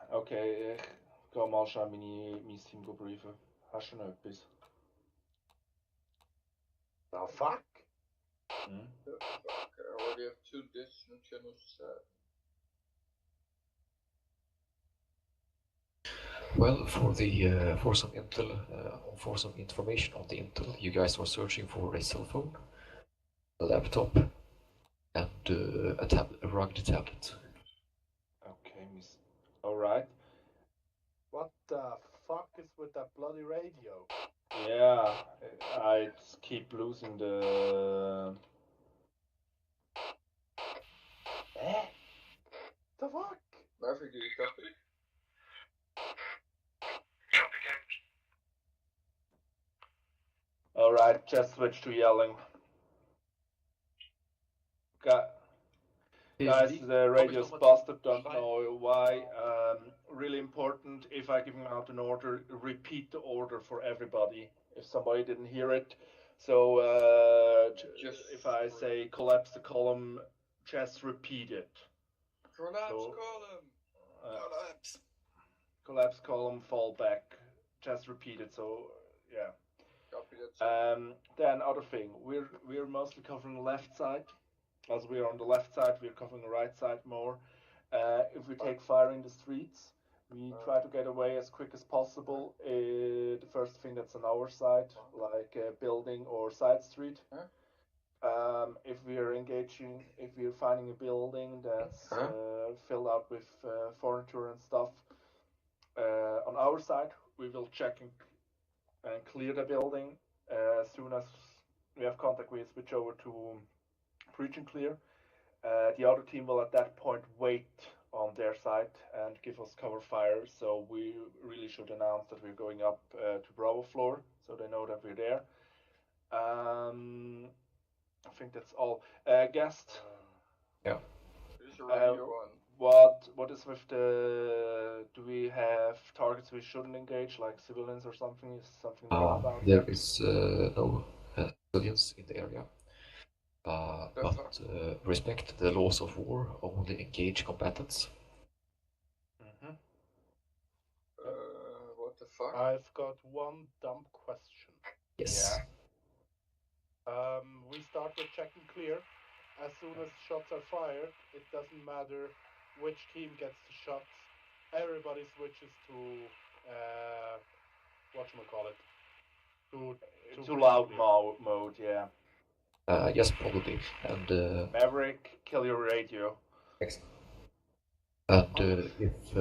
Okay, ich gehe mal schnell mein Team briefen. Hast du noch etwas? The fuck? Hm? The fuck? I already have 2 additional channels set. Well, for some intel, for some information on the intel, you guys were searching for a cell phone, a laptop, and a rugged tablet. Okay, miss. Alright. What the fuck is with that bloody radio? Yeah, I just keep losing the. The fuck? Maverick, do you copy? Alright, just switch to yelling. Guys, the radio's busted, don't know why. Really important, if I give out an order, repeat the order for everybody, if somebody didn't hear it. So, if I say collapse the column, just repeat it. Collapse So, column! Collapse! Collapse column, fall back. Just repeat it, so, yeah. Copy that. Then other thing, we're mostly covering the left side. As we are on the left side, we're covering the right side more. If we take fire in the streets, we try to get away as quick as possible. The first thing that's on our side, like a building or side street. If we're finding a building that's filled out with furniture and stuff, on our side, we will check and clear the building. As soon as we have contact, we switch over to breach and clear. The other team will at that point wait on their side and give us cover fire, so we really should announce that we're going up to Bravo floor, so they know that we're there. I think that's all. Guest? Yeah. There's a radio on. What is with the... Do we have targets we shouldn't engage, like civilians or something? Is something known about There that? is no civilians in the area. But respect the laws of war, only engage combatants. What the fuck? I've got one dumb question. Yes. Yeah. We start with check and clear. As soon as shots are fired, it doesn't matter which team gets the shots. Everybody switches to whatchamacallit. To loud mode, yeah. Yes, probably. And Maverick, kill your radio. Excellent. And if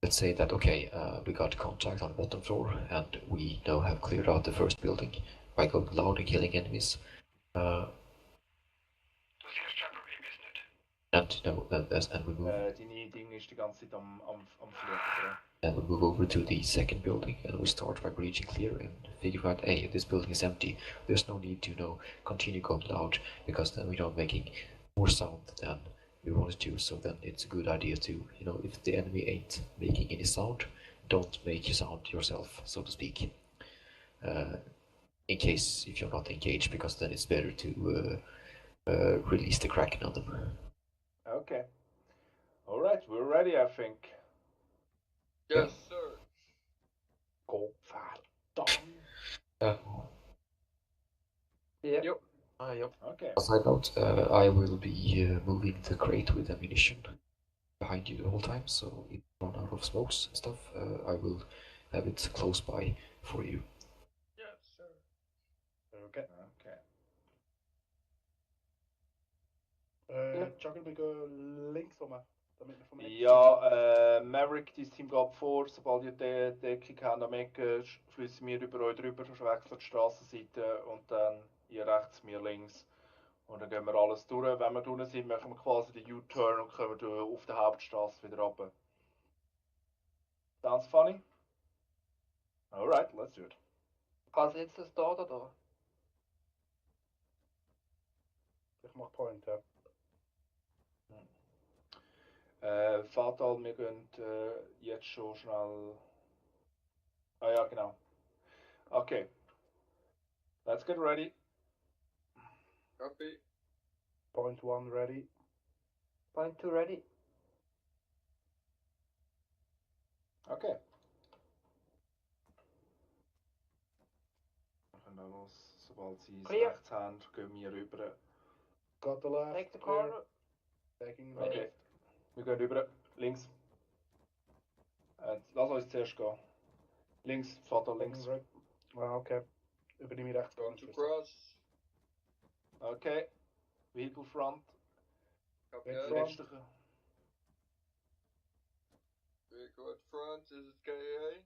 let's say that we got contact on the bottom floor and we now have cleared out the first building by going loud and killing enemies. And we move. Die Ding ist die ganze Zeit am Fliegen. And we move over to the second building and we start by breaching clear and figure out, hey, this building is empty. There's no need to continue going loud because then we're not making more sound than we wanted to. So then it's a good idea to, if the enemy ain't making any sound, don't make your sound yourself, so to speak. In case if you're not engaged, because then it's better to release the Kraken on them. Okay. Alright, we're ready, I think. Yes, sir. Godverdamme. Yep. Yep. Yep. Okay. As a side note, I will be moving the crate with ammunition behind you the whole time, so if you run out of smokes and stuff, I will have it close by for you. Yes, sir. Okay. Joggen we go links om, damit wir vom Ja, Maverick, dein Team geht vor. Sobald ihr die Deckung habt am Ecke, fließen wir über euch drüber, wechseln die Strassenseite und dann ihr rechts, wir links. Und dann gehen wir alles durch. Wenn wir drunten sind, machen wir quasi den U-Turn und kommen auf der Hauptstraße wieder runter. Sounds funny? Alright, let's do it. Was jetzt das dort oder? Ich mach Point, ja. Fatal, wir gehen jetzt schon schnell. Ah ja, genau. Okay. Let's get ready. Copy. Point 1 ready. Point 2 ready. Okay. Wir können auch los. Sobald sie es Clear. rechts haben, gehen wir rüber. Got the left. Take the clear. corner. Taking Okay. left. Wir gehen rüber. Links. Lass uns zuerst gehen. Links, Vater, links. Right. Ah, okay. Übernehme ich rechts. Going to cross. Okay. Vehicle front. Copy Big that. front. Letzte. Vehicle at front. This is KA.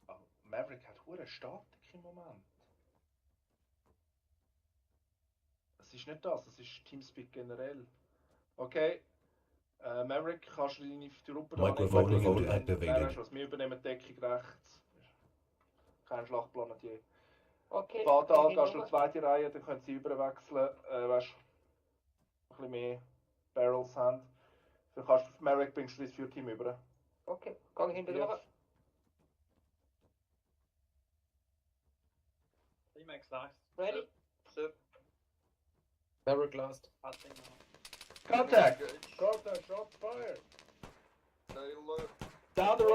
Oh, Maverick hat hohe Statik im Moment. Es ist nicht das, es ist Teamspeak generell. Okay. Maverick, kannst du deine Truppe Microphone anlegen? activated. Was wir übernehmen Deckung rechts. Kein Schlachtplan hier. Okay. Fatal, gehen gehst du in rüber. die zweite Reihe, dann können sie überwechseln. Weißt du, ein bisschen mehr Barrels haben. Dann kannst du Maverick bringst du das Team über. Okay, gang hinter drüber. Remax last. Ready? Sip. Maverick last. Passing now. Contact! Engage. Contact, shots fired. Stay alert. Down the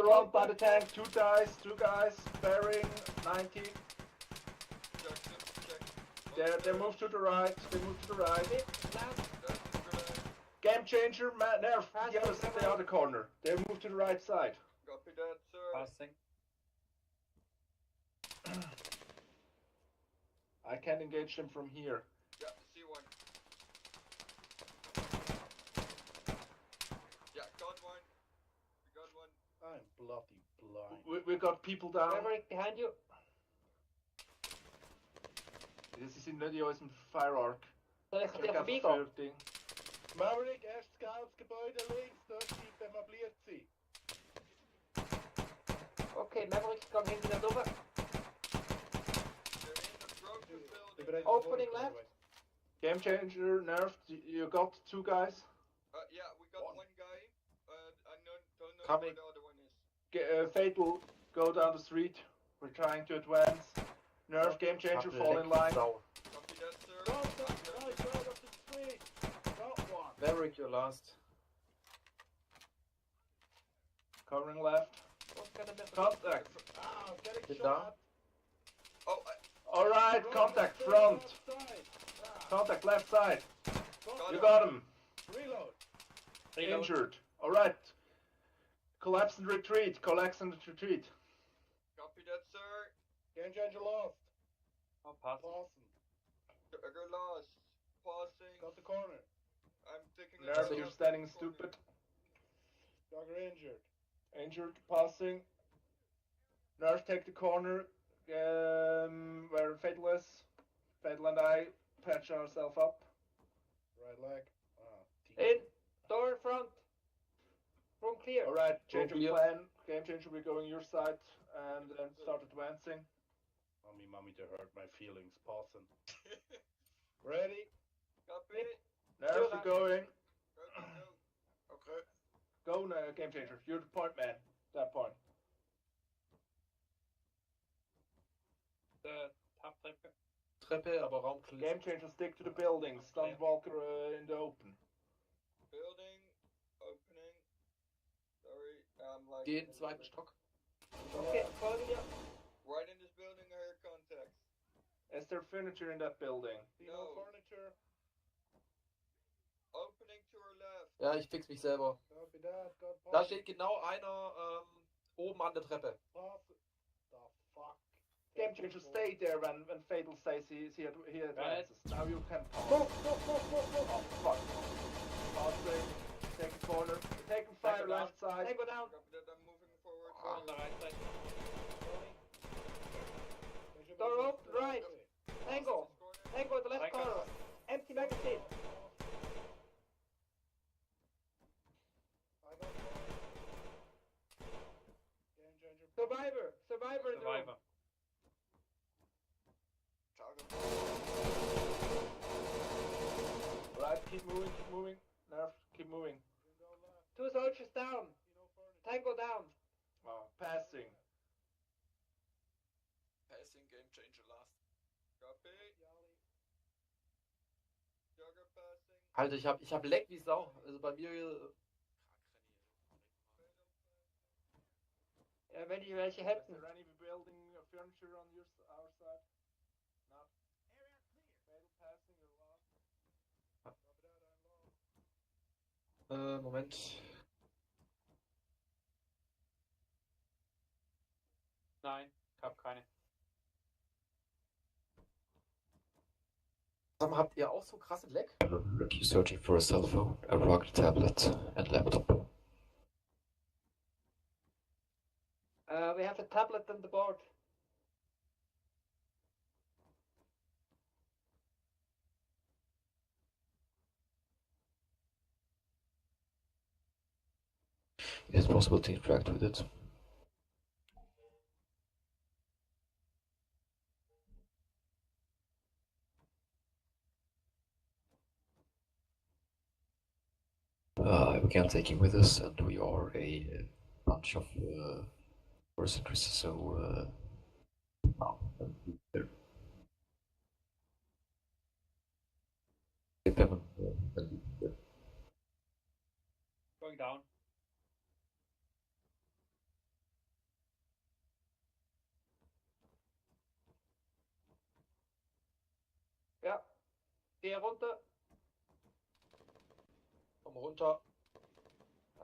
road, by the tank, two guys, bearing 90. Check, check. They move to the right, Bit, last. That's the grenade. Game changer, nerf, the other corner. They move to the right side. Copy that, sir. Passing. I can engage them from here. Yeah, see one. Yeah, got one. We got one. I'm bloody blind. We got people down. Maverick behind you. Das ist nicht in unserem Fireark. Soll ich Check dir einfach vorbeigehen? für Ding. Maverick, erst Scouts-Gebäude links, dort scheint demobiliert zu sein. Okay, Maverick, gang hinter drüber. They're in the broken building. Überreden Opening vor, left. by the way. Game changer, nerfed. You got two guys. Yeah, we got one guy. I don't know Coming. where the other one is. Fatal, go down the street. We're trying to advance. Nerf, game changer, fall in line. Copy that, sir. Contact, right side of the street. Got one. Maverick, you're last. Covering left. What's gonna be? Contact. Ah, getting Sit shot. Oh, Alright, contact front. Left side. Ah, Contact left side. got You him. got him. Reload. Injured. Alright. Collapse and retreat. Collapse and retreat. copy that, sir. Game changer lost. Oh, passing. Lawson. Go lost. Passing. Got the corner. I'm taking Nerf, a you're standing stupid. Jogger injured. Injured, passing. Nerf, take the corner. Where Fatal is. Fatal and I patch ourselves up. Right leg. Ah, In. Door in front. Room clear. Alright, change of clear. plan. Game changer, we're going your side and then start advancing. Mommy to hurt my feelings. Passing. Ready? Copy. Nerf, we're going. Go, go, go. Okay. Go now, game changer. You're the point man. That point. Taptreppe. Treppe, aber Raum clear. Game changer, stick to the buildings. Don't walk in the open. Building. Opening. Sorry, I'm like. Geh in den zweiten Stock. Okay, folgen dir. Right in this building, I hear contacts. Is there furniture in that building? See no No. furniture. Opening to our left. Ja, ich fix mich selber. Copy that. Got Da pass. steht genau einer oben an der Treppe. Pass. The fuck. Game changer, stay there when Fatal says he advances. Now you can pass. Move, move, move, move, move. Oh fuck. Passing. Take a corner. Taking fire left side. Tango down. Copy that, I'm moving forward. On the right side. Door up, right. Tango. Tango at the left Tango. corner. Empty magazine. I got one. Game changer. Survivor. Survivor in the room. Survivor. Target. go down. Passing. Passing Game Changer last. Copy. Jogger passing. Alter, ich hab Lag wie Sau. Also bei mir. Ja, wenn die welche Is hätten. there any building furniture on our side? Not. Fatal passing, you're lost. Moment. Nein, ich hab keine. Sag mal, habt ihr auch so krasse Lag? Look, you're searching for a cell phone, a rugged tablet, and laptop. We have a tablet on the board. It is possible to interact with it. We can't take him with us, and we are a bunch of mercenaries, so no. There. Keep him and Going down. Ja. Geh runter. Komm runter.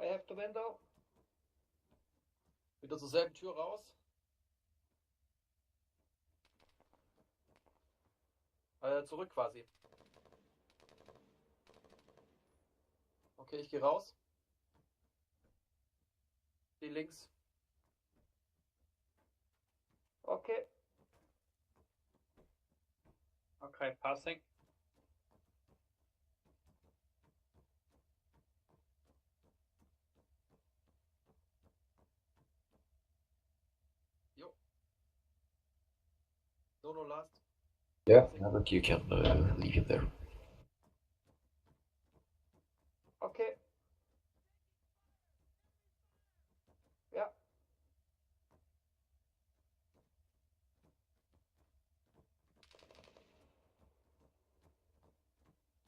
I have the window. Wieder zur selben Tür raus. Zurück quasi. Okay, ich gehe raus. Die links. Okay. Okay, passing. Jo. No last. yeah, look, you can leave him there. Okay. Ja.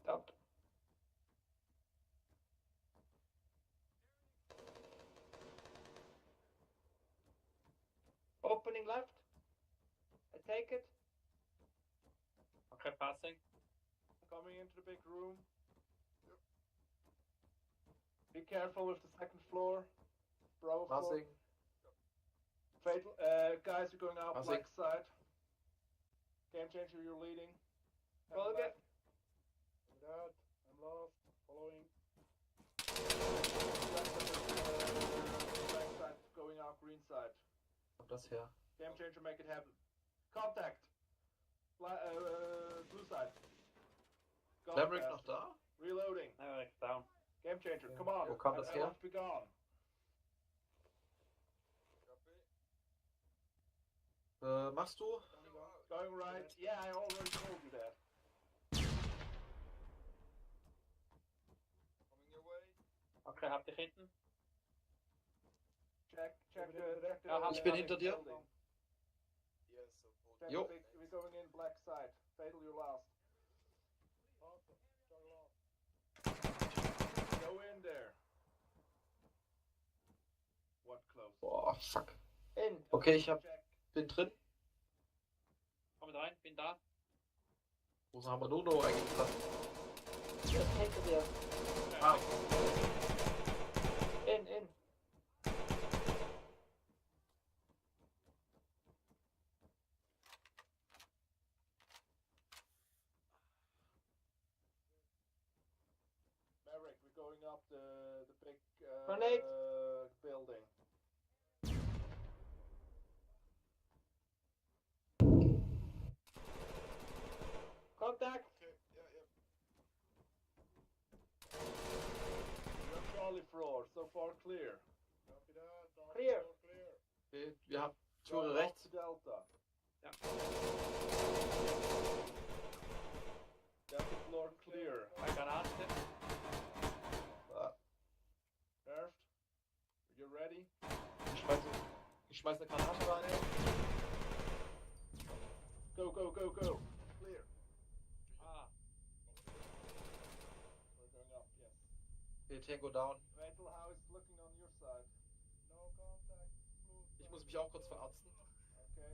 Dump. Opening left. I take it. Okay, passing. Coming into the big room. Be careful with the second floor. Bravo floor. Passing. Fatal. Guys, you're going out Passing. black side. Game changer, you're leading. Roll again. Dad, I'm lost. Following. Black side going out green side. Kommt das her? Game changer, make it happen. Contact. Blue side. Gone Lamrick fast. noch da? Reloading. Lamrick down. Game changer, come on. Wo kam das I her? want to be gone. Machst du? Going right. Yeah, I already told you that. Coming your way. Okay, habt ihr hinten? Check the Ja, ich bin hinter dir. building. Yes, so Check Jo. the big, we're going in black side. Fatal, you're last. Go in there. What close? Boah, fuck. In. Okay, ich Check. bin drin. Komm rein, bin da. Wo haben wir nur noch eigentlich dran? Just hinter dir. Ah, In. Merrick, we're going up the big Grenade. building. Contact. Okay, yeah. You're on Charlie floor. So far clear. Copy that. Dark Clear. floor clear. okay, wir haben Going Türe up rechts. to Delta. Ja. Delta floor clear. Eine Granate. Nerfed. You ready? Ich schmeiß eine Granate rein. Go, go, go, go. Clear. Ah. We're going up, yes. Okay, Tango down. Vettel, how is it looking on your side? No contact. Smooth. Ich muss mich auch kurz verarzten. Okay.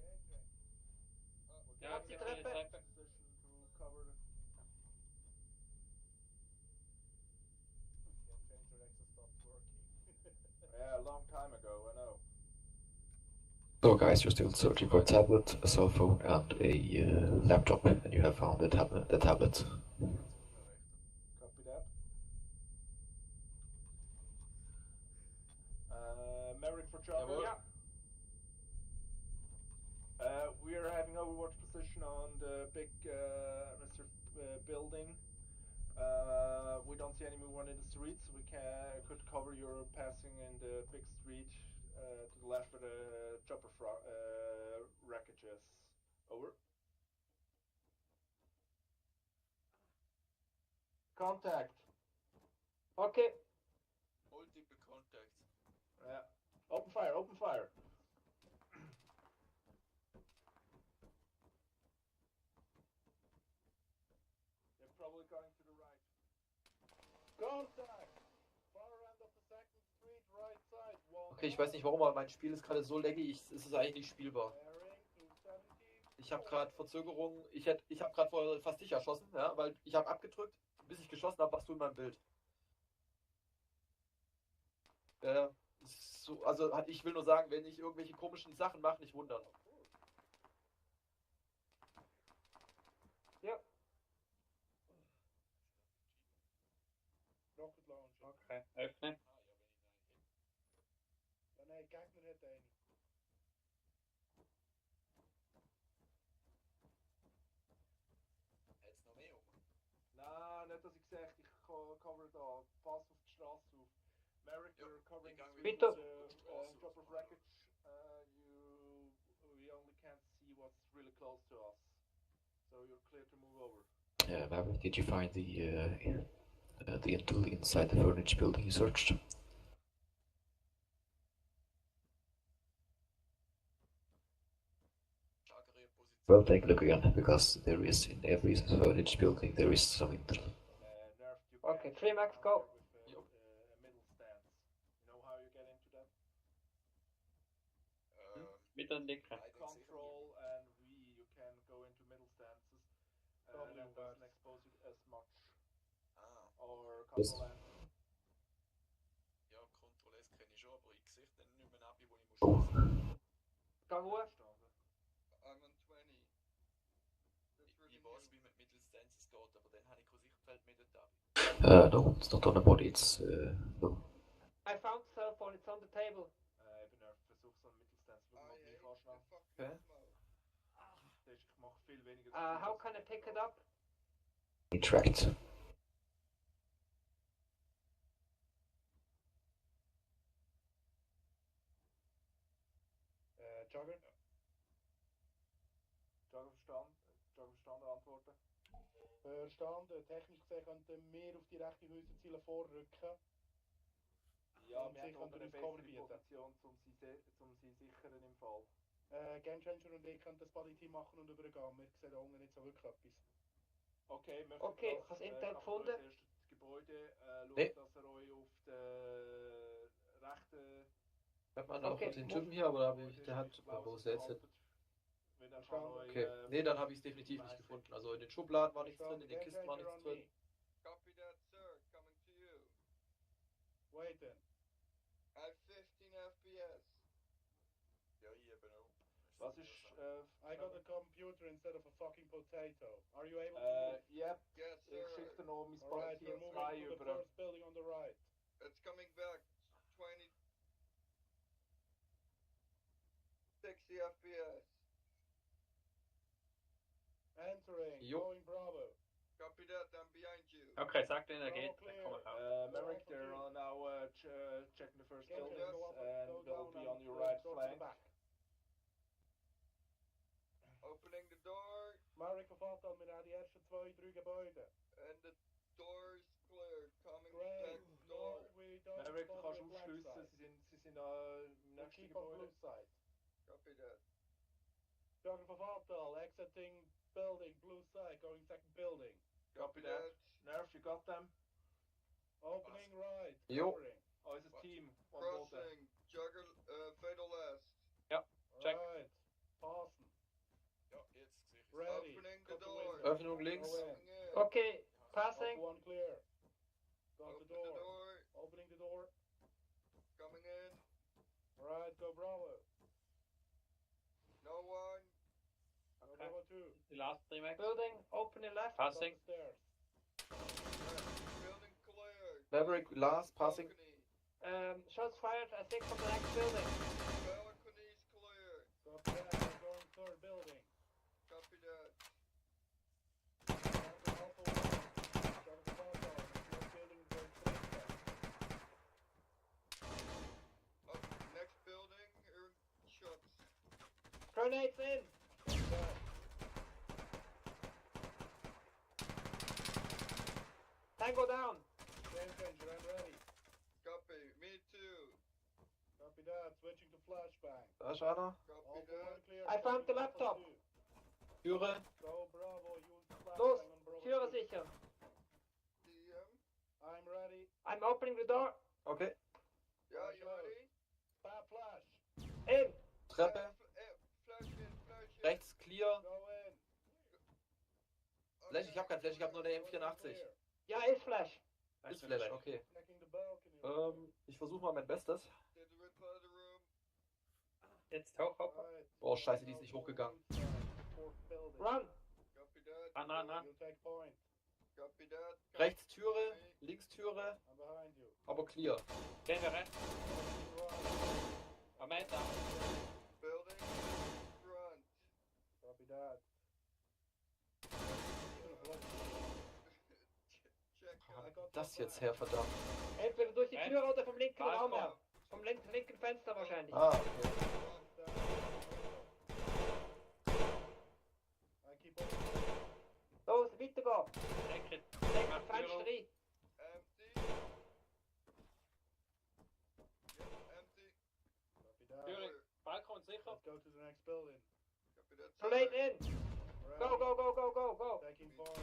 Ja, What's the ich bin Treppe? Treppe. Position to cover the Game changer access stopped working. Yeah, a long time ago, I know. So guys, you're still searching for a tablet, a cell phone, and a laptop, and you have found the tablet. Copy that. Merrick for Jogger. Jawohl. Yeah. We are having overwatch position on the big building. We don't see any movement in the streets. We could cover your passing in the big street to the left where the chopper wreckage is. Over. Contact. Okay. Multiple contacts. Yeah. Open fire. Open fire. They're probably going to the right. Contact! Far end of the second street, right side. Okay, ich weiß nicht warum, aber mein Spiel ist gerade so laggy, es ist eigentlich nicht spielbar. Bearing 270. Ich habe gerade Verzögerungen. Ich habe gerade vorher fast dich erschossen, ja, weil ich habe abgedrückt, bis ich geschossen habe, warst du in meinem Bild. So, also ich will nur sagen, wenn ich irgendwelche komischen Sachen mache, nicht wundern. Ja. Rocket launcher. Okay, öffnen. Ja, nein, Gegner hat eine. Hat's noch mehr um? Nein, nicht, dass ich sehe, ich cover da. Pass auf die Straße auf. Merrick, Ja, we're covering ich gang the wieder street auf with die the Straße drop of auf. wreckage. We only can't see what's really close to us. So you're clear to move over. Maverick, did you find the intel inside the furniture building you searched? Schlagere Position. Well, take a look again, because there is in every furniture building there is some intel. Nerf, you Okay, can 3 max, go. with Yep. a middle stance. You know how you get into that? Wieder ein Dicker. Control and V, you can go into middle stances. W That bars. doesn't expose you as much. Ah, Or Yes. control and ja, Control S kenne ich schon, aber ich sehe dann nicht mehr ab, wo ich muss schießen. Gang Ruhe. verstanden. I'm on 20. That's Ich really weiß, new. wie man mittels Stances geht, aber dann habe ich kein Sichtfeld mehr dort ab. No, it's not on the body, it's no. I found the cell phone, it's on the table. Eben Nerf, versuch so einen Mittelstance. Schau I mal, wie ich hate anschnell. the fucking Okay. smoke. Ich mache viel weniger. How can I pick it up? Retract. Jogger? Jogger verstanden, antworten. Verstanden. Technisch gesehen könnten wir auf die rechte Häuserziele vorrücken. Ja, Und wir sie haben aber können eine uns Cover bessere bieten. Position, um sie sichern im Fall. Game Changer und ich können das Bodyteam machen und übergehen. Wir sehen da unten nicht so wirklich etwas. Okay, Okay, hast Intel gefunden? Das erste Gebäude, schaut, Nee. dass er euch auf der rechten Hört man auch Okay, den Typen hier, aber der hat. Wo ist der jetzt hin? Okay, nee, dann habe ich es definitiv nicht gefunden. Also in den Schubladen war nichts drin, in den Kisten war nichts drin. Copy that, sir. Coming to you. Waiting. I have 15 FPS. Ja, ich eben auch. Was ist, I got a computer instead of a fucking potato. Are you able to move? yep, Yes, ich sir. schicke dir noch mein Alright, we're Team moving 2 to the über. first building on the right. It's coming back. 20. 60 FPS. Entering. Jo. Going Bravo. Copy that, I'm behind you. Okay, sag denen, er geht. All Dann komm ich auch. Merrick, they're now checking the first Game buildings Changer, go up, and go they'll down be and on your right door to the flank. back. Opening the door, Marek verfahrt an, wir haben die ersten 2, 3 Gebäude. and the door is clear. Coming Great. back No, door. we don't Merrick, du bother kannst with black aufschliessen, side. sie sind im We nächsten keep on Gebäude. blue side. Copy that. Geographer Vartal, exiting building, blue side, going second building. Copy that. Nerf, you got them? Opening right, Jo. covering. Oh, it's a team. One bolt there. Crossing. Jugger, fatal last. Check. Right, passing. Ja, jetzt sehe ich es. Ready. Opening the Got the door. window. Öffnung links. Go in. Coming in. Okay, Up passing. one clear. Got Open the door. door. Opening the door. Coming in. Right, go Bravo. No one. Go Okay. Bravo 2. The last 3 max. Building, opening left. Got Passing. the stairs. Building cleared. Maverick, last, passing. Balcony. Shots fired, I think, from the next building. Balcony's clear. Got that. We're going third building. Copy that. Alpha 1. Geographer Vartal, third building, going straight back. Up next building. Shots. Grenades in. Back. Tango down. Game changer, I'm ready. Copy. Me too. Copy that. Switching to flashbang. Da ist einer. Copy Alpha that. 1 clear. I found the Alpha laptop. 2. Türe. Go Bravo, use the flashbang Los, on Bravo Türe 2. sicher. DM. I'm ready. I'm opening the door. Okay. Yeah, you ready? Bad flash. In. Treppe. Flash in. Flash in. Rechts clear. Go in. Flash, ich hab kein Flash, ich hab nur eine M84. Clear. Ja, ist Flash. Ist Flash, okay. Checking the balcony. Ich versuche mal mein Bestes. Did the reply the room. Jetzt hoch, hoch. Right. Oh, scheiße, die ist nicht hochgegangen. Fourth building. Run. Copy that. Run. You take point. Copy that. Rechts Türe, links Türe, I'm behind you. aber clear. Gehen wir rechts. Right. Amanda. Building front. Copy that. Check I out. got Das jetzt her, verdammt. Entweder durch die Tür oder vom linken Balkon. Raum her. Vom linken Fenster wahrscheinlich. Ah, okay. I keep on. Los, weiter go. Exit. Second Fenster rein. Empty. Yep, empty. Copy that. Türe. Balkon sicher. Let's go to the next building. Copy that. Grenade in. Ready. Go. Taking point.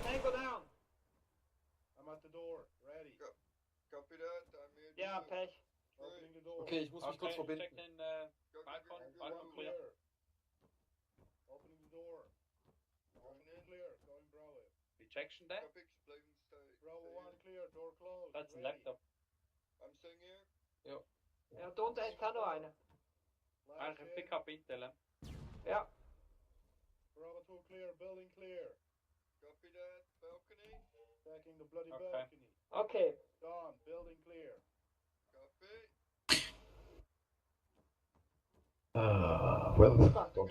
Tango down. I'm at the door. Ready. Copy that. I'm here. Ja, too. Pech. Opening the door. Okay, ich muss mich kurz Check verbinden. den Go, Balkon. go, go, Balkon go. clear. Opening the door. Opening clear. Going Bravo. Rejection there. Copy. Exploding stay. Bravo stay 1 here. clear. Door closed. That's a Ready. laptop. I'm staying here. Ja, da unten ist auch noch einer. Flash Eigentlich in. Pickup Intel. Ja. Bravo 2 clear. Building clear. Copy that. Balcony. Checking the bloody Okay. balcony. Okay. Gone. Building clear. Copy. Well,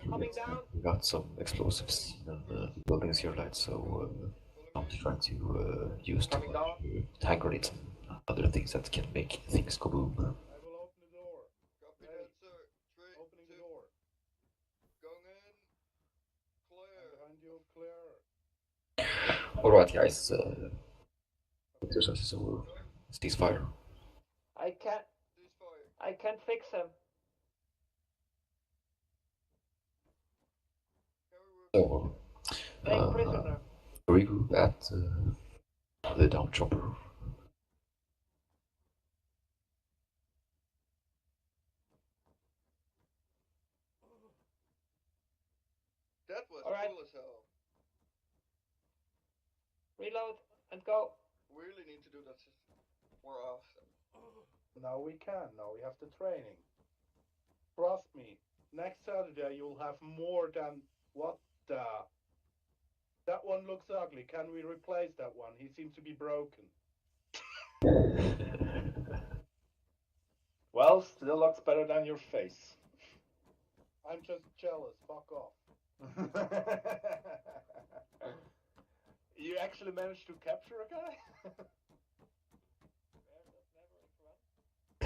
Coming down. we got some explosives in the buildings here, right? So I'm trying to use to Coming down. hand grenades and other things that can make things go boom. I will open the door. Copy Ready. that, sir. 3, Opening the 2, door. going in. Clear. Behind you. Clear. Alright, guys. So ceasefire. I can't. Ceasefire. I can't fix him. Can we work? So Take prisoner. regroup at the down chopper. That was All right. cool as hell. Reload and go. We really need to do that more often. Now we can. Now we have the training. Trust me. Next Saturday you'll have more than what the. That one looks ugly. Can we replace that one? He seems to be broken. Well, still looks better than your face. I'm just jealous. Fuck off. You actually managed to capture a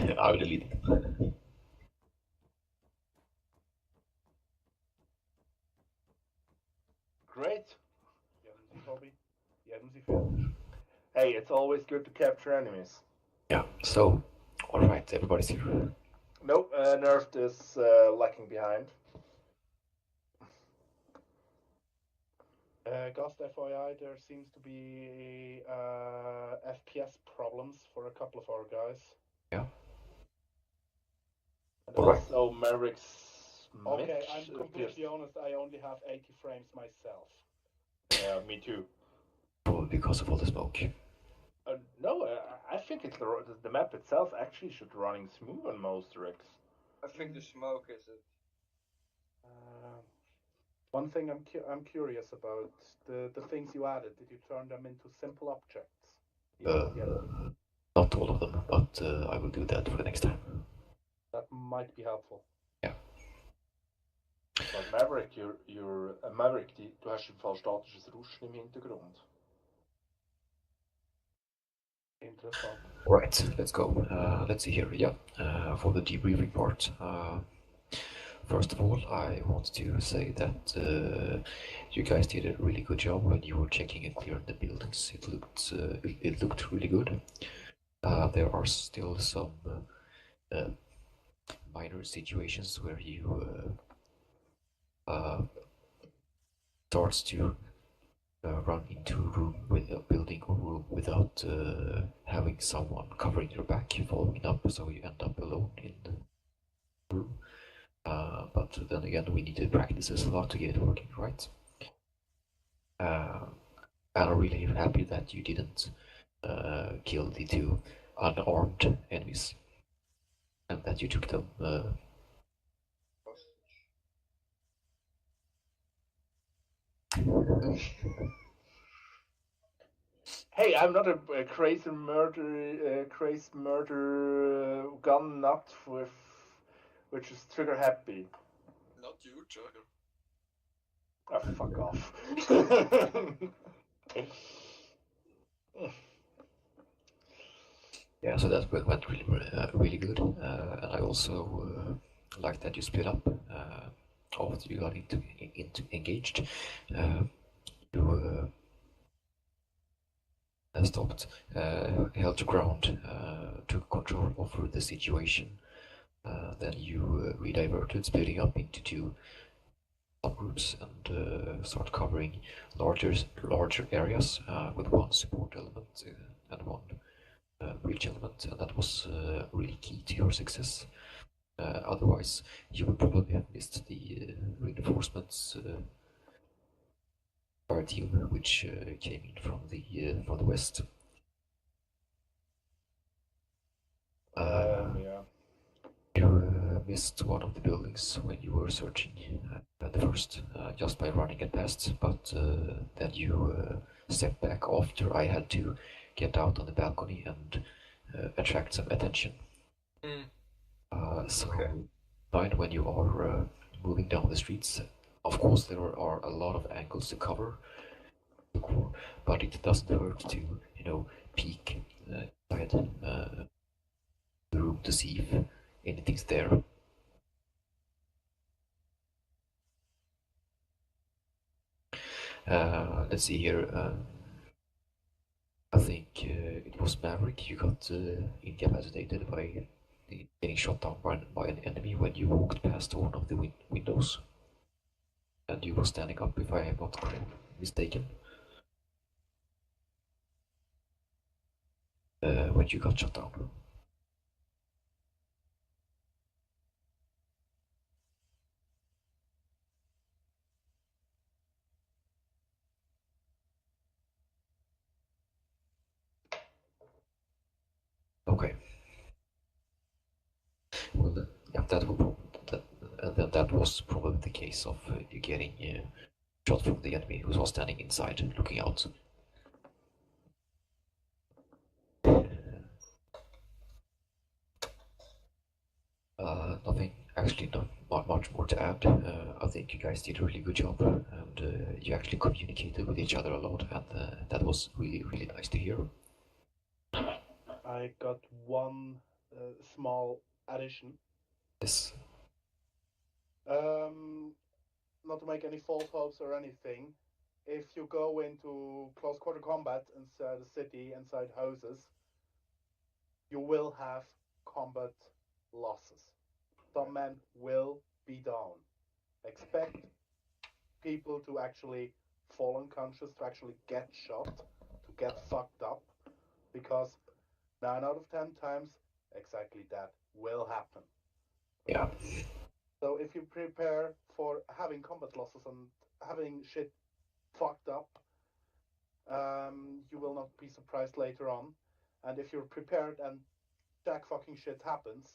guy? I will delete it. Great. Bobby. Hobby. Hey, it's always good to capture enemies. Yeah, so, alright, everybody's here. Nope, Nerfed is lacking behind. Ghost FYI, there seems to be FPS problems for a couple of our guys. Yeah. And All right. also Maverick's Okay, Mitch I'm completely honest, I only have 80 frames myself. Yeah, me too. Probably because of all the smoke. No, I think it's the map itself actually should running smooth on most rigs. I think the smoke is it. One thing I'm curious about, the things you added, did you turn them into simple objects? Not all of them, but I will do that for the next time. That might be helpful. Ja. But Maverick, Maverick, du hast im Fall statisches Rauschen im Hintergrund. Interessant. Right, let's go. Let's see here. Yeah, for the debriefing part. First of all, I want to say that you guys did a really good job when you were checking and clearing the buildings. It looked really good. There are still some minor situations where you start to run into a room with a building or room without having someone covering your back, following up, so you end up alone in the room. But then again, we need to practice this a lot to get it working right. And I'm really happy that you didn't kill the two unarmed enemies and that you took them Hey, I'm not a crazy murder gun nut which is trigger happy. Not you, Jagger. Ah, fuck off. Yeah, so that went really good, and I also like that you split up after you got into engaged. You stopped, held your ground, took control over the situation. Then you rediverted, splitting up into two subgroups and start covering larger areas with one support element and one breach element, and that was really key to your success. Otherwise, you would probably have missed the reinforcements fire team, which came in from the west. Yeah. You missed one of the buildings when you were searching at the first, just by running it past, but then you stepped back after I had to get out on the balcony and attract some attention. So, fine, when you are moving down the streets, of course there are a lot of angles to cover, but it doesn't hurt to, peek inside the room to see if anything's there. Let's see here. I think it was Maverick. You got incapacitated by getting shot down by an enemy when you walked past one of the windows. And you were standing up, if I am not mistaken. When you got shot down. Okay. Well, yeah, that was probably the case of you getting shot from the enemy who was standing inside, looking out. Nothing, actually not much more to add. I think you guys did a really good job, and you actually communicated with each other a lot, and that was really nice to hear. I got one small addition. Yes. Not to make any false hopes or anything, if you go into close quarter combat inside the city, inside houses, you will have combat losses. Some men will be down. Expect people to actually fall unconscious, to actually get shot, to get fucked up, because 9 out of 10 times, exactly that will happen. Yeah. So if you prepare for having combat losses and having shit fucked up, you will not be surprised later on. And if you're prepared and jack fucking shit happens,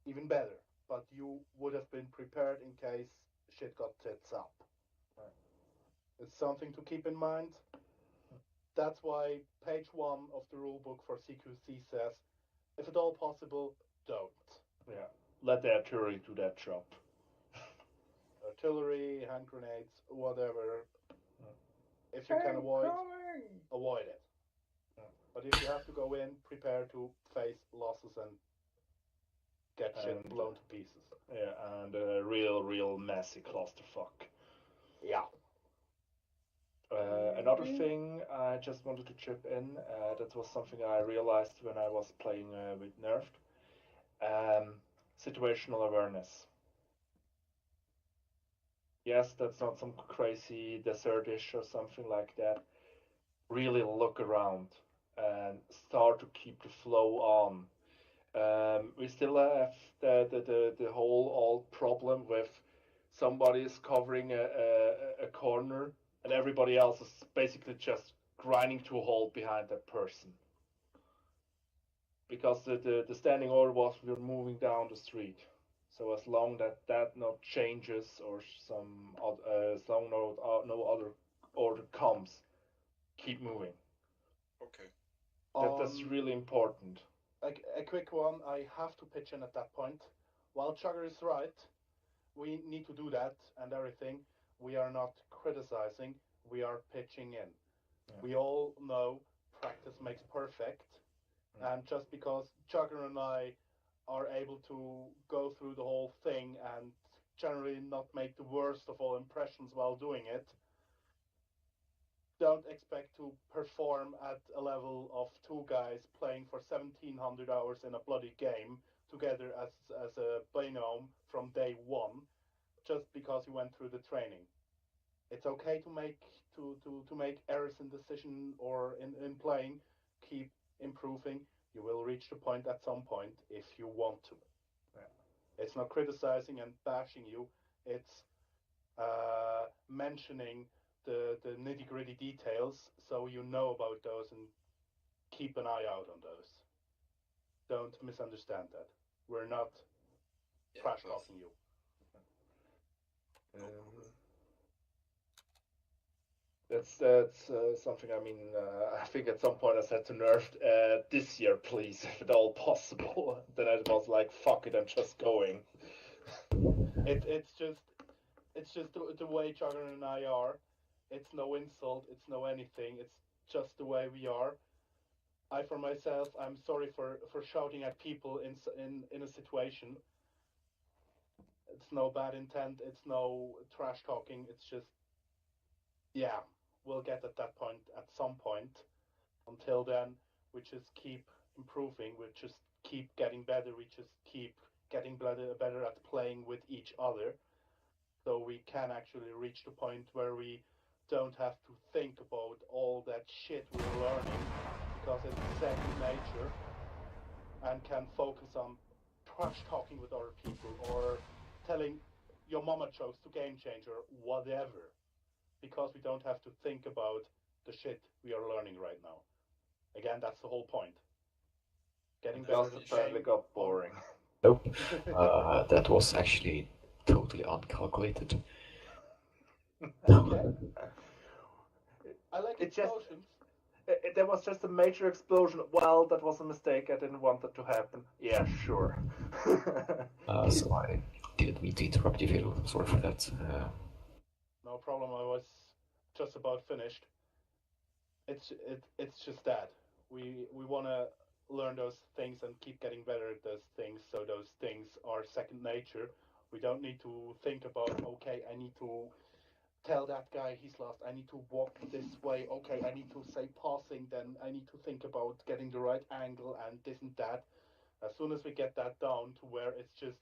even better. But you would have been prepared in case shit got tits up. It's something to keep in mind. That's why page 1 of the rulebook for CQC says, if at all possible, don't. Yeah, let the artillery do that job. Artillery, hand grenades, whatever. If you can avoid it. But if you have to go in, prepare to face losses and get shit blown to pieces. Yeah, and a real messy clusterfuck. Yeah. Another thing I just wanted to chip in, that was something I realized when I was playing with Nerfed. Situational awareness. Yes, that's not some crazy desertish or something like that. Really look around and start to keep the flow on. We still have the whole old problem with somebody is covering a corner and everybody else is basically just grinding to a halt behind that person. Because the standing order was we're moving down the street. So as long that not changes or as long no other order comes, keep moving. Okay. That's really important. A quick one, I have to pitch in at that point. While Chugger is right, we need to do that and everything. We are not criticizing, we are pitching in. Yeah. We all know practice makes perfect. Yeah. And just because Chugger and I are able to go through the whole thing and generally not make the worst of all impressions while doing it, don't expect to perform at a level of two guys playing for 1700 hours in a bloody game together as a binôme from day one, just because you went through the training. It's okay to make errors in decision or in playing. Keep improving. You will reach the point at some point if you want to. Yeah. It's not criticizing and bashing you. It's mentioning the nitty-gritty details so you know about those and keep an eye out on those. Don't misunderstand that. We're not trash talking you. That's something. I mean, I think at some point I said to Nerfed, this year, please, if at all possible. Then I was like, fuck it, I'm just going. It's just the way Chugger and I are. It's no insult. It's no anything. It's just the way we are. I, for myself, I'm sorry for shouting at people in a situation. It's no bad intent. It's no trash talking. It's just, yeah, we'll get at that point at some point. Until then, we just keep improving. We just keep getting better. We just keep getting better at playing with each other. So we can actually reach the point where we don't have to think about all that shit we're learning because it's second nature and can focus on trash talking with other people or telling your mama jokes to Game Changer, whatever, because we don't have to think about the shit we are learning right now. Again, that's the whole point. Getting better at apparently got boring. Nope. That was actually totally uncalculated. Okay. I like explosions. There was just a major explosion. Well, that was a mistake. I didn't want that to happen. Yeah, sure. So I didn't mean to interrupt you, Phil. Sorry for that. No problem. I was just about finished. It's just that we want to learn those things and keep getting better at those things. So those things are second nature. We don't need to think about, okay, I need to tell that guy he's lost. I need to walk this way. Okay, I need to say passing. Then I need to think about getting the right angle and this and that. As soon as we get that down to where it's just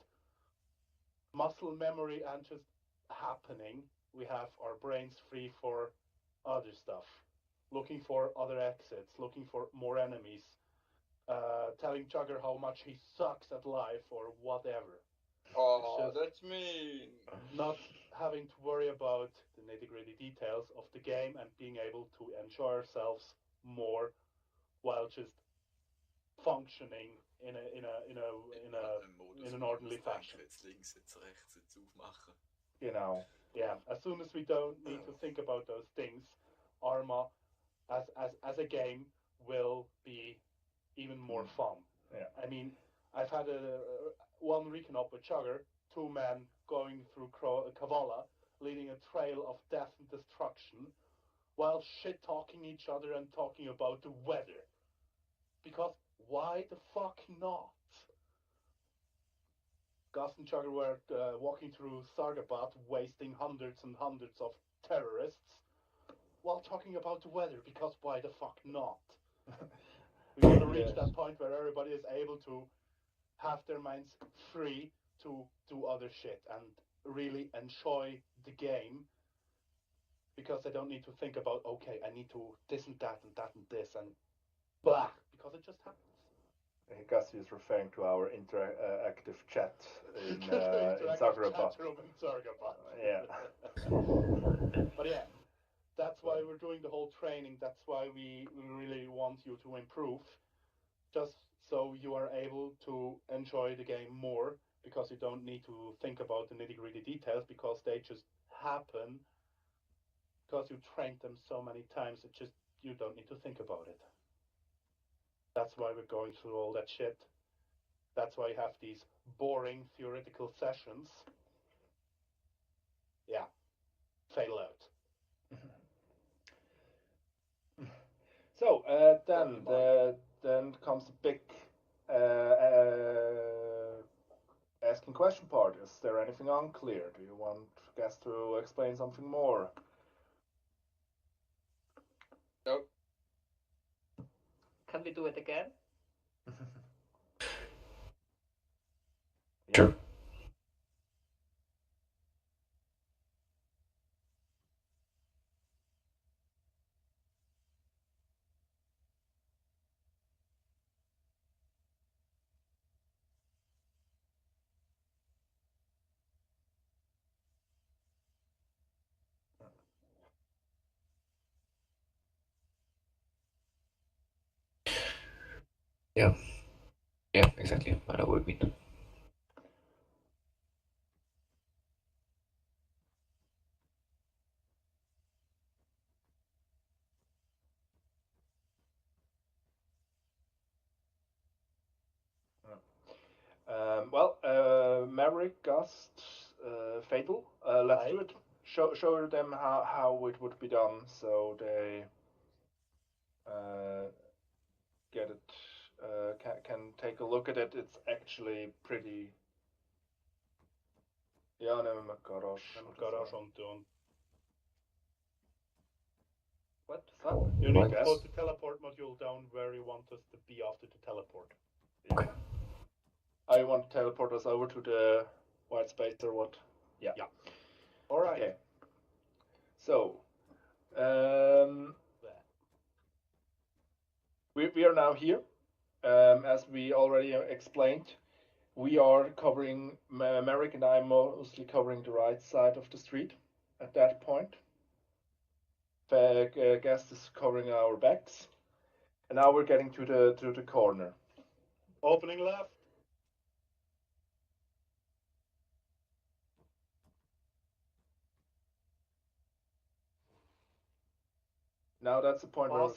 muscle memory and just happening, we have our brains free for other stuff, looking for other exits, looking for more enemies, telling Chugger how much he sucks at life or whatever. Oh, that's mean. Not having to worry about the nitty-gritty details of the game and being able to enjoy ourselves more while just functioning in an ordinary fashion. Jetzt links, jetzt rechts, jetzt aufmachen. Yeah. As soon as we don't need to think about those things, Arma as a game will be even more fun. Yeah. I mean, I've had one recon up with Chugger, 2 men going through Kavala, leading a trail of death and destruction, while shit-talking each other and talking about the weather. Because why the fuck not? Gus and Chugger were walking through Sargabat, wasting hundreds and hundreds of terrorists, while talking about the weather, because why the fuck not? We want to reach that point where everybody is able to have their minds free to do other shit and really enjoy the game, because they don't need to think about, okay, I need to this and that and that and this and blah, because it just happens. I guess he's referring to our interactive chat in Zagreb. Yeah. But yeah, that's why we're doing the whole training. That's why we really want you to improve, just so you are able to enjoy the game more, because you don't need to think about the nitty-gritty details, because they just happen, because you trained them so many times. It just, you don't need to think about it. That's why we're going through all that shit. That's why you have these boring theoretical sessions. Yeah. Fail out. So then comes the big asking question part. Is there anything unclear? Do you want guys to explain something more? Nope. Can we do it again? Sure. Yeah. Yeah, exactly. I know what you mean. Maverick, Gust, Fatal, let's do it. Show them how it would be done, so they get it, can take a look at it. It's actually pretty. Ja, nehmen wir Garage. Garage on. What the fuck? You need to put the teleport module down where you want us to be after the teleport. Okay. I want to teleport us over to the white space or what? Yeah. All right. Okay. So, we are now here. As we already explained, we are covering, Merrick and I mostly covering the right side of the street at that point. Guest is covering our backs. And now we're getting to the corner. Opening left. Now that's the point where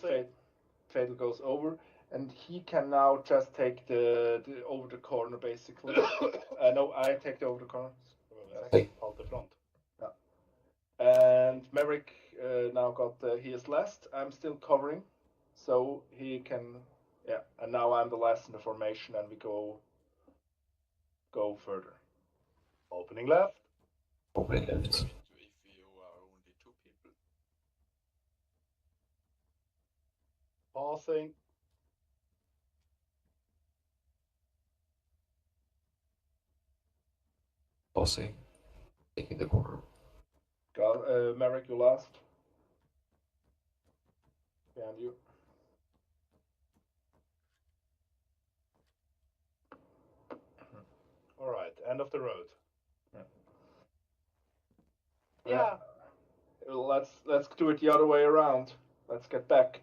Fatal goes over, and he can now just take the over the corner basically. No, I take the over the corner. Out the front. Yeah. And Merrick now got he is last. I'm still covering, so he can. Yeah. And now I'm the last in the formation, and we go further. Opening left. Opening left. If you are only 2 people. Passing. Passing. Taking the corner. Merrick, you last. Behind you. All right, end of the road. Yeah. Let's do it the other way around. Let's get back.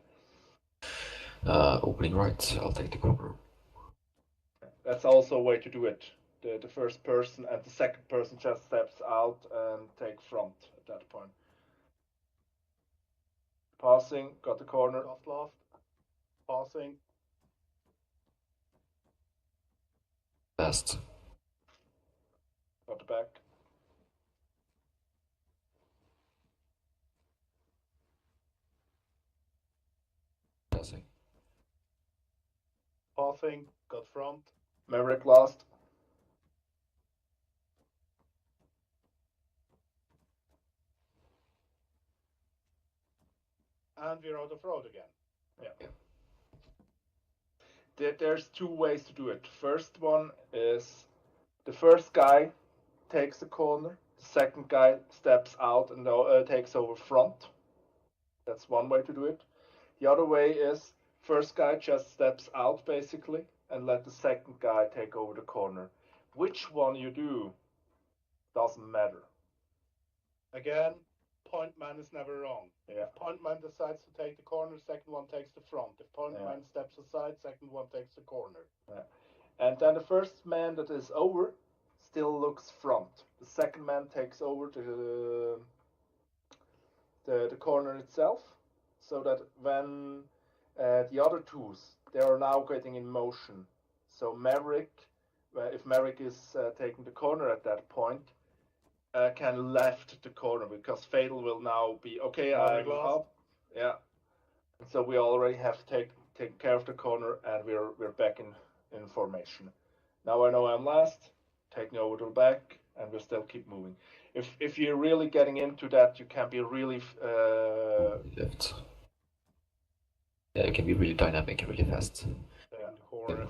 Opening right. I'll take the corner. That's also a way to do it. The first person and the second person just steps out and take front at that point. Passing, got the corner. Last last. Passing. Last. Got the back. Passing. Passing, got front. Maverick last. And we're out of road again. Yeah. There's two ways to do it. First one is the first guy takes the corner, the second guy steps out and takes over front. That's one way to do it. The other way is first guy just steps out basically and let the second guy take over the corner. Which one you do doesn't matter. Again, point man is never wrong. Yeah. If point man decides to take the corner, second one takes the front. If point man steps aside, second one takes the corner. Yeah. And then the first man that is over still looks front. The second man takes over the corner itself, so that when the other twos, they are now getting in motion. So Maverick, if Maverick is taking the corner at that point, can left the corner because Fatal will now be okay. I'm up. Yeah. And so we already have taken care of the corner, and we're back in formation. Now I know I'm last, taking over the back, and we'll still keep moving. If you're really getting into that, you can be really left. Yeah, it can be really dynamic, really fast. Yeah. Corner.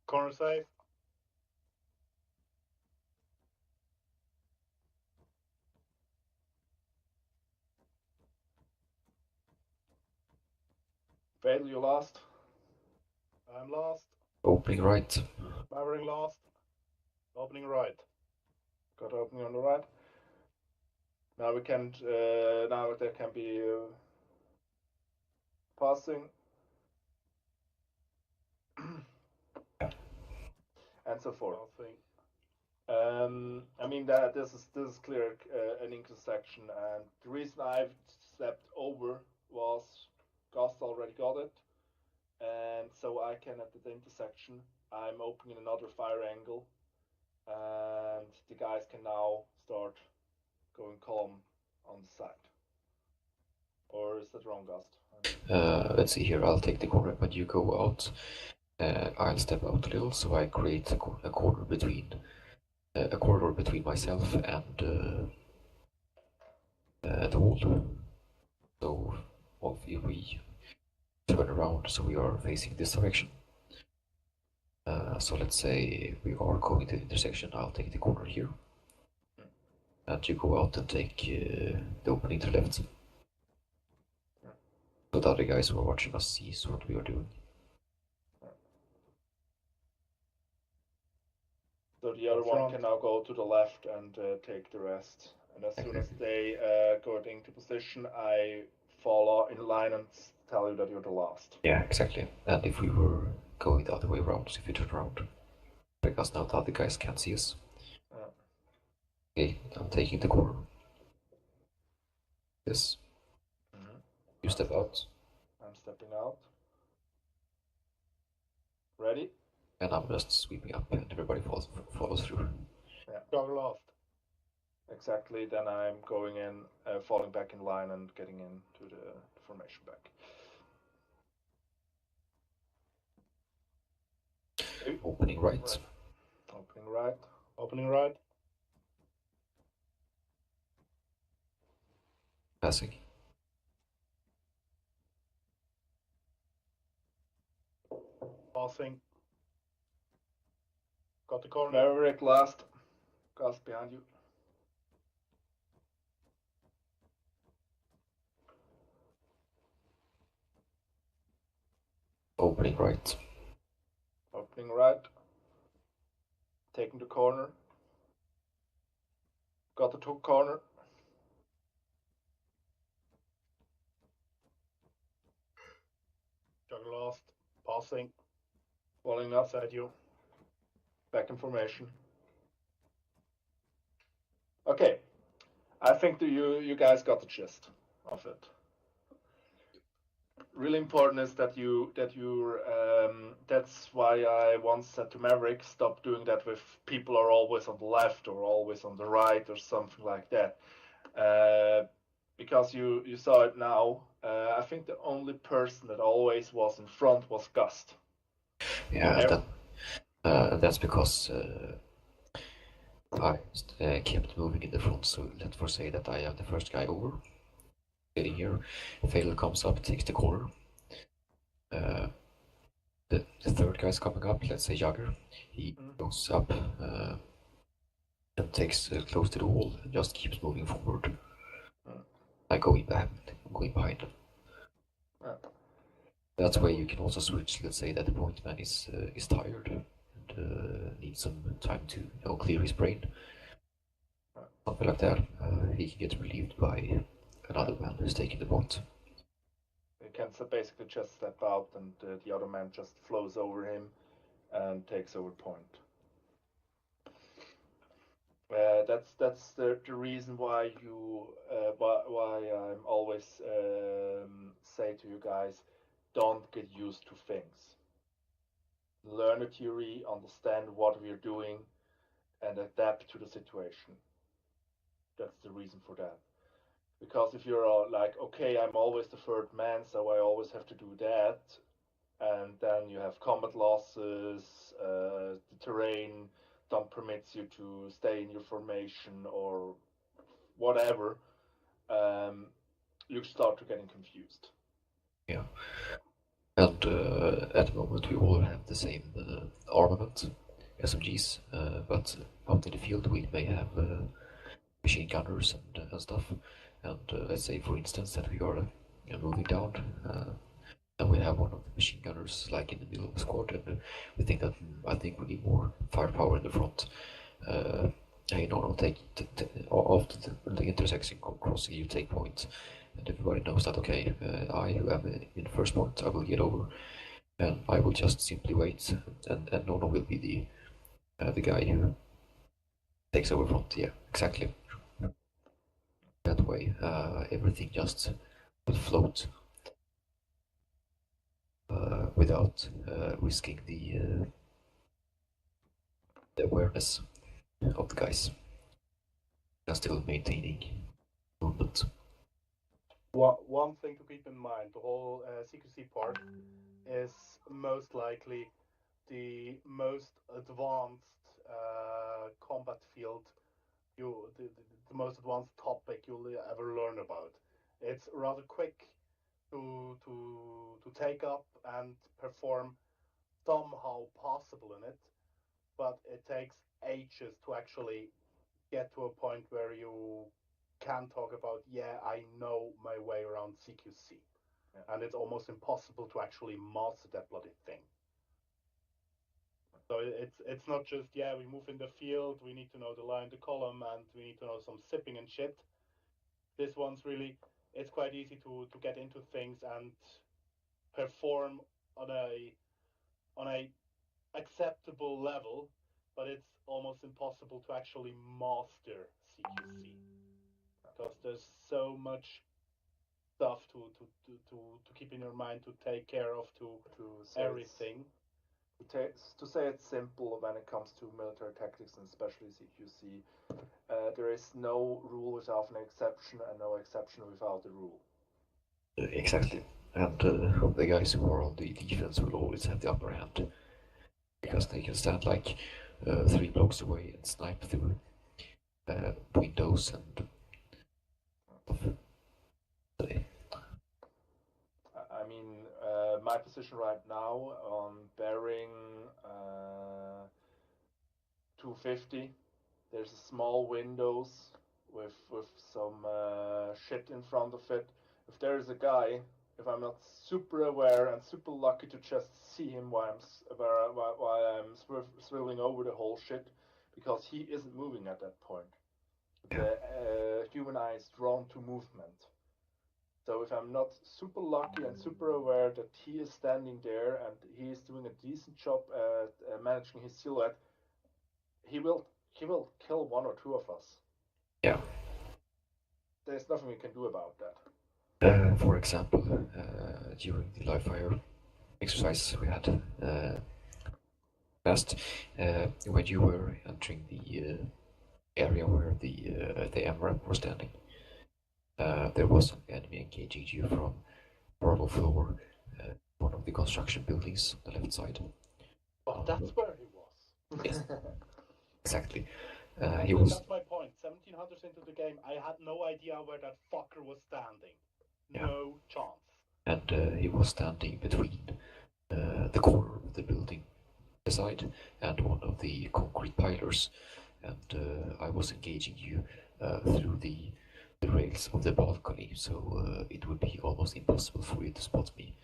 Corner safe. Fatal, you last. I'm last. Opening right. Maverick last. Opening right. Got opening on the right. Now we can. Now there can be passing. And so forth. I mean that this is clear an intersection, and the reason I've stepped over was Gast already got it, and so I can at the intersection I'm opening another fire angle, and the guys can now start going calm on the side. Or is that wrong, Gast? Let's see here. I'll take the corner, but you go out. I'll step out a little, so I create a corner between a corridor between myself and the wall. So if we turn around, so we are facing this direction. So let's say we are going to the intersection. I'll take the corner here, and you go out and take the opening to the left. So the other guys who are watching us sees what we are doing. So the other one can now go to the left and take the rest. And as soon as they go into position, I follow in line and tell you that you're the last. Yeah, exactly. And if we were going the other way around, so if you turn around, because now the other guys can't see us. Okay, I'm taking the corner. Yes. You step out. I'm stepping out. Ready? And I'm just sweeping up, and everybody follows through. Yeah. Go last. Exactly. Then I'm going in, falling back in line, and getting into the formation back. Opening right. Opening right. Opening right. Passing. Passing. Got the corner. Maverick last. Gus behind you. Opening right. Opening right. Taking the corner. Got the two corner. Juggle last. Passing. Falling outside you. Back in formation. Okay. I think you guys got the gist of it. Really important is that you're that's why I once said to Maverick, stop doing that with people are always on the left or always on the right or something like that. Because you saw it now. I think the only person that always was in front was Gust. Yeah, that's because I kept moving in the front, so let's say that I am the first guy over. Getting here, Fatal comes up, takes the corner. The third guy's coming up, let's say Jagger. He goes up and takes close to the wall and just keeps moving forward. I go in behind him. That way you can also switch. Let's say that the point man is tired and needs some time to clear his brain. Something like that. He can get relieved by another man who's taking the point. He can basically just step out and the other man just flows over him and takes over point. That's the reason why why I'm always say to you guys, don't get used to things. Learn the theory, understand what we're doing, and adapt to the situation. That's the reason for that. Because if you're like, okay, I'm always the third man, so I always have to do that, and then you have combat losses, the terrain don't permits you to stay in your formation or whatever, you start to getting confused. Yeah. And at the moment we all have the same armament, SMGs, but out in the field we may have machine gunners and stuff. And let's say, for instance, that we are moving down, and we have one of the machine gunners like in the middle of the squad, and we think that I think we need more firepower in the front. Take after the intersection crossing, you take point, and everybody knows that. Okay, I who am in the first point, I will get over, and I will just simply wait, and Nono will be the guy who takes over front. Yeah, exactly. That way, everything just will float without risking the awareness of the guys. And still maintaining movement. One thing to keep in mind, the whole CQC part is most likely the most advanced combat field, the most advanced topic you'll ever learn about. It's rather quick to take up and perform somehow possible in it, but it takes ages to actually get to a point where you can talk about, yeah, I know my way around CQC. Yeah. And it's almost impossible to actually master that bloody thing. So it's not just, yeah, we move in the field, we need to know the line, the column, and we need to know some sipping and shit. This one's really, it's quite easy to get into things and perform on a acceptable level, but it's almost impossible to actually master CQC. Because there's so much stuff to keep in your mind, to take care of, to everything. To say it's simple when it comes to military tactics and especially CQC, there is no rule without an exception and no exception without a rule. Exactly. And the guys who are on the defense will always have the upper hand. Because they can stand like 3 blocks away and snipe through windows and I mean, my position right now on bearing 250. There's small windows with some shit in front of it. If there is a guy, if I'm not super aware and super lucky to just see him while I'm swirling over the whole shit, because he isn't moving at that point. The human eye is drawn to movement. So if I'm not super lucky and super aware that he is standing there and he is doing a decent job at managing his silhouette, he will kill one or two of us. Yeah. There's nothing we can do about that. For example, during the live fire exercise we had last, when you were entering the area where the Arma were standing, there was an enemy engaging you from parallel floor, one of the construction buildings on the left side. Oh, that's where he was. Yes. Exactly. He was. That's my point. 1700s into the game, I had no idea where that fucker was standing. Yeah. No chance. And he was standing between the corner of the building beside and one of the concrete pillars, and I was engaging you through the rails of the balcony, so it would be almost impossible for you to spot me.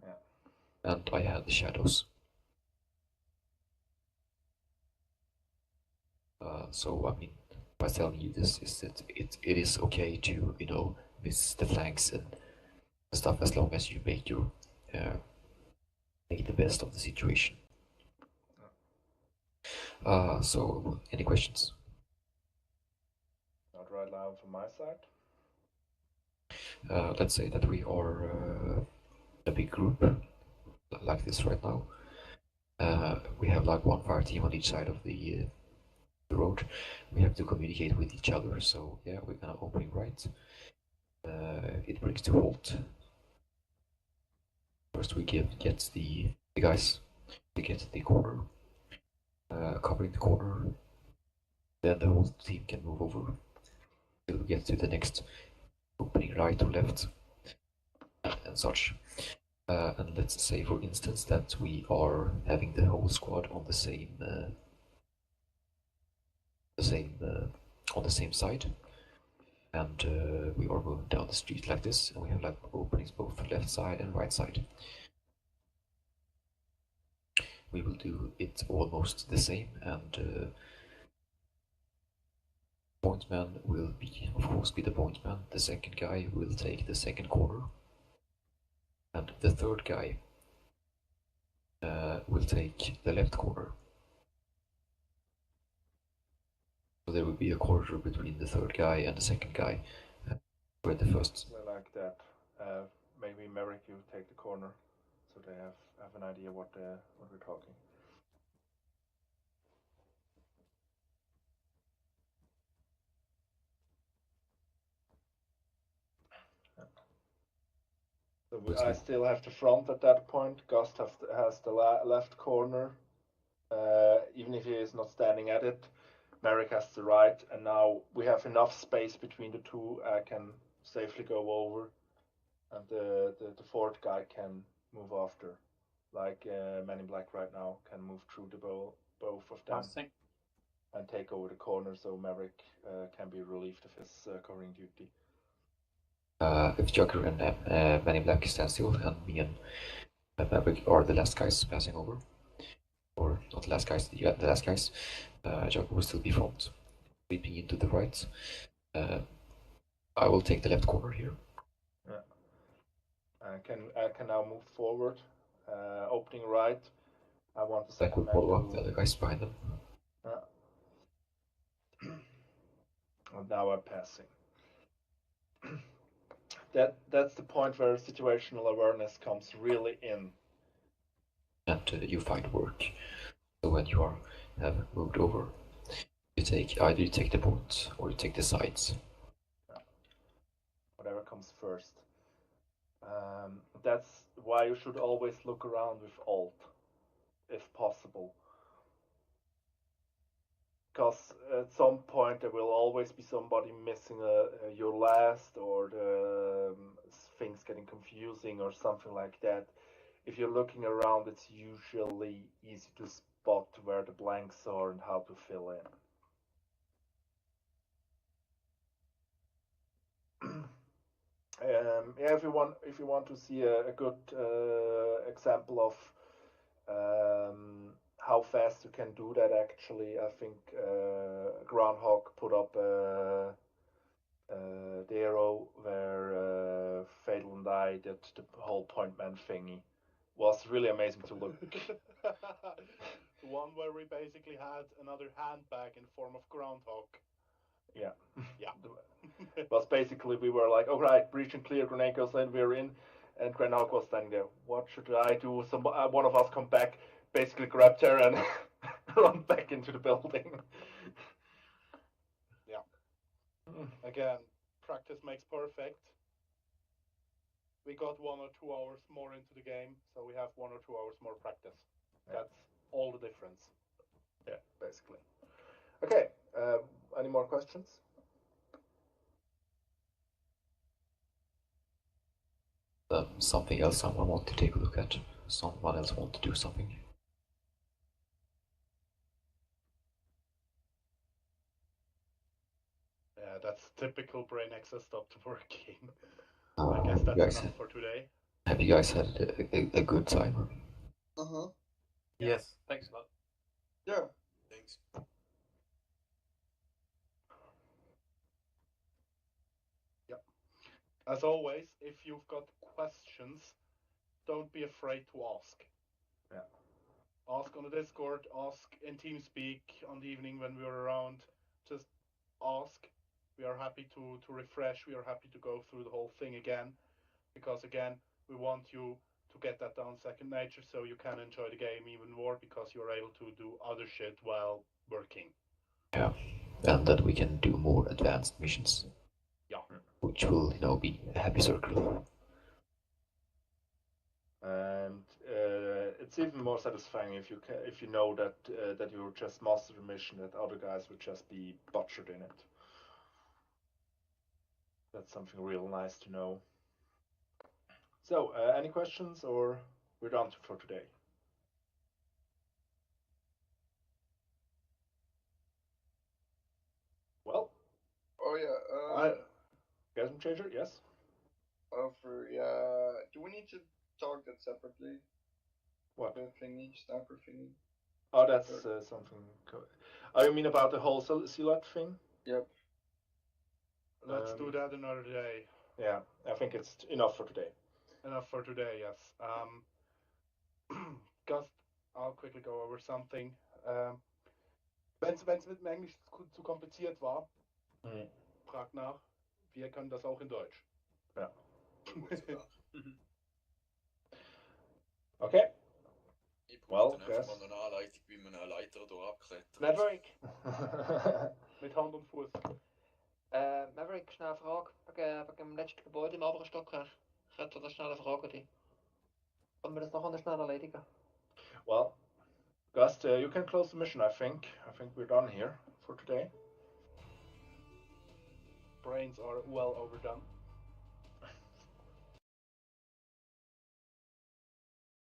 Yeah. And I had the shadows. So I mean, by telling you this is that it is okay to, you know, miss the flanks and stuff as long as you make your make the best of the situation. So any questions? Not right now from my side. Let's say that we are a big group like this right now. We have like one fire team on each side of the road. We have to communicate with each other, so yeah, we're gonna opening right. It brings to halt. First we get the guys to get the corner, covering the corner, then the whole team can move over till we get to the next opening right or left and such. And let's say, for instance, that we are having the whole squad on the same on the same side, and we are moving down the street like this, and we have like openings both left side and right side. We will do it almost the same, and pointman will be, of course, be the pointman. The second guy will take the second corner, and the third guy will take the left corner. So there will be a corridor between the third guy and the second guy, where the first. I like that. Maybe Merrick, you take the corner, so they have an idea what we're talking. So I still have the front at that point. Gust has the left corner, even if he is not standing at it. Merrick has the right, and now we have enough space between the two. I can safely go over, and the fourth guy can move after. Like Men in Black right now can move through the both of them and take over the corner, so Merrick can be relieved of his covering duty. If Joker and Men in Black stand still, and me and Maverick are the last guys passing over, or not the last guys, the last guys, Joker will still be front, leaping into the right. I will take the left corner here. Yeah. I can now move forward, opening right. I want the second man follow up the other guys behind them. And now I'm passing. That's the point where situational awareness comes really in. And you find work. So when you have moved over, you take either you take the point or you take the sides. Yeah. Whatever comes first. That's why you should always look around with Alt, if possible. Because at some point there will always be somebody missing your last, or things getting confusing or something like that. If you're looking around, it's usually easy to spot where the blanks are and how to fill in. Yeah, if you want to see a good example of how fast you can do that, actually, I think Groundhog put up the arrow where Fatal and I did the whole point man thingy. Was really amazing to look. The one where we basically had another handbag in form of Groundhog. Yeah. Yeah. It was basically, we were like, all right, breach and clear, grenade goes in, we're in, and Groundhog was standing there. What should I do? One of us come back, basically grabbed her and run back into the building. Yeah. Again, practice makes perfect. We got 1 or 2 hours more into the game, so we have 1 or 2 hours more practice. That's all the difference. Yeah, basically. Okay, any more questions? Something else someone want to take a look at? Someone else want to do something? Yeah, that's typical brain access stopped working. Oh, I guess that's enough for today. Have you guys had a good time? Uh-huh. Yes, thanks a lot. Yeah. Thanks. Yep. As always, if you've got questions, don't be afraid to ask. Yeah. Ask on the Discord, ask in TeamSpeak on the evening when we're around. Just ask. We are happy to refresh. We are happy to go through the whole thing again. Because again, we want you to get that down second nature so you can enjoy the game even more because you're able to do other shit while working. Yeah, and that we can do more advanced missions. Yeah. Which will, be a happy circle. And it's even more satisfying if you know that that you just mastered a mission that other guys would just be butchered in it. That's something real nice to know. So, any questions, or we're done for today? Well. Oh yeah. Gasm changer, yes. Do we need to talk that separately? What? The thingy, sniper thingy. Oh, that's something. Oh, you mean about the whole Silat thing? Yep. Let's do that another day. Yeah, I think it's enough for today. Enough for today, yes. Gust, I'll quickly go over something. Wenn es mit dem Englisch zu kompliziert war, frag nach. Wir können das auch in Deutsch. Ja. Okay. Ich brauche dann einfach mal eine Anleitung, wie man eine Leiter hier abklettert. Maverick. Mit Hand und Fuß. Maverick, schnell eine Frage. Wegen dem letzten Gebäude im oberen Stockwerk. Ich hätte da schnell eine Frage an dich. Können wir das noch schnell erledigen? Well, Gust, you can close the mission, I think. I think we're done here for today. Brains are well overdone.